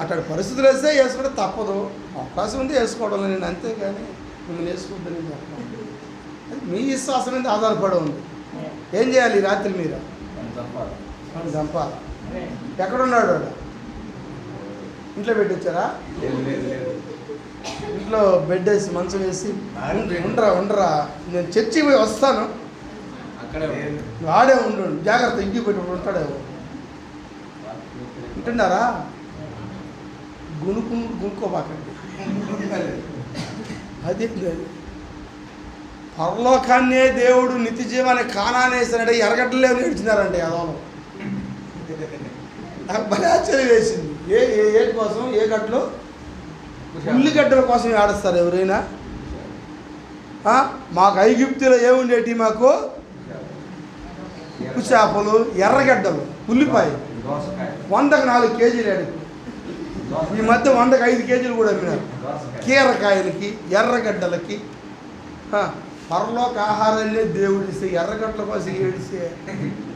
అక్కడ పరిస్థితులు వేస్తే వేసుకోవడం తప్పదు, అవకాశం ఉంది వేసుకోవడం నేను, అంతేగాని మిమ్మల్ని వేసుకోవద్దని నేను చెప్పాను. అది మీ విశ్వాసం మీద ఆధారపడి ఉంది. ఏం చేయాలి ఈ రాత్రి మీరు? చంపాలి. ఎక్కడున్నాడు వాడు? ఇంట్లో పెట్టించారా? ఇంట్లో బెడ్ వేసి మంచం వేసి ఉండరా నేను చర్చికి పోయి వస్తాను, వాడే ఉండు, జాగ్రత్త, ఇంటికి పెట్టి ఉంటాడేమో. వింటున్నారా? గునుకోబాకండి. అది పరలోకాన్నే దేవుడు నిత్య జీవాన్ని కానానేసానంటే ఎరగడ్డలే నేర్చినారంటే అదోలో. నాకు భలే ఆశ్చర్యం వేసింది. ఏ కోసం, ఏ గడ్డలు? ఉల్లిగడ్డల కోసం ఆడుస్తారు ఎవరైనా? మాకు ఐగుప్తులో ఏముండేటి? మాకు ఉప్పు చేపలు, ఎర్రగడ్డలు, ఉల్లిపాయ 100కి 4 కేజీలు అడిగి, ఈ మధ్య 100కి 5 కేజీలు కూడా అమ్మినారు. కీరకాయలకి, ఎర్రగడ్డలకి. పరలోక ఆహారాన్ని దేవుడిస్తే ఎర్రగడ్డల కోసం ఏడిస్తే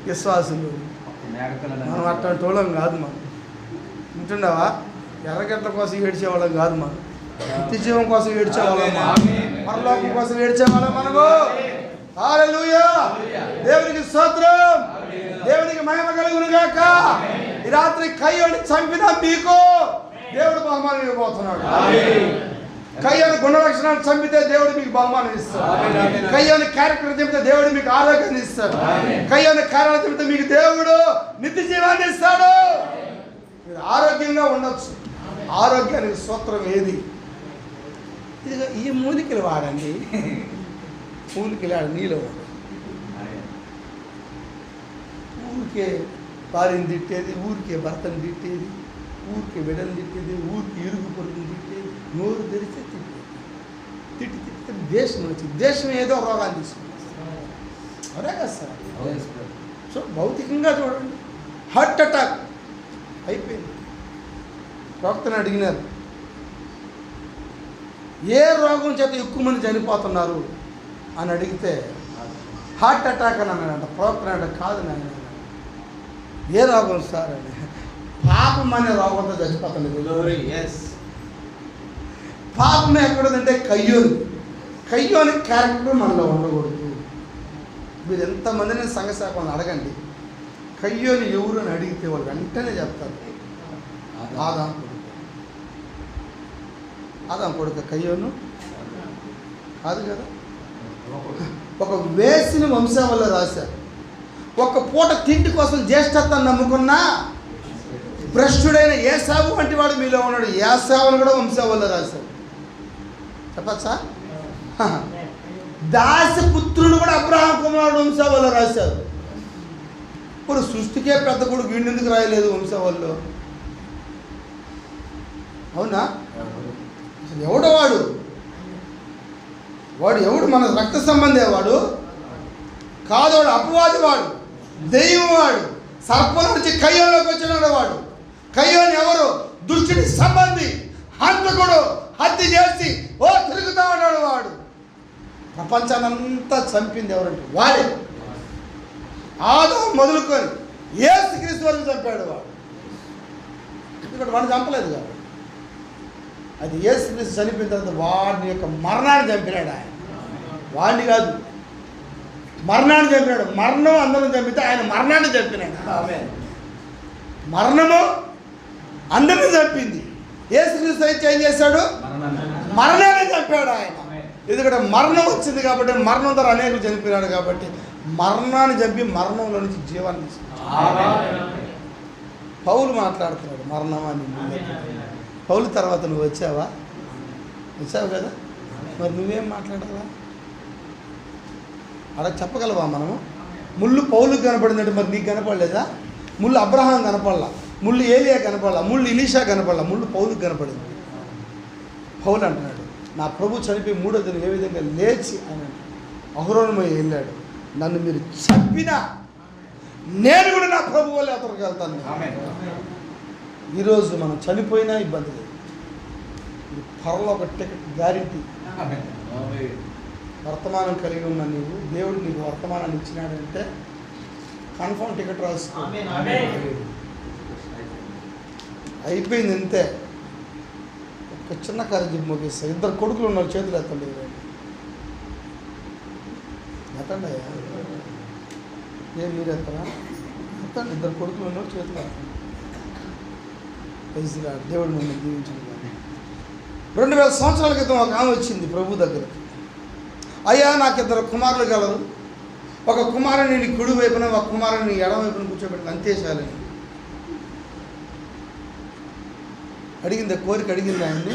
విశ్వాసులు మనం అట్లాంటి వాళ్ళం కాదు. మనం వింటున్నావా? ఎర్రగడ్డల కోసం ఏడ్చేవాళ్ళం కాదు, మనం నిత్యజీవం కోసం ఏడ్చేవాళ్ళం, పరలోకం కోసం ఏడ్చేవాళ్ళం మనము. హల్లెలూయా. దేవునికి స్తోత్రం, దేవునికి మహిమ కలుగును గాక. ఈ రాత్రి కయ్యోని చంపిన మీకు దేవుడు బహుమానం ఇవ్వబోతున్నాడు. కయ్యోని గుణ లక్షణాలు చంపితే దేవుడు మీకు బహుమానం ఇస్తాడు. కయ్యోని క్యారెక్టర్ చెబితే దేవుడు మీకు ఆరోగ్యాన్ని ఇస్తాడు. కయ్యోని కార్యాలు చెబితే మీకు దేవుడు నిత్య జీవాన్ని ఇస్తాడు. మీరు ఆరోగ్యంగా ఉండొచ్చు. ఆరోగ్యానికి సూత్రం ఏది? ఇది ఈ మూలికలు వాడండి. మూలికలు ఆడ నీళ్ళు వాడు. ఊరికే భార్యను తిట్టేది, ఊరికే భర్తను తిట్టేది, ఊరికే బిడ్డను తిట్టేది, ఊరికి ఇరుగు పొరుగును తిట్టేది, నోరు తెరిస్తే తిట్టి దేశం వచ్చింది. దేశం ఏదో రోగాలు తీసుకుంది. అదే కదా సార్. సో భౌతికంగా చూడండి, హార్ట్ అటాక్ అయిపోయింది. డాక్టర్ని అడిగినారు, ఏ రోగం చేత ఎక్కువ మంది చనిపోతున్నారు అని అడిగితే హార్ట్ అటాక్ అని అన్నాడంట. ప్రవక్త అంటే కాదు నాయన, ఏ రోగం సార్ అని. పాపం అనే రోగంతో చచ్చిపోతుంది. పాపం ఎక్కడుందంటే కయ్యోని క్యారెక్టర్ మనలో ఉండకూడదు. మీరు ఎంతమందిని సంఘశాఖలను అడగండి, కయ్యోని ఎవరు అని అడిగితే వాళ్ళు వెంటనే చెప్తారు ఆదాం కొడుకు కయ్యోను కాదు కదా. ఒక వేసిన వంశావళిలో రాశారు. ఒక పూట తిండి కోసం జ్యేష్ఠత్వాన్ని నమ్ముకున్న భ్రష్టుడైన ఏసావు వంటి వాడు మీలో ఉన్నాడు. ఏసావును కూడా వంశావళిలో రాశారు. చెప్పచ్చా? దాసపుత్రుడు కూడా అబ్రహాం కుమారుడు వంశావళిలో రాశారు. ఇప్పుడు సృష్టికే పెద్ద కొడుకు వీడినందుకు రాయలేదు వంశావళిలో? అవునా? అసలు ఎవడో వాడు ఎవడు? మన రక్త సంబంధే వాడు కాదు. వాడు అపవాది, వాడు దెయ్యం, వాడు సర్పం నుంచి కయ్యోలోకి వచ్చినాడు. వాడు కయ్యోని ఎవరు? దుష్టుడి సంబంధి, హంతకుడు, హత్య చేసి తిరుగుతా ఉన్నాడు. వాడు ప్రపంచానంతా చంపింది ఎవరంటే వాడే. ఆదాము మొదలుకొని యేసుక్రీస్తు వరకు చంపాడు వాడు. ఎందుకంటే వాడిని చంపలేదు కాబట్టి. అది యేసుక్రీస్తు చనిపోయిన తర్వాత వాడి యొక్క మరణాన్ని చంపినాడు ఆయన. వాడిని కాదు, మరణాన్ని చంపినాడు. మరణం అందరం చంపితే ఆయన మరణాన్ని చంపినాడు. మరణము అందరిని చంపింది. యేసుక్రీస్తు అయితే ఏం చేశాడు? మరణాన్ని చంపాడు ఆయన. ఎందుకంటే మరణం వచ్చింది కాబట్టి, మరణం ద్వారా అనేకులు చనిపోయినాడు కాబట్టి మరణాన్ని చంపి మరణంలో నుంచి జీవాన్ని తీసుకున్నాడు. పౌలు మాట్లాడుతున్నాడు మరణమాన్ని. పౌలు తర్వాత నువ్వు వచ్చావు కదా, మరి నువ్వేం మాట్లాడాలా? అలా చెప్పగలవా మనము? ముళ్ళు పౌలుకు కనపడిందంటే మరి నీకు కనపడలేదా? ముళ్ళు అబ్రహాం కనపడలా, ముళ్ళు ఏలియా కనపడలా, ముళ్ళు ఎలీషా కనపడలా, ముళ్ళు పౌలుకి కనపడింది. పౌలు అంటున్నాడు, నా ప్రభు చనిపోయి 3వ దినం ఏ విధంగా లేచి ఆయన అహరోనుమై వెళ్ళాడు, నన్ను మీరు చంపినా నేను కూడా నా ప్రభు వల్ల అతనికి వెళ్తాను. ఈరోజు మనం చనిపోయినా ఇబ్బంది లేదు, పరలోక టికెట్ గ్యారెంటీ. వర్తమానం కలిగి ఉన్న నీవు, దేవుడు నీకు వర్తమానాన్ని ఇచ్చినాడంటే కన్ఫర్మ్ టికెట్ రాసుకో. అయిపోయింది అంతే. ఒక చిన్న కార్యం ముగిస్తారు. 2 కొడుకులు ఉన్నారు, చేతులు ఎత్తండి. ఎత్తండి అయ్యా, ఏం మీరు ఎత్తరా? ఎత్తండి. 2 కొడుకులు ఉన్నారు, చేతులు ఎత్తండి. దేవుడు మిమ్మల్ని దీవించింది. 2000 సంవత్సరాల క్రితం ఒక ఆమె వచ్చింది ప్రభు దగ్గరికి. అయ్యా, నాకు 2 కుమారులు కలరు, ఒక కుమారుని నీ కుడి వైపున, ఒక కుమారుని ఎడమ వైపున కూర్చోబెట్టిన అంతేశాలని అడిగింది. కోరిక అడిగింది, ఆయన్ని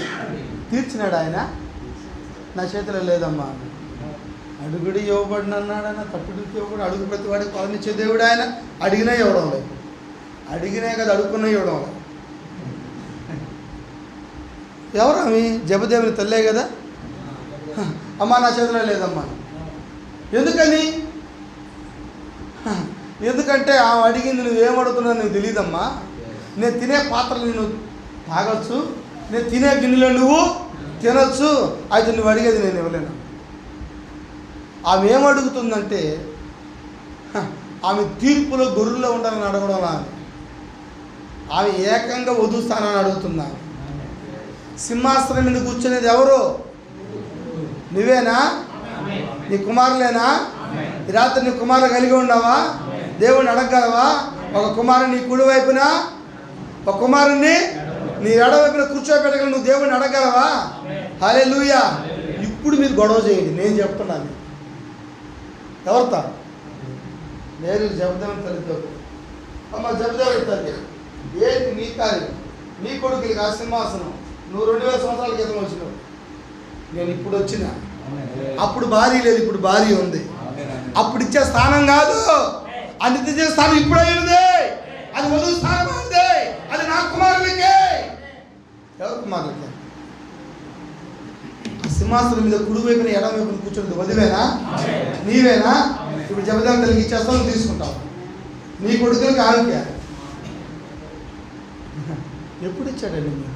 తీర్చినాడు ఆయన. నా చేతిలో లేదమ్మా. అడుగుడి ఇవ్వబడిన అన్నాడు ఆయన, తప్పుడికి ఇవ్వబడి అడుగు ప్రతి వాడికి ఫలమిచ్చే దేవుడు ఆయన. అడిగినా ఇవ్వడం లేదు, అడిగినా కదా అడుక్కున్నా ఇవ్వడం లేదు. ఎవరు ఆమె? జబదేవుని తల్లే కదా. అమ్మా, నా చేతిలో లేదమ్మా. ఎందుకని? ఎందుకంటే ఆమె అడిగింది నువ్వేమడుగుతున్నావు నీకు తెలియదమ్మా. నేను తినే పాత్రలు నువ్వు తాగొచ్చు, నేను తినే గిన్నెలో నువ్వు తినొచ్చు, అయితే నువ్వు అడిగేది నేను ఇవ్వలేను. ఆమె ఏమడుగుతుందంటే, ఆమె తీర్పులో గొర్రెల్లో ఉండాలని అడగడం. ఆమె ఏకంగా వధువు స్థానాన్ని అడుగుతున్నా. సింహాసనం మీద కూర్చునేది ఎవరు? నువ్వేనా? నీ కుమారులేనా? ఈ రాత్రి నీ కుమారులు కలిగి ఉన్నావా? దేవుడిని అడగగలవా? ఒక కుమారుని నీ కుడి వైపున, ఒక కుమారుని నీ ఎడవైపున కూర్చోబెట్టగల నువ్వు దేవుడిని అడగగలవా? హల్లెలూయా. ఇప్పుడు మీరు గొడవ చేయండి, నేను చెప్తున్నాను. ఎవరితో? నేను జబదేవుని తల్లితో. అమ్మ జబదేవుని తల్లి, ఏంటి నీ కార్యం? నీ కొడుకులకి ఆ సింహాసనం. నువ్వు 2000 సంవత్సరాల క్రితం వచ్చినావు, నేను ఇప్పుడు వచ్చిన. అప్పుడు భార్య లేదు, ఇప్పుడు భార్య ఉంది. అప్పుడు ఇచ్చే స్థానం కాదు, అది ఇచ్చే స్థానం ఇప్పుడు అయింది. అది వధువు స్థానం అయింది. అది నా కుమారులకే. ఎవరు కుమారులకే? సింహాసనం మీద కుడి వైపున ఎడమ వైపున కూర్చుంది వధువేనా? నీవేనా? ఇప్పుడు జబదేవుని తల్లికి ఇచ్చేస్తావు, తీసుకుంటావు. నీ కొడుకులకి ఆమెకే. ఎప్పుడు ఇచ్చాడండి మీకు?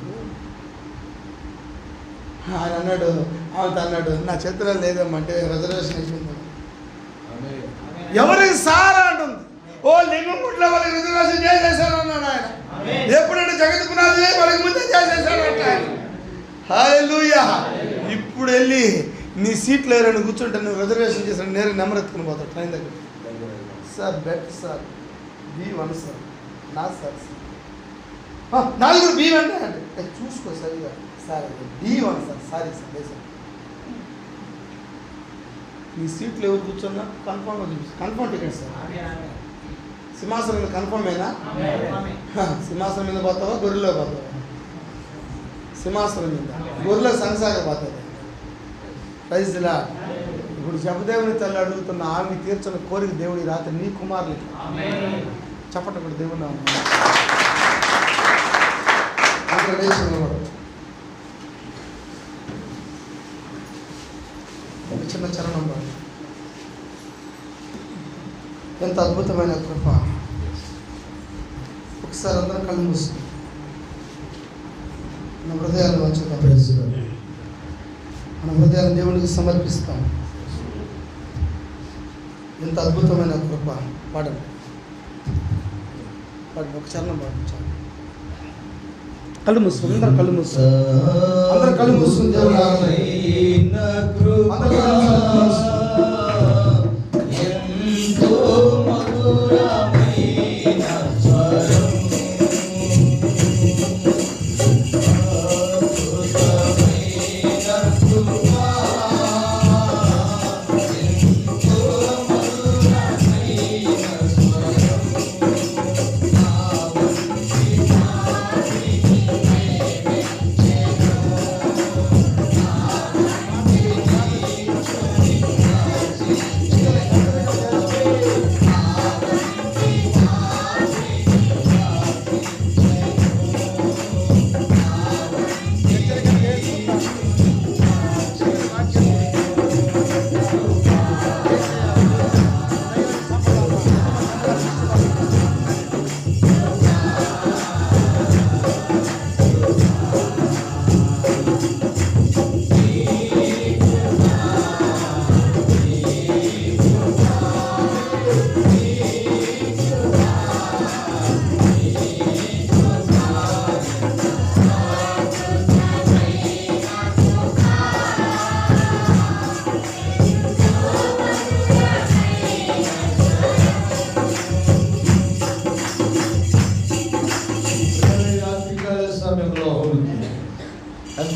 ఆయన అన్నాడు, ఆమె అన్నాడు, నా చేతిలో లేదమ్మంటే రిజర్వేషన్ అయిపోయింది. ఎవరికి సారా అంటుంది. ఓ లింగంగుట్లో వాళ్ళకి రిజర్వేషన్ చేసేసాను అన్నాడు ఆయన. ఎప్పుడంటే జగత్తుకున్నది వాళ్ళకి ముందే చేసేసాడు అంట ఆయన. హల్లెలూయా. ఇప్పుడు వెళ్ళి నీ సీట్లో ఎవరైనా కూర్చుంటే నువ్వు రిజర్వేషన్ చేసాను, నేరుగా నెంబర్ ఎత్తుకుని పోతావు ట్రైన్ దగ్గర. Sir berth sir, B1 sir, నా సార్ 4 B1 అంటే చూసుకో సరిగా sir, B1 sir, sorry sir, లేదు సార్. నీ సీట్లు ఎవరు కూర్చున్నా కన్ఫర్మ్గా చూపిస్తాను. Confirm ticket sir. సింహాసనం మీద కన్ఫర్మేనా? సింహాసనం మీద పోతావా, గొర్రెలో పోతావా? సింహాసనం మీద, గొర్రెలో సంసాగా పోతుంది. Praise the Lord. ఇప్పుడు జబదేవుని తల్లి అడుగుతున్న ఆమె తీర్చిన కోరిక దేవుడి రాత్రి నీ కుమారులకి చెప్పటప్పుడు దేవుడు ఒక చిన్న చరణం. ఎంత అద్భుతమైన కృప. ఒకసారి అందరం కళ్ళు మూసుకుని మన హృదయాలు వచ్చేద్దాం. మన హృదయాన్ని దేవునికి సమర్పిస్తాం. ఎంత అద్భుతమైన కృప. పాడండి, పాడండి, ఒక చరణం పాడించాలి. కళ్ళు మూసుకుని అందరం కళ్ళు మూసుకుని, అందరం కళ్ళు మూసుకుని దేవుడు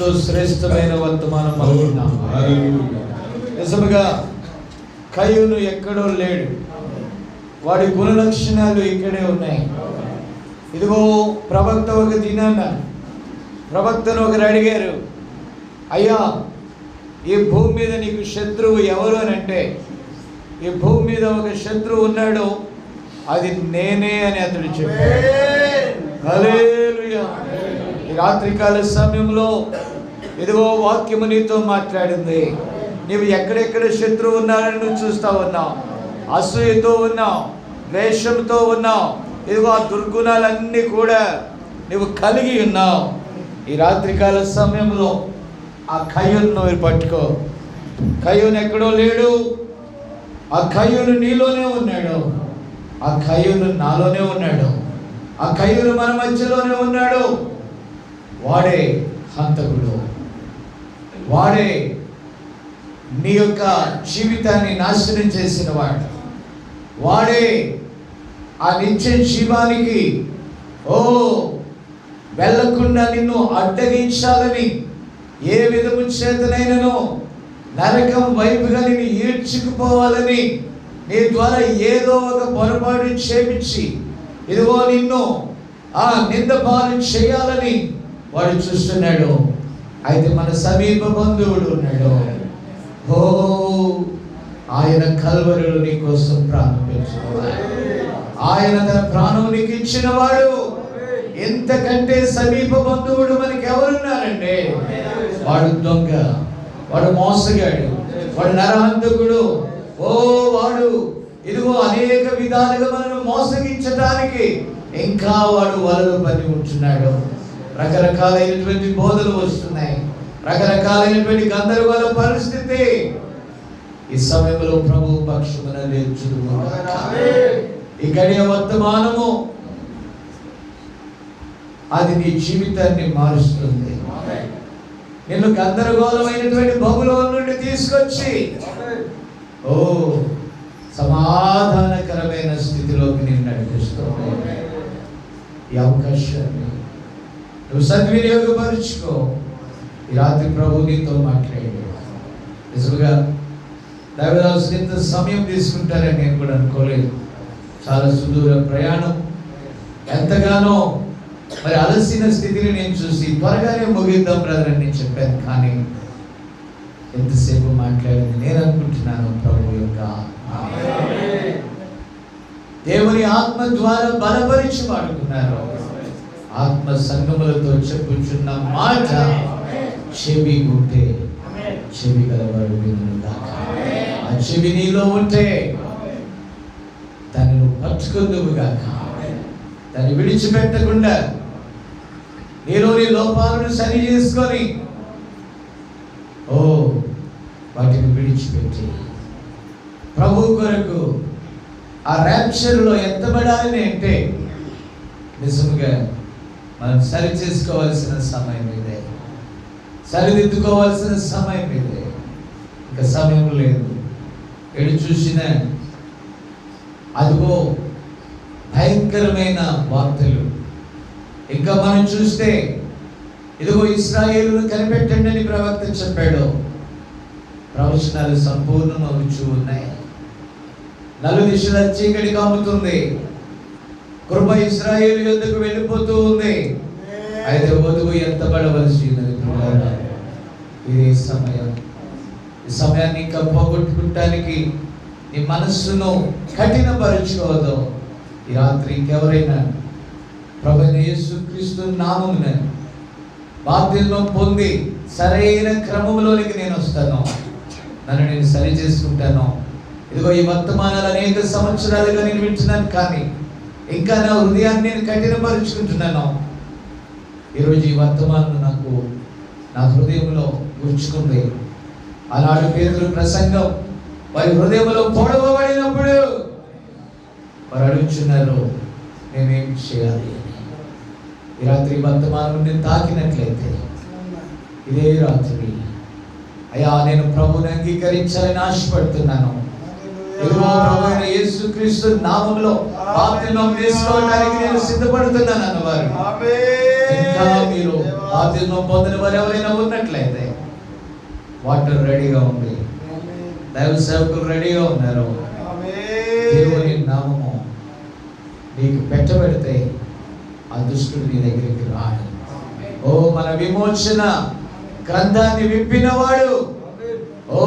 ఎంతో శ్రేష్టమైన వర్తమానం అనుకున్నాం. నిజముగా కయ్యూను ఎక్కడో లేడు, వాడి గుణ లక్షణాలు ఇక్కడే ఉన్నాయి. ఇదిగో ప్రవక్త ఒక దినాన ప్రవక్తను ఒకరు అడిగారు, అయ్యా ఈ భూమి మీద నీకు శత్రువు ఎవరు అని అంటే, ఈ భూమి మీద ఒక శత్రువు ఉన్నాడు, అది నేనే అని అతడు చెప్పాడు. హల్లెలూయా. ఈ రాత్రికాల సమయంలో ఇదిగో వాక్యము నీతో మాట్లాడింది. నీవు ఎక్కడెక్కడ శత్రువు ఉన్నారని నువ్వు చూస్తా ఉన్నావు, అసూయతో ఉన్నావు, ద్వేషంతో ఉన్నావు, ఇదిగో ఆ దుర్గుణాలన్నీ కూడా నువ్వు కలిగి ఉన్నావు. ఈ రాత్రికాల సమయంలో ఆ కయ్యూను నువ్వు పట్టుకో. కయ్యూను ఎక్కడో లేడు, ఆ కయ్యూను నీలోనే ఉన్నాడు, ఆ కయ్యూను నాలోనే ఉన్నాడు, ఆ కయ్యూను మన మధ్యలోనే ఉన్నాడు. వాడే హంతకుడు, వాడే నీ యొక్క జీవితాన్ని నాశనం చేసిన వాడు, వాడే ఆ నిత్య జీవానికి వెళ్ళకుండా నిన్ను అడ్డగించాలని ఏ విధము చేతనైనను నరకం వైపుగా నిన్ను ఈడ్చుకుపోవాలని నీ ద్వారా ఏదో ఒక పొరపాటు చేపించి ఇదిగో నిన్ను ఆ నిందపాలు చేయాలని వాడు చూస్తున్నాడు. అయితే మన సమీప బంధువుడు ఉన్నాడు. ఆయన కల్వరిలో నీ కోసం ప్రాణం పెంచుకున్నాడు. ఆయన తన ప్రాణం నీకు ఇచ్చిన వాడు. ఎంతకంటే సమీప బంధువుడు మనకి ఎవరున్నారంటే, వాడు దొంగ, వాడు మోసగాడు, వాడు నరహంతకుడు. వాడు ఇదిగో అనేక విధాలుగా మనల్ని మోసగించడానికి ఇంకా వాడు వలలు పని ఉంటున్నాడు. రకరకాలైనటువంటి బోధలు వస్తున్నాయి, రకరకాలైనటువంటి గందరగోళ పరిస్థితి. ఈ సమయంలో ప్రభు పక్షమున లేచును. ఇక్కడి వర్తమానము అది నీ జీవితాన్ని మారుస్తుంది. నిన్ను గందరగోళమైనటువంటి బహుళ నుండి తీసుకొచ్చి సమాధానకరమైన స్థితిలోకి నేను నడిపిస్తాను. ఈ అవకాశాన్ని నువ్వు సద్వినియోగపరుచుకో. ఈ రాత్రి ప్రభు నీతో మాట్లాడు. నిజంగా దైవదాసు ఇంత సమయం తీసుకుంటారని నేను కూడా అనుకోలేదు. చాలా సుదూర ప్రయాణం, ఎంతగానో మరి అలసిన స్థితిని నేను చూసి త్వరగానే ముగిద్దాం బ్రదర్ అని నేను చెప్పాను. కానీ ఎంతసేపు మాట్లాడింది నేను అనుకుంటున్నాను ప్రభు యొక్క దేవుని ఆత్మ ద్వారా బలపరిచి వాడుకున్నారు. ఆత్మ సంగములతో చెప్పుచున్న మాట చెవి ఉంటే చెవి గలవాడు వినుగాక. ఆ చెవి నీలో ఉంటే దాన్ని నువ్వు పట్టుకుందువుగాక. దాన్ని విడిచిపెట్టకుండా నీలోని లోపాలను సరి చేసుకొని వాటిని విడిచిపెట్టి ప్రభు కొరకు ఆ ర్యాప్చర్లో ఎత్తబడాలని అంటే నిజంగా మనం సరి చేసుకోవాల్సిన సమయం ఇదే, సరిదిద్దుకోవాల్సిన సమయం ఇదే. ఇంకా సమయం లేదు. ఎడు చూసిన అదిగో భయంకరమైన వార్తలు. ఇంకా మనం చూస్తే ఇదిగో ఇశ్రాయేలును కనిపెట్టండి అని ప్రవక్త చెప్పాడు. ప్రవచనాలు సంపూర్ణం అవుతూ ఉన్నాయి. నలుదిశల చీకటి కమ్ముతుంది. కృప ఇశ్రాయేలు యొద్దకు వెళ్ళిపోతూ ఉంది. అయితే వధువు ఎత్తబడవలసి ఉన్నది. ఇదే సమయం. ఈ సమయాన్ని ఇంకా పోగొట్టుకుంటానికి నీ మనస్సును కఠినపరుచుకోవద్దు. ఈ రాత్రి ఇంకెవరైనా ప్రభువైన యేసుక్రీస్తు నామమున బాప్తిస్మం పొంది సరైన క్రమంలోనికి నేను వస్తాను, నన్ను నేను సరి చేసుకుంటాను. ఇదిగో ఈ వర్తమానాలు అనేక సంవత్సరాలుగా నేను వింటున్నాను, కానీ ఇంకా నా హృదయాన్ని నేను కఠినపరుచుకుంటున్నాను. ఈరోజు ఈ వర్తమానం నాకు నా హృదయంలో గుర్చుకుంది. ఆనాడు పేతురు ప్రసంగం వారి హృదయంలో పొడవబడినప్పుడు వారు అడుగుతున్నారు, నేనేం చేయాలి? ఈ రాత్రి వర్తమానం నేను తాకినట్లయితే ఇదే రాత్రి అయ్యా నేను ప్రభువుని అంగీకరించాలని ఆశపడుతున్నాను. ఇదిగో ప్రభువైన యేసుక్రీస్తు నామములో బాప్తిస్మం తీసుకోవడానికి నేను సిద్ధపడుతున్నాను అన్నవారు ఇంకా మీరు బాప్తిస్మం పొందిన వారు ఎవరైనా ఉన్నట్లయితే వాటర్ రెడీగా ఉంది, దైవ సేవకులు రెడీగా ఉన్నారు. దేవుని నామము నీకు పెట్టబెడితే ఆ దుష్టుడు నీ దగ్గరికి రాడు. ఓ మన విమోచన గ్రంథాన్ని విప్పినవాడు ఓ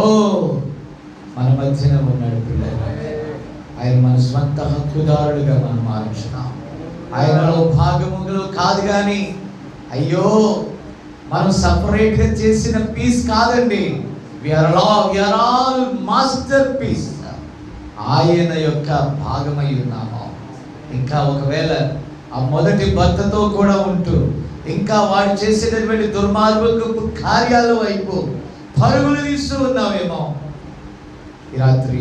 మన మధ్యన ఉన్నాడు. పిల్లలు, ఆయన మన స్వంత హక్కుదారుడుగా మనం మార్చున్నాం. ఆయనలో భాగములు కాదు కానీ అయ్యో మనం సపరేట్గా చేసిన పీస్ కాదండి. we are all masterpiece. ఆయన యొక్క భాగమై ఉన్నాము. ఇంకా ఒకవేళ ఆ మొదటి భర్తతో కూడా ఉంటూ ఇంకా వాడు చేసేటటువంటి దుర్మార్గపు కార్యాల వైపు పరుగులు తీస్తూ ఉన్నామేమో, ఈ రాత్రి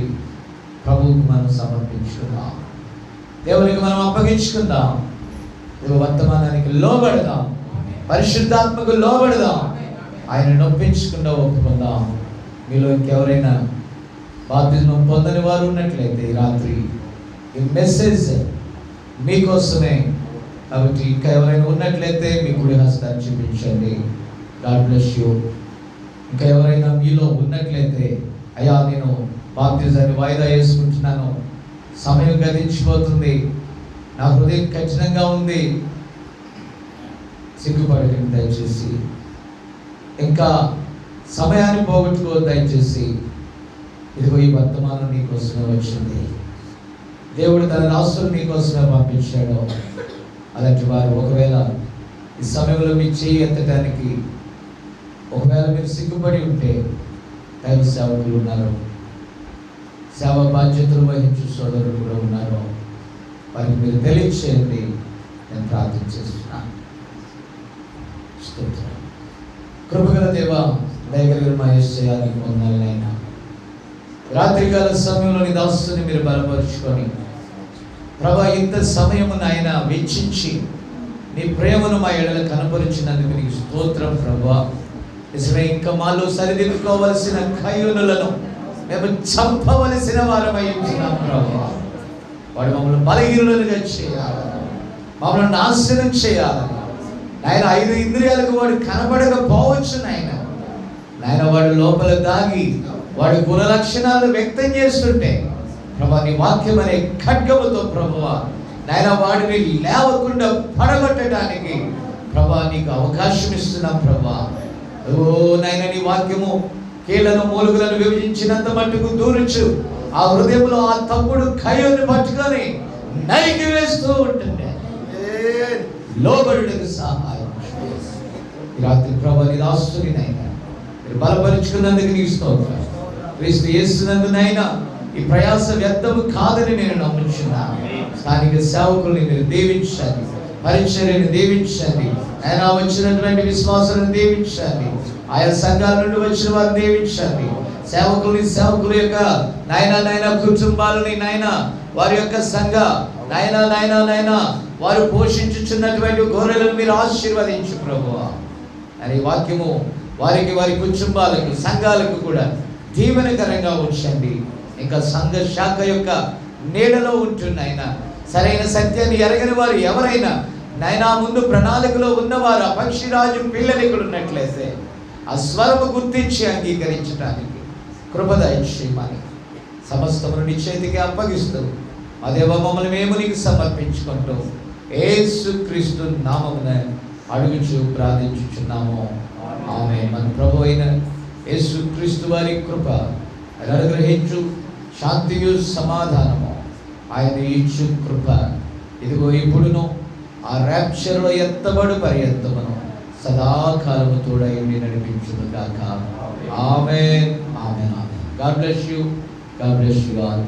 ప్రభువుకు మనం సమర్పించుకుందాం, దేవునికి మనం అప్పగించుకుందాం, వర్తమానానికి లోబడదాం, పరిశుద్ధాత్మకు లోబడదాం, ఆయన నొప్పించకుండా ఒప్పుకుందాం. మీలో ఇంకెవరైనా బాప్తిస్మం పొందని వారు ఉన్నట్లయితే ఈ రాత్రి ఈ మెసేజ్ మీకోసమే. కాబట్టి ఇంకా ఎవరైనా ఉన్నట్లయితే మీ కుడి హస్తాన్ని చూపించండి. God bless you. ఇంకా ఎవరైనా మీలో ఉన్నట్లయితే అయ్యా నేను బాప్తిజాన్ని వాయిదా వేసుకుంటున్నాను, సమయం గతించిపోతుంది, నా హృదయం కఠినంగా ఉంది, సిగ్గుపడకండి దయచేసి. ఇంకా సమయాన్ని పోగొట్టుకో దయచేసి. ఇదిగో ఈ వర్తమానం నీకోసమే వచ్చింది, దేవుడు తన రాష్ట్రం నీకోసమే పంపించాడు. అలాంటి వారు ఒకవేళ ఈ సమయంలో మీ చేయి ఎత్తడానికి ఒకవేళ మీరు సిగ్గుపడి ఉంటే దైవ సేవకులు ఉన్నారు, సేవ బాధ్యతలు వహించు సోదరులు కూడా ఉన్నారు, వారికి మీరు తెలియచేయండి. నేను ప్రార్థన చేస్తున్నాను. కృపగల దేవ, దయగలిగిన మా యేసయ్యా నీకు వందనాలైనా. రాత్రికాల సమయంలో నీ దాసుని మీరు బలపరుచుకొని ప్రభా ఇంత సమయము నాయన వెచ్చించి నీ ప్రేమను మా ఎడల కనపరిచినందుకు నీకు స్తోత్రం ప్రభా. నిజమే, ఇంకా మాలో సరిదిద్దుకోవలసిన కయ్యూనులను మేము చంపవలసిన వారమై ఉంటున్నాం ప్రభా. వాడు మమ్మల్ని బలహీనులుగా చేయాలని, మమ్మల్ని నాశనం చేయాలని నాయన 5 ఇంద్రియాలకు వాడు కనబడకపోవచ్చు నాయన. వాడు లోపల దాగి వాడి గుణ లక్షణాలు వ్యక్తం చేస్తుంటే ప్రభా నీ వాక్యం అనే ఖడ్గముతో ప్రభువా నాయన వాడిని లేవకుండా పడగొట్టడానికి ప్రభా నీకు అవకాశం ఇస్తున్నాం ప్రభా. ఓ నాయన నీ వాక్యము కీళ్లను మూలుగులను విభజించినంత మట్టుకు దూరుచు ఆ హృదయంలో ఆ తప్పుడు కయ్యూని పట్టుకొని నరికి వేస్తూ ఉంటుంది. లోబడుటకు సహాయం ఈ రాత్రి ప్రభా నీ దాసుని నాయన మీరు బలపరుచుకున్నందుకు నీకు స్తోత్రం. క్రీస్తు యేసునందునైనా ఈ ప్రయాస వ్యర్థము కాదని నేను నమ్ముచున్నాను. స్థానిక సేవకుల్ని మీరు దీవించండి, పరిచర్యను దీవించండి, ఆయన వచ్చినటువంటి విశ్వాసాలను దీవించండి, ఆయా సంఘాల నుండి వచ్చిన వారిని దీవించండి, సేవకుల యొక్క నాయన కుటుంబాలని నాయన వారి యొక్క సంఘ నాయన వారు పోషించుచున్నటువంటి గొర్రెలను మీరు ఆశీర్వదించు ప్రభువా. అని వాక్యము వారికి వారి కుటుంబాలకు సంఘాలకు కూడా దీవెనకరంగా ఉంచండి. ఇంకా సంఘ శాఖ యొక్క నీడలో ఉంటున్నాయన సరైన సత్యాన్ని ఎరగని వారు ఎవరైనా నాయన ముందు ప్రణాళికలో ఉన్నవారు ఆ పక్షిరాజు పిల్లలు ఇక్కడ ఉన్నట్లయితే ఆ స్వరము గుర్తించి అంగీకరించడానికి కృపదయచేయమని సమస్తమును నీ చేతికి అప్పగిస్తూ అదేవ మమ్మల్ని మేము నీకు సమర్పించుకుంటూ యేసుక్రీస్తు నామమున అడుగుచు ప్రార్థించుచున్నాము. ఆమేన్. మన ప్రభు అయిన యేసుక్రీస్తు వారి కృప అనుగ్రహించు శాంతియు సమాధానము ఆయన ఇచ్చు కృప ఇదిగో ఇప్పుడును ఆ ర్యాప్చర్లో ఎత్తబడు పర్యంతమును సదాకాలము తోడై నడిపించును గాక. Amen. Amen. Amen. God bless you. God bless you all.